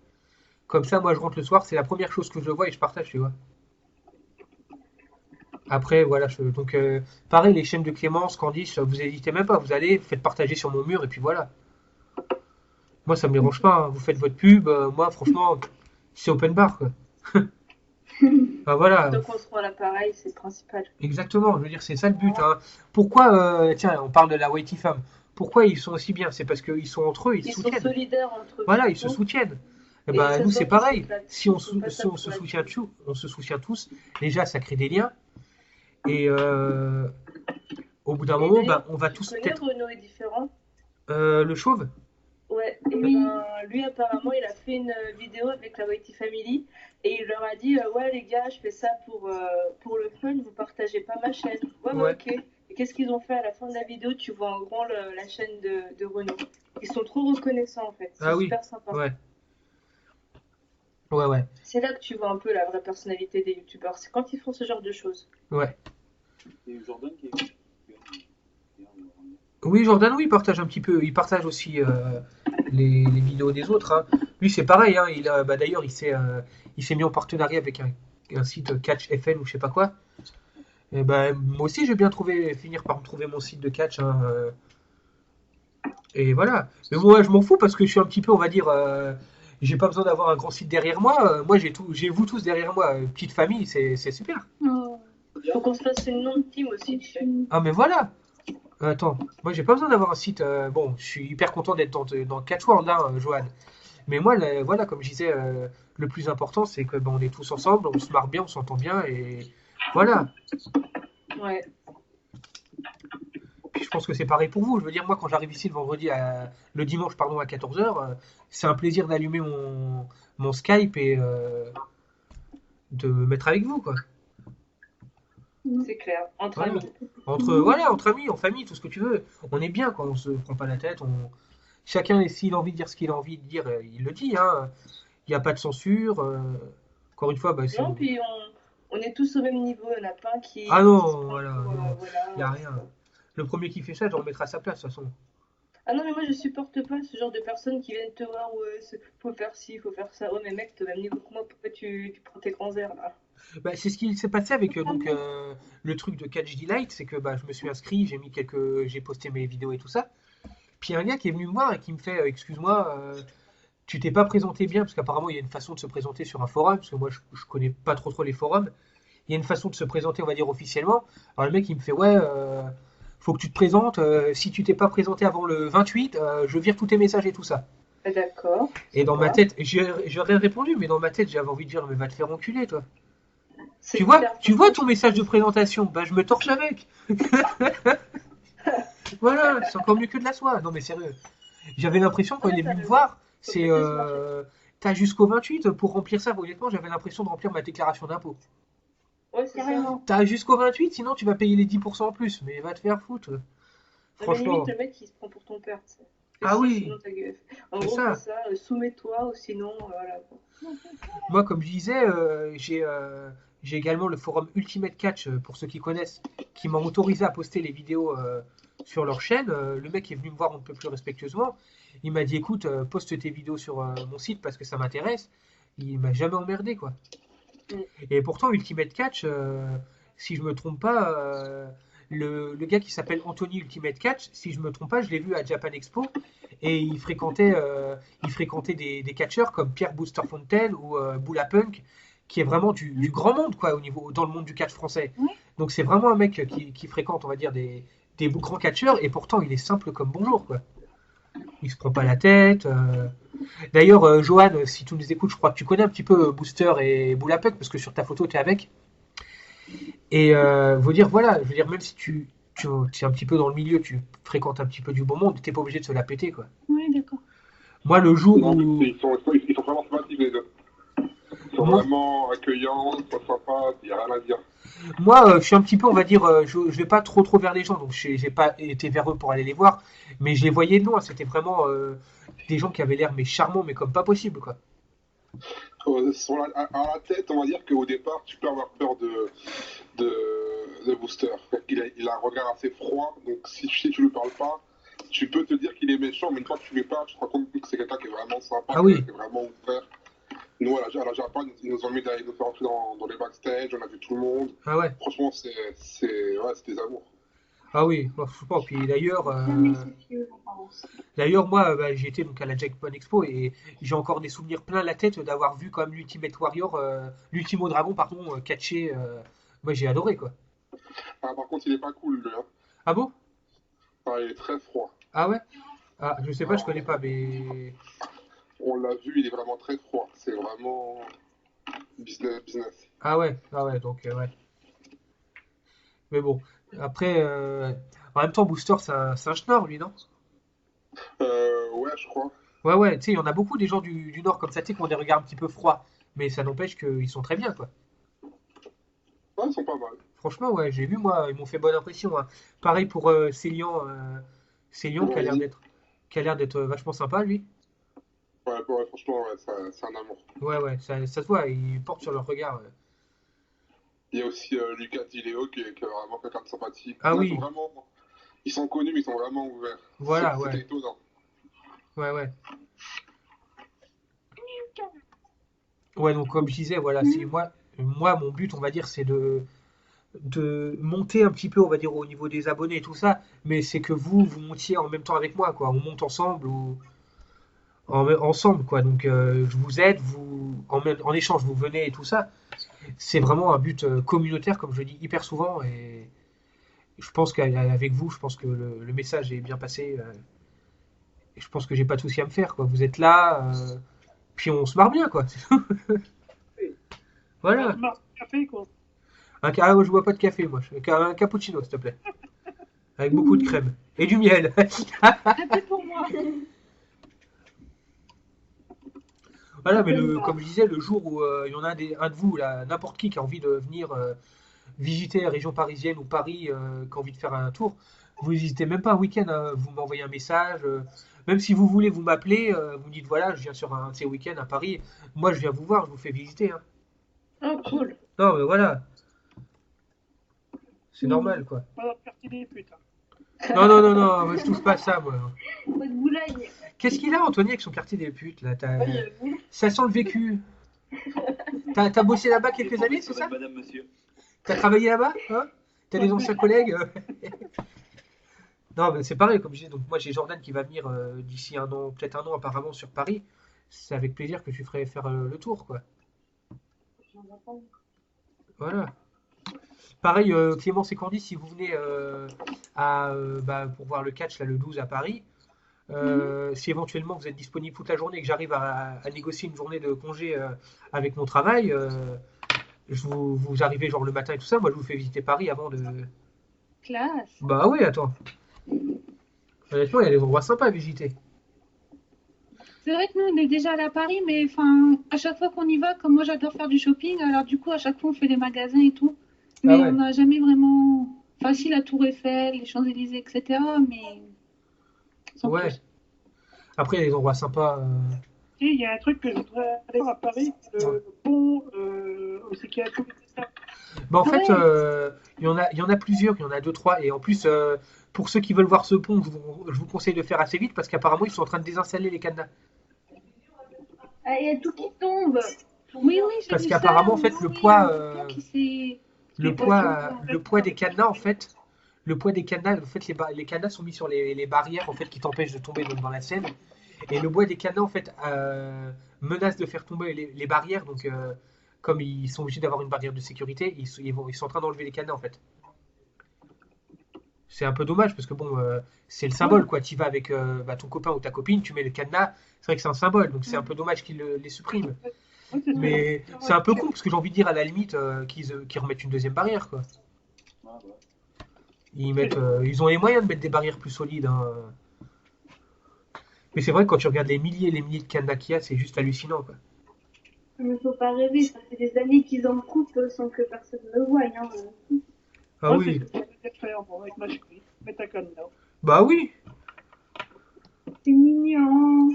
Comme ça, moi, je rentre le soir, c'est la première chose que je vois et je partage, tu vois. Après, voilà, donc pareil, les chaînes de Clémence, Candice, vous hésitez même pas, vous allez, vous faites partager sur mon mur et puis voilà. Moi, ça me dérange pas, hein. Vous faites votre pub, moi, franchement, c'est open bar, quoi. Enfin, voilà, Tant qu'on se rend à l'appareil, c'est le principal. exactement, je veux dire, c'est ça le but, hein. Pourquoi, tiens, on parle de la Whitey Femme. Pourquoi ils sont aussi bien? C'est parce qu'ils sont entre eux, ils se Ils sont soutiennent. solidaires entre eux, Voilà, ils se surtout. soutiennent. Et Et ben, ça nous, se c'est voit qu'ils pareil. s'éclatent. Si on, Ils font pas si ça on pour se la soutient thune. tous, on se soutient tous, déjà, ça crée des liens. Et au bout d'un Et moment, ben, d'ailleurs, on va tu tous connais peut-être. Renaud est différent? Le chauve? Ouais, et Oui. ben, lui apparemment il a fait une vidéo avec la Whitey Family et il leur a dit ouais les gars je fais ça pour le fun, vous partagez pas ma chaîne. Ouais Ouais. ok. Et qu'est-ce qu'ils ont fait à la fin de la vidéo? Tu vois en grand la chaîne de Renaud. Ils sont trop reconnaissants en fait, c'est Ah oui. super sympa. Ouais. Ouais, ouais. C'est là que tu vois un peu la vraie personnalité des youtubeurs, c'est quand ils font ce genre de choses. Ouais. Et Jordan qui est. Oui, Jordan, oui, il partage un petit peu. Il partage aussi les vidéos des autres, hein. Lui, c'est pareil, hein. D'ailleurs, il s'est mis en partenariat avec un site Catch FN ou je sais pas quoi. Et ben, moi aussi, j'ai bien finir par me trouver mon site de catch, hein, et voilà. Mais moi, je m'en fous parce que je suis un petit peu, on va dire, j'ai pas besoin d'avoir un grand site derrière moi. Moi, j'ai vous tous derrière moi. Petite famille, c'est super. Oh. Faut qu'on se fasse une nom de team aussi, tu sais. Ah, mais voilà. Attends, moi, j'ai pas besoin d'avoir un site. Bon, je suis hyper content d'être dans Catch World, hein, Johan. Mais moi, voilà, comme je disais, le plus important, c'est que ben, on est tous ensemble, on se marre bien, on s'entend bien, et voilà. Ouais. Puis je pense que c'est pareil pour vous. Je veux dire, moi, quand j'arrive ici le dimanche, pardon, à 14h, c'est un plaisir d'allumer mon Skype et de me mettre avec vous, quoi. C'est clair, entre Voilà. amis. Voilà, entre amis, en famille, tout ce que tu veux. On est bien, quoi. On se prend pas la tête. Chacun, s'il a envie de dire ce qu'il a envie de dire, il le dit, hein. Il n'y a pas de censure. Encore une fois, bah, Non, puis on est tous au même niveau, il n'y en a pas un qui Ah se non, prend voilà, pour, non. voilà. Il n'y a rien. Le premier qui fait ça, je le remettrai à sa place, de toute façon. Ah non, mais moi je supporte pas ce genre de personnes qui viennent te voir, ouais, faut faire ci, faut faire ça. Oh, mais mec, t'es au même niveau que moi, pourquoi tu prends tes grands airs là? Bah, c'est ce qui s'est passé avec le truc de Catch Delight, c'est que bah, je me suis inscrit, j'ai posté mes vidéos et tout ça. Puis il y a un gars qui est venu me voir et qui me fait excuse-moi, tu t'es pas présenté bien, parce qu'apparemment il y a une façon de se présenter sur un forum, parce que moi je connais pas trop les forums. Il y a une façon de se présenter, on va dire officiellement. Alors le mec il me fait ouais, faut que tu te présentes, si tu t'es pas présenté avant le 28, je vire tous tes messages et tout ça. Ah, d'accord. Et dans ma Sympa. tête, j'aurais répondu, mais dans ma tête j'avais envie de dire mais va te faire enculer toi. C'est Tu vois, hyper tu vois ton message de présentation, bah je me torche avec. Voilà, c'est encore mieux que de la soie. Non mais sérieux. J'avais l'impression quand il est venu me voir, c'est t'as jusqu'au 28 pour remplir ça. Honnêtement, j'avais l'impression de remplir ma déclaration d'impôt. Ouais, c'est ça. Carrément. T'as jusqu'au 28, sinon tu vas payer les 10% en plus. Mais va te faire foutre. Non, mais Franchement. limite, le mec, il se prend pour ton père, tu sais. Ah Si, oui. sinon ta gueule. En C'est gros, ça. c'est ça, soumets-toi, ou sinon, voilà. quoi. Moi, comme je disais, j'ai également le forum Ultimate Catch, pour ceux qui connaissent, qui m'a autorisé à poster les vidéos sur leur chaîne. Le mec est venu me voir un peu plus respectueusement. Il m'a dit, écoute, poste tes vidéos sur mon site parce que ça m'intéresse. Il m'a jamais emmerdé, quoi. Mm. Et pourtant, Ultimate Catch, si je me trompe pas, le gars qui s'appelle Anthony Ultimate Catch, si je me trompe pas, je l'ai vu à Japan Expo et il fréquentait des catcheurs comme Pierre Booster Fontaine ou Boula Punk, qui est vraiment du grand monde, quoi, dans le monde du catch français. Oui. Donc c'est vraiment un mec qui fréquente, on va dire, des grands catcheurs et pourtant il est simple comme bonjour, quoi. Il se prend pas la tête. D'ailleurs, Johan, si tu nous écoutes, je crois que tu connais un petit peu Booster et Boula Punk parce que sur ta photo tu es avec. Et vous dire, voilà, je veux dire, même si tu es un petit peu dans le milieu, tu fréquentes un petit peu du bon monde, t'es pas obligé de se la péter, quoi. Oui, d'accord. Moi, le jour Non, où. ils sont vraiment sympathiques les deux. Ils sont Moi- vraiment accueillants, sont sympas, il n'y a rien à dire. Moi, je suis un petit peu, on va dire, je vais pas trop vers les gens, donc j'ai pas été vers eux pour aller les voir, mais je les voyais de loin. C'était vraiment des gens qui avaient l'air mais charmants, mais comme pas possible, quoi. À la tête, on va dire qu'au départ, tu peux avoir peur de Booster. Il a un regard assez froid, donc si tu lui parles pas, tu peux te dire qu'il est méchant, mais une fois que tu lui parles, tu te rends compte que c'est quelqu'un qui est vraiment sympa, Ah oui. qui est vraiment ouvert. Nous, à la Japan, ils nous ont mis d'aller nous faire entrer dans les backstage, on a vu tout le monde. Ah ouais. Franchement, c'est des amours. Ah oui, bon, je sais pas. Puis Jamais se fier aux apparences. d'ailleurs, moi, j'ai été donc à la Japan Expo et j'ai encore des souvenirs plein la tête d'avoir vu quand même l'Ultimate Warrior, l'Ultimo Dragon, pardon, catcher. Moi, j'ai adoré, quoi. Ah, par contre, il est pas cool, lui. Hein. Ah bon? Ah, il est très froid. Ah ouais? Ah, je sais pas, je connais pas, mais. On l'a vu, il est vraiment très froid. C'est vraiment business. Ah ouais, donc ouais. Mais bon, après, en même temps, Booster, c'est un schnorr, lui, non? Ouais, je crois. Ouais, tu sais, il y en a beaucoup des gens du Nord comme ça, tu sais, qui ont des regards un petit peu froids. Mais ça n'empêche qu'ils sont très bien, quoi. Ouais, ils sont pas mal. Franchement, ouais, j'ai vu, moi, ils m'ont fait bonne impression, hein. Pareil pour Célian, Célian qui a l'air d'être vachement sympa, lui. Ouais, franchement, ouais, c'est un amour. Ouais, ça se voit, ils portent sur leur regard. Il y a aussi Lucas Di Leo qui est vraiment quelqu'un de sympathique. Ah Là, oui. Ils sont connus, mais ils sont vraiment ouverts. Voilà, C'était ouais. étonnant. Ouais. Ouais, donc comme je disais, voilà, c'est moi, mon but, on va dire, c'est de monter un petit peu, on va dire, au niveau des abonnés et tout ça, mais c'est que vous montiez en même temps avec moi, quoi. On monte ensemble ou ensemble, quoi. Donc je vous aide, en échange, vous venez et tout ça. C'est vraiment un but communautaire, comme je le dis hyper souvent, et je pense qu'avec vous, je pense que le message est bien passé. Et je pense que j'ai pas de souci à me faire, quoi. Vous êtes là, puis on se marre bien, quoi. Voilà. Marc Café, quoi. Ah, moi, je bois pas de café, moi. Un cappuccino, s'il te plaît. Avec beaucoup de crème. Et du miel. Un peu pour moi. Voilà, mais comme je disais, le jour où il y en a un de vous, là, n'importe qui a envie de venir visiter la région parisienne ou Paris, qui a envie de faire un tour, vous n'hésitez même pas un week-end, hein, vous m'envoyez un message. Même si vous voulez, vous m'appelez, vous me dites voilà, je viens sur un de ces week-ends à Paris. Moi, je viens vous voir, je vous fais visiter. Hein. Oh, cool. Non, mais voilà. C'est normal, quoi. Pas dans le quartier des putes. Hein. Non, moi, je touche pas à ça, moi. Pas de Boulogne. Qu'est-ce qu'il a, Anthony, avec son quartier des putes, là? Ça sent le vécu. T'as bossé là-bas quelques années, c'est ça? Madame, monsieur. T'as travaillé là-bas, hein? T'as des anciens collègues? Non, mais c'est pareil, comme je disais. Donc, moi, j'ai Jordan qui va venir d'ici un an, peut-être un an, apparemment, sur Paris. C'est avec plaisir que tu ferais faire le tour, quoi. Voilà. Pareil, Clémence et Candy, si vous venez pour voir le catch là, le 12 à Paris, si éventuellement vous êtes disponible toute la journée et que j'arrive à négocier une journée de congé avec mon travail, vous arrivez genre le matin et tout ça, moi je vous fais visiter Paris avant de. Classe. Bah oui, attends. Honnêtement, il y a des endroits sympas à visiter. C'est vrai que nous, on est déjà allé à Paris, mais enfin, à chaque fois qu'on y va, comme moi j'adore faire du shopping, alors du coup, à chaque fois on fait des magasins et tout. Mais Ah ouais. on n'a jamais vraiment. Enfin, si, la Tour Eiffel, les Champs-Élysées, etc. Mais sans Ouais. plus. Après, il y a des endroits sympas. Et il y a un truc que je voudrais aller voir à Paris, le pont aussi qui a tout ça. Bah en Ah fait, ouais. il y en a plusieurs, il y en a deux, trois. Et en plus, pour ceux qui veulent voir ce pont, je vous conseille de faire assez vite parce qu'apparemment, ils sont en train de désinstaller les cadenas. Ah, il y a tout qui tombe. Oui, oui, j'ai Parce vu qu'apparemment, ça. en fait, Oui, le oui, il y a poids, un pont qui s'est. le Et poids, parce que- le poids des cadenas, en fait, le poids des cadenas, en fait, les cadenas sont mis sur les barrières, en fait, qui t'empêchent de tomber dans la Seine. Et le bois des cadenas, en fait, menace de faire tomber les barrières. Donc, comme ils sont obligés d'avoir une barrière de sécurité, ils sont en train d'enlever les cadenas, en fait. C'est un peu dommage parce que bon, c'est le symbole quoi. Tu vas avec ton copain ou ta copine, tu mets le cadenas. C'est vrai que c'est un symbole, donc c'est un peu dommage qu'ils les suppriment. Ouais, c'est ça. Mais c'est un peu con parce que j'ai envie de dire à la limite qu'ils remettent une deuxième barrière quoi. Ah, bah. Ils ont les moyens de mettre des barrières plus solides. Hein. Mais c'est vrai que quand tu regardes les milliers de cadenas qu'il y a, c'est juste hallucinant quoi. Il ne faut pas rêver, ça fait des années qu'ils en coupent sans que personne ne le voie. Hein. Ah Moi, oui, c'est ce que je vais faire bon, avec ma chérie. Mettre un cadenas. bah oui. C'est mignon.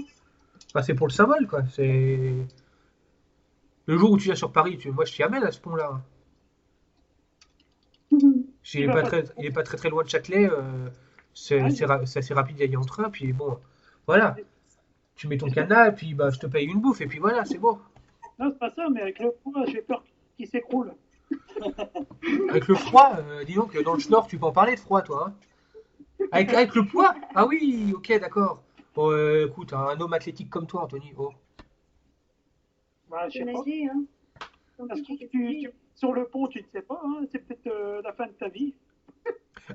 Bah, c'est pour le symbole quoi. C'est le jour où tu viens sur Paris, moi je t'y amène à ce pont-là. Il est pas très très loin de Châtelet. C'est assez rapide d'y aller en train. Puis bon, voilà. Tu mets ton cadenas et puis bah, je te paye une bouffe et puis voilà, c'est bon. Non, c'est pas ça, mais avec le poids, j'ai peur qu'il s'écroule. Avec le froid, dis donc, dans le Nord, tu peux en parler de froid, toi. Hein. Avec le poids? Ah oui, ok, d'accord. Bon, écoute, un homme athlétique comme toi, Anthony. Oh. Bah, je C'est sais pas. nager, hein. Parce que sur le pont, tu ne sais pas, hein, c'est peut-être la fin de ta vie.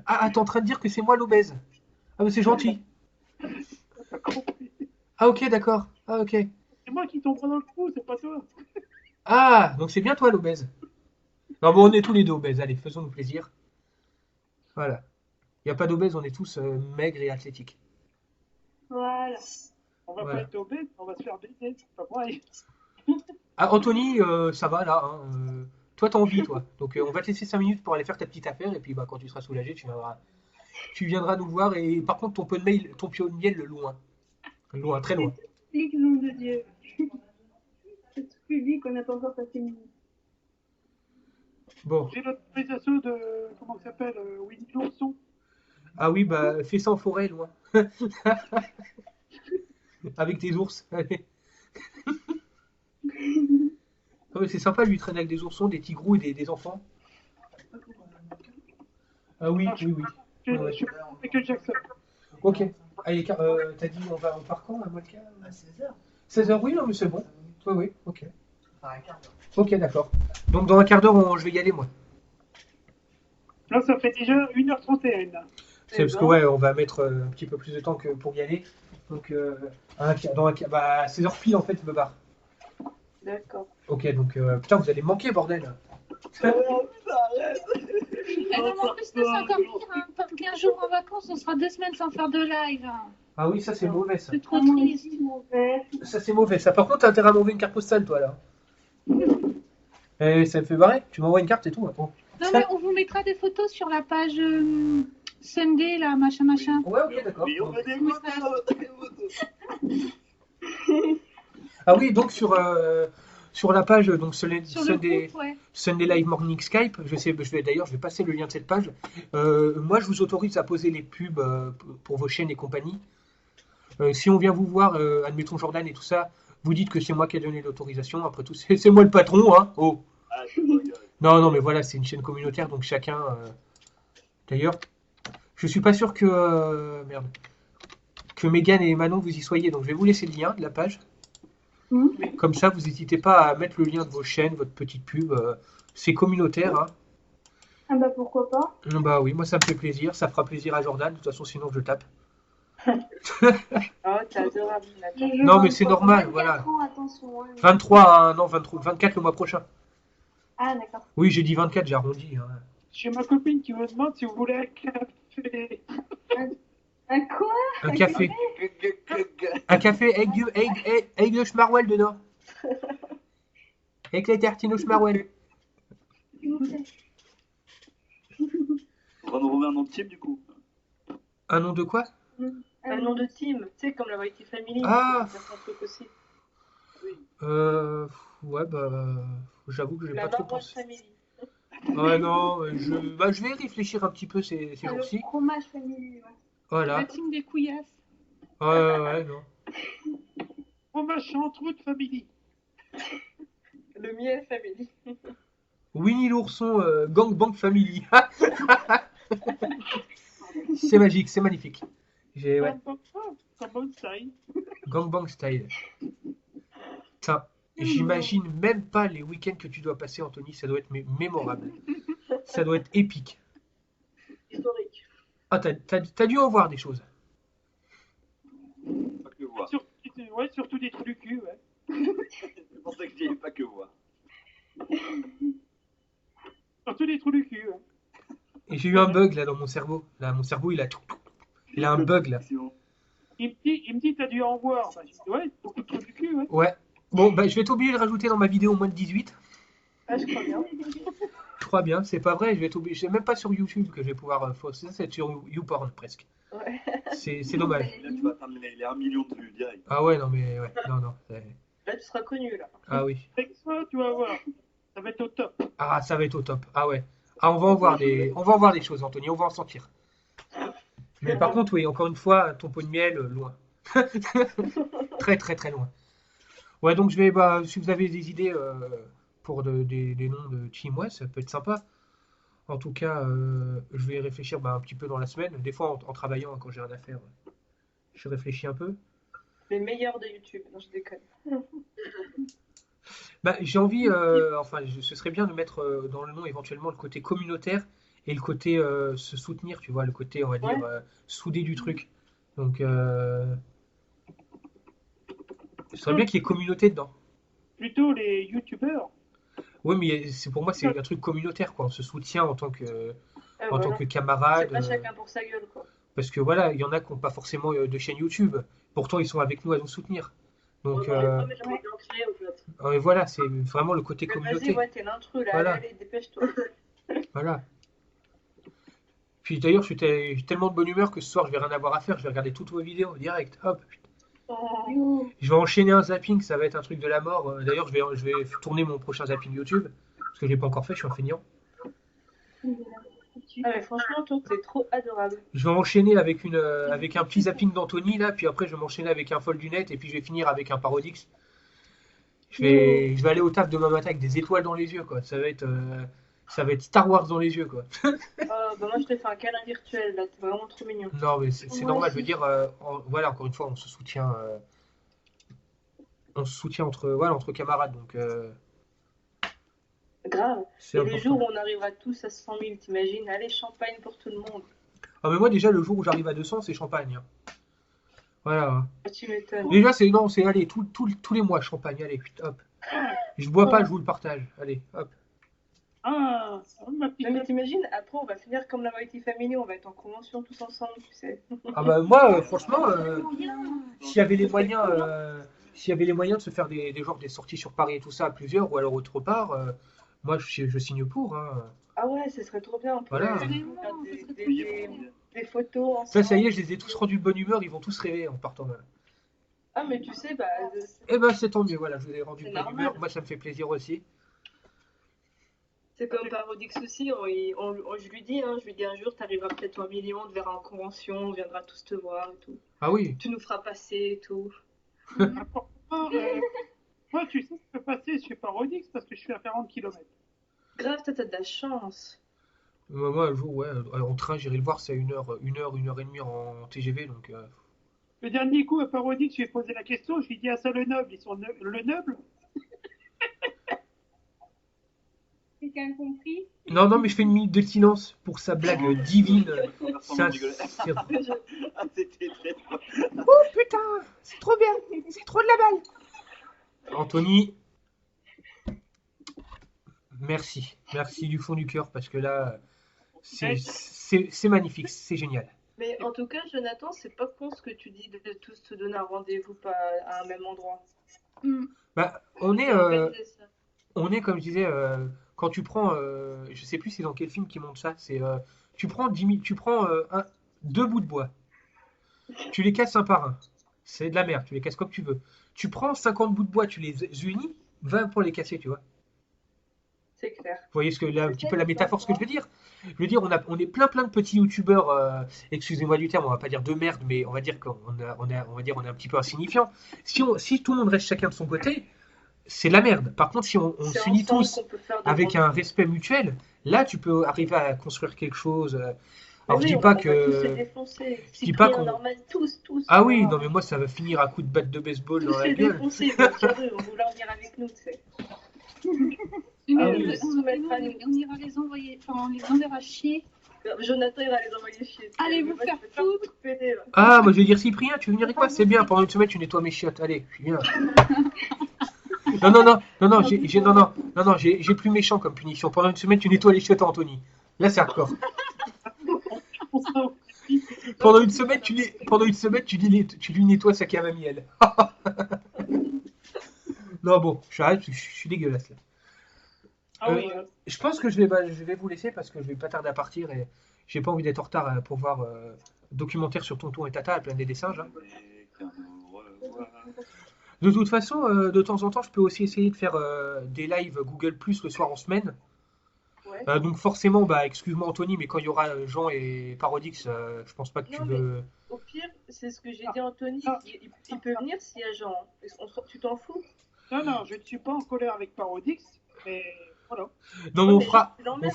Ah, t'es en train de dire que c'est moi l'obèse. Ah, mais c'est gentil. T'as pas compris. Ah, ok, d'accord. Ah, ok. C'est moi qui tombe dans le trou, c'est pas toi. Ah, donc c'est bien toi l'obèse. Non, bon, on est tous les deux obèses. Allez, faisons-nous plaisir. Voilà. Il n'y a pas d'obèse, on est tous maigres et athlétiques. Voilà. On va Voilà. pas être obèse, on va se faire baiser. C'est pas vrai. Ah, Anthony, ça va là. Hein, toi, t'as envie, toi. Donc, on va te laisser 5 minutes pour aller faire ta petite affaire. Et puis, bah, quand tu seras soulagé, tu viendras nous voir. Et par contre, ton pot de miel, loin. Loin, très loin. Explique, nom de Dieu. C'est tout public, on n'a pas encore passé une minute. Bon. J'ai l'autorisation de. Comment ça s'appelle Winnie l'ourson. Ah oui, bah, fais ça en forêt, loin. Avec des ours. Allez. Ah, mais c'est sympa, lui, traîner avec des oursons, des tigrous et des enfants. Ah oui, oui, oui. Je Ouais. suis Michael Jackson. Ok. Allez, t'as dit on part quand à Molka? À 16h. 16h, oui, non, mais c'est bon. Oui, oui, ok. Ok, d'accord. Donc dans un quart d'heure, je vais y aller, moi. Là, ça fait déjà 1h31. Là. C'est parce que, ouais, on va mettre un petit peu plus de temps que pour y aller. Donc, à 16h pile, en fait, je me barre. D'accord. Ok, donc, putain, vous allez me manquer, bordel. Et même en plus, nous, c'est encore pire. Hein. Pendant 15 jours en vacances, on sera 2 semaines sans faire de live. Hein. Ah oui, ça, c'est mauvais, ça. C'est trop Moi triste. aussi, mauvais. Ça, c'est mauvais. Ça, par contre, t'as intérêt à m'envoyer une carte postale, toi, là. Ça me fait barrer. Tu m'envoies une carte et tout, attends. Non, mais on vous mettra des photos sur la page Sunday, là, machin, machin. Ouais, ok, d'accord. Mais on a des photos. Ah oui, donc sur la page donc Sur le Sunday, groupe, ouais. Sunday Live Morning Skype, je vais passer le lien de cette page. Moi, je vous autorise à poser les pubs pour vos chaînes et compagnie. Si on vient vous voir, admettons Jordan et tout ça, vous dites que c'est moi qui ai donné l'autorisation. Après tout, c'est moi le patron, hein. Oh. Ah, je rigole. Non, mais voilà, c'est une chaîne communautaire, donc chacun. D'ailleurs, je suis pas sûr que que Megan et Manon vous y soyez, donc je vais vous laisser le lien de la page. Comme ça, vous n'hésitez pas à mettre le lien de vos chaînes, votre petite pub. C'est communautaire, hein. Ah bah pourquoi pas. Bah oui, moi ça me fait plaisir, ça fera plaisir à Jordan. De toute façon, sinon je tape. Oh, t'es adorable, Nathan. Non, mais c'est normal, voilà. 24 ans, attention. Hein. 23, non, 24 le mois prochain. Ah, d'accord. Oui, j'ai dit 24, j'ai arrondi. Hein. J'ai ma copine qui me demande si vous voulez un café. Un quoi? Un café. Un café avec le schmarwell dedans. Avec les tartines au schmarwell. On va nous remettre un autre type du coup. Un nom de quoi? Un nom de team, tu sais, comme la Whitey Family. Ah. Ça fait un truc aussi. Ouais, bah, j'avoue que j'ai La pas trop Marvel pensé. Family. Ouais, non, je vais y réfléchir un petit peu ces Ah, le jours-ci. fromage familier, ouais. Voilà. La team des couillasses. Ouais, non. Fromage Chantroute Family. Le miel Family. Winnie l'ourson, Gangbang Family. C'est magique, c'est magnifique. Ouais, Comme style. Gangbang Style. Putain, j'imagine même pas les week-ends que tu dois passer, Anthony. Ça doit être mémorable. Ça doit être épique. Historique. Ah, t'as dû en voir des choses. Pas que voir. Ouais, surtout des trous du cul, ouais. C'est pour ça que je dis pas que voir. Surtout des trous du cul, ouais. Et j'ai eu un bug là dans mon cerveau. Là, mon cerveau, il a un bug là. Il me dit, t'as dû en voir. Bah, je dis, ouais, beaucoup de trous du cul, ouais. Ouais. Bon, bah, je vais être obligé de rajouter dans ma vidéo moins de 18. Ah, je crois bien. Je crois bien, c'est pas vrai. Je vais être obligé. C'est même pas sur YouTube que je vais pouvoir. Ça, c'est sur YouPorn presque. Ouais. C'est dommage. Là, tu vas atteindre les 1 million de vues direct. Ah ouais, non, mais ouais. Non. Là, tu seras connu, là. Ah oui. Avec ça, tu vas voir. Ça va être au top. Ah, ça va être au top. Ah ouais. Ah, on va en voir des choses, Anthony. On va en sentir. Mais par contre, oui, encore une fois, ton pot de miel, loin. Très, très, très loin. Ouais, donc si vous avez des idées pour des noms de team, ouais, ça peut être sympa. En tout cas, je vais y réfléchir un petit peu dans la semaine. Des fois, en travaillant, quand j'ai rien à faire, je réfléchis un peu. Les meilleurs de YouTube. Non, je déconne. J'ai envie, ce serait bien de mettre dans le nom éventuellement le côté communautaire et le côté se soutenir, tu vois, le côté, on va dire, soudé du truc. Donc, ce serait bien qu'il y ait communauté dedans. Plutôt les youtubeurs. Oui, mais pour moi, c'est un truc communautaire, quoi. On se soutient en tant que Voilà. camarade. C'est pas chacun pour sa gueule, quoi. Parce que voilà, il y en a qui n'ont pas forcément de chaîne YouTube. Pourtant, ils sont avec nous à nous soutenir. Donc, Mais j'aimerais bien créer, en fait. voilà, c'est vraiment le côté communauté. Vas-y, ouais, t'es l'intrus, là. Voilà. Allez, dépêche-toi. Voilà. Puis d'ailleurs, j'ai tellement de bonne humeur que ce soir, je vais rien avoir à faire. Je vais regarder toutes vos vidéos direct. Hop. Oh. Je vais enchaîner un zapping, ça va être un truc de la mort. D'ailleurs, je vais tourner mon prochain zapping YouTube. Parce que je l'ai pas encore fait, je suis un feignant. Ah, mais franchement, toi, t'es trop adorable. Je vais enchaîner avec un petit zapping d'Anthony, là. Puis après, je vais m'enchaîner avec un fold du net. Et puis, je vais finir avec un parodix. Je vais aller au taf demain matin avec des étoiles dans les yeux, quoi. Ça va être Star Wars dans les yeux, quoi. Bah moi, je t'ai fait un câlin virtuel, là. T'es vraiment trop mignon. Non, mais c'est normal. Je veux dire, voilà, encore une fois, on se soutient entre camarades. Donc, Grave. c'est Et le important. jour où on arrivera tous à 100 000, t'imagines? Allez, champagne pour tout le monde. Ah, mais moi, déjà, le jour où j'arrive à 200, c'est champagne. Hein. Voilà. Ah, tu m'étonnes. Déjà, c'est allez, tous les mois, champagne. Allez, hop. Je bois pas, je vous le partage. Allez, hop. Ah, ma Non, petite. mais t'imagines, après, on va finir comme la Whitey Family, on va être en convention tous ensemble, tu sais. Ah bah moi, franchement, s'il y avait les moyens, de se faire des sorties sur Paris et tout ça à plusieurs, ou alors autre part, moi je signe pour. Hein. Ah ouais, ce serait trop bien. On pourrait Voilà. faire des photos ensemble. Ça y est, je les ai tous rendus de bonne humeur, ils vont tous rêver en partant là. Ah, mais tu sais, bah. Eh ben c'est tant mieux, voilà, je vous ai rendu de C'est bonne normal. humeur, moi ça me fait plaisir aussi. C'est comme Parodix aussi, je lui dis, je lui dis un jour, t'arriveras peut-être au million, on te verra en convention, on viendra tous te voir et tout. Ah oui. Tu nous feras passer et tout. Moi, tu sais, je peux passer chez Parodix parce que je suis à 40 km. Grave, t'as de la chance. Moi un jour, ouais, en train j'irai le voir, c'est à 1h et demie en TGV, donc... Le dernier coup, à Parodix, je lui ai posé la question, je lui ai dit, ah ça, le noble, ils sont le noble. Quelqu'un compris? Non, mais je fais une minute de silence pour sa blague divine. Ça, C'était très drôle. Oh putain, c'est trop bien, c'est trop de la balle. Anthony, Merci. Merci du fond du cœur parce que là, Eh, c'est magnifique, c'est génial. Mais en tout cas, Jonathan, c'est pas con ce que tu dis de tous se donner un rendez-vous pas à un même endroit. Hmm. Bah, on est, C'est organisé ça. comme je disais, quand tu prends, je sais plus c'est dans quel film qui montre ça, c'est tu prends 10 000 tu prends deux bouts de bois, tu les casses un par un. C'est de la merde, tu les casses comme tu veux. Tu prends 50 bouts de bois, tu les unis, 20 pour les casser, tu vois. C'est clair. Vous voyez un petit peu la métaphore, ce que je veux dire? Je veux dire, on est plein de petits youtubeurs, excusez-moi du terme, on va pas dire de merde, mais on va dire on va dire on est un petit peu insignifiant. Si tout le monde reste chacun de son côté, c'est de la merde. Par contre, si on C'est s'unit ensemble tous qu'on peut faire de avec grandes un choses. respect mutuel, là, tu peux arriver à construire quelque chose. Mais Alors, je oui, dis on pas va tous se que, défoncer. je dis pas Cyprien, qu'on, Norman, tous. ah oui, Voilà. non, mais moi, ça va finir à coups de batte de baseball Tous dans la se gueule. défoncer, ils vont tirer, on vouloir venir avec nous, tu sais. Mais Ah on, oui. on- Soumettre à nous. on ira les envoyer, enfin, on les enverra chier. Jonathan, il va les envoyer chier. Allez Mais vous moi, faire je vais faire foutre. coup de pédé, là. Ah, moi, je vais dire Cyprien, tu veux venir avec moi? C'est bien, pendant une semaine, tu nettoies mes chiottes. Allez, viens. Non, j'ai plus méchant comme punition. Pendant une semaine, tu nettoies les chiottes à Anthony. Là, c'est hardcore. pour ça, Pendant une semaine, tu lui nettoies sa cave à miel. Non, bon, j'arrête, je suis dégueulasse là. ah oui, Je pense que je vais vous laisser parce que je vais pas tarder à partir et j'ai pas envie d'être en retard pour voir documentaire sur Tonton et Tata, la planète des singes. Hein. De toute façon, de temps en temps, je peux aussi essayer de faire des lives Google Plus le soir en semaine. Ouais. Donc forcément, bah excuse-moi Anthony, mais quand il y aura Jean et Parodix, je pense pas que tu Non, mais veux. au pire, c'est ce que j'ai dit à Anthony, il peut venir s'il y a Jean. Tu t'en fous? non, je ne suis pas en colère avec Parodix, mais voilà. Non, mais Ouais, mais tu on l'emmènes,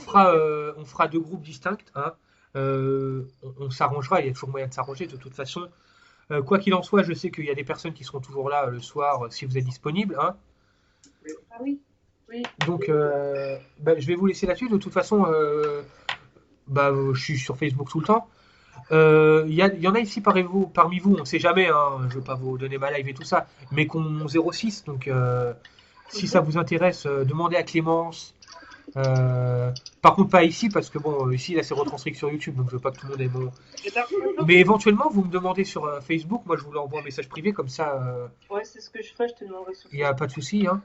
fera deux groupes distincts. Hein. On s'arrangera, il y a toujours moyen de s'arranger de toute façon. Quoi qu'il en soit, je sais qu'il y a des personnes qui seront toujours là le soir si vous êtes disponible. Hein. Ah oui. Oui. Donc, bah, je vais vous laisser là-dessus. De toute façon, bah, je suis sur Facebook tout le temps. Il y en a ici parmi vous, on ne sait jamais, hein, je ne veux pas vous donner ma live et tout ça, mais qu'on 06, donc si ça vous intéresse, demandez à Clémence. Par contre, pas ici, parce que bon, ici, là, c'est retranscrit sur YouTube, donc je veux pas que tout le monde ait mon. Et d'accord. Mais éventuellement, vous me demandez sur Facebook, moi je vous l'envoie un message privé, comme ça, Ouais, c'est ce que je ferai, je te demanderai sur il n'y a pas de souci. Hein.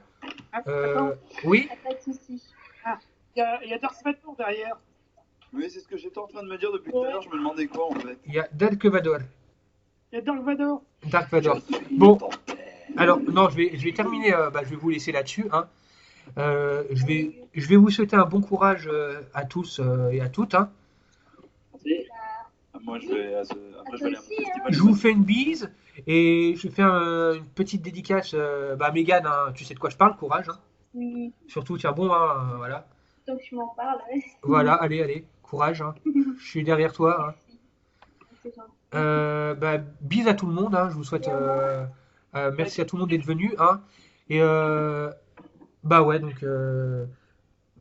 Attends, Oui, Pas de soucis. il y a Darth Vader derrière. Oui, c'est ce que j'étais en train de me dire depuis tout à l'heure. Je me demandais quoi en fait. il y a Dark Vador. Il y a Darth Vader. Dark Vador. Je suis Bon. ton père. Alors, non, je vais terminer, bah, je vais vous laisser là-dessus. Hein. Je vais vous souhaiter un bon courage à tous et à toutes. Hein. Moi, je vais après, je vais aller à mon festival. Je vous fais une bise et je fais une petite dédicace bah, à Mégane. Hein. Tu sais de quoi je parle, courage. Hein. Oui, Surtout, tiens bon, hein, voilà. tant que tu m'en parles, ouais. Voilà, allez, courage. Hein. Je suis derrière toi. Hein. C'est gentil. Bah, bise à tout le monde. Hein. Je vous souhaite. Merci à tout le monde d'être venu. Hein. Et bah ouais, donc.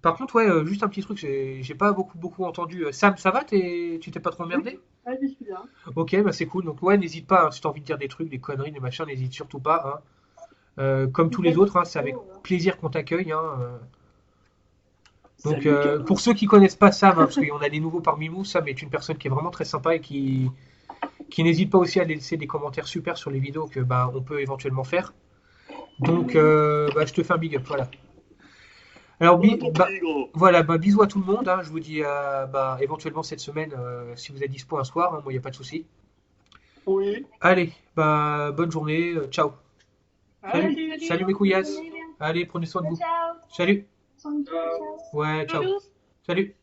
Par contre, ouais, juste un petit truc, j'ai pas beaucoup entendu. Sam, ça va? Tu t'es pas trop emmerdé? Ouais, je suis là. Ok, bah c'est cool. Donc ouais, n'hésite pas, hein, si t'as envie de dire des trucs, des conneries, des machins, n'hésite surtout pas. Hein. Comme tous les autres, hein, c'est avec plaisir qu'on t'accueille. Hein. Donc Salut, Cam. pour ceux qui connaissent pas Sam, hein, parce qu'il y en a des nouveaux parmi nous, Sam est une personne qui est vraiment très sympa et qui n'hésite pas aussi à laisser des commentaires super sur les vidéos que bah, on peut éventuellement faire. Donc bah, je te fais un big up, voilà. Alors voilà, bah, bisous à tout le monde. Hein. Je vous dis bah, éventuellement cette semaine, si vous êtes dispo un soir, hein, moi il n'y a pas de souci. Oui. Allez, bah, bonne journée, ciao. Salut mes couillasses. Allez, prenez soin de vous. Ciao. Salut. Ciao. Ouais, ciao. Salut.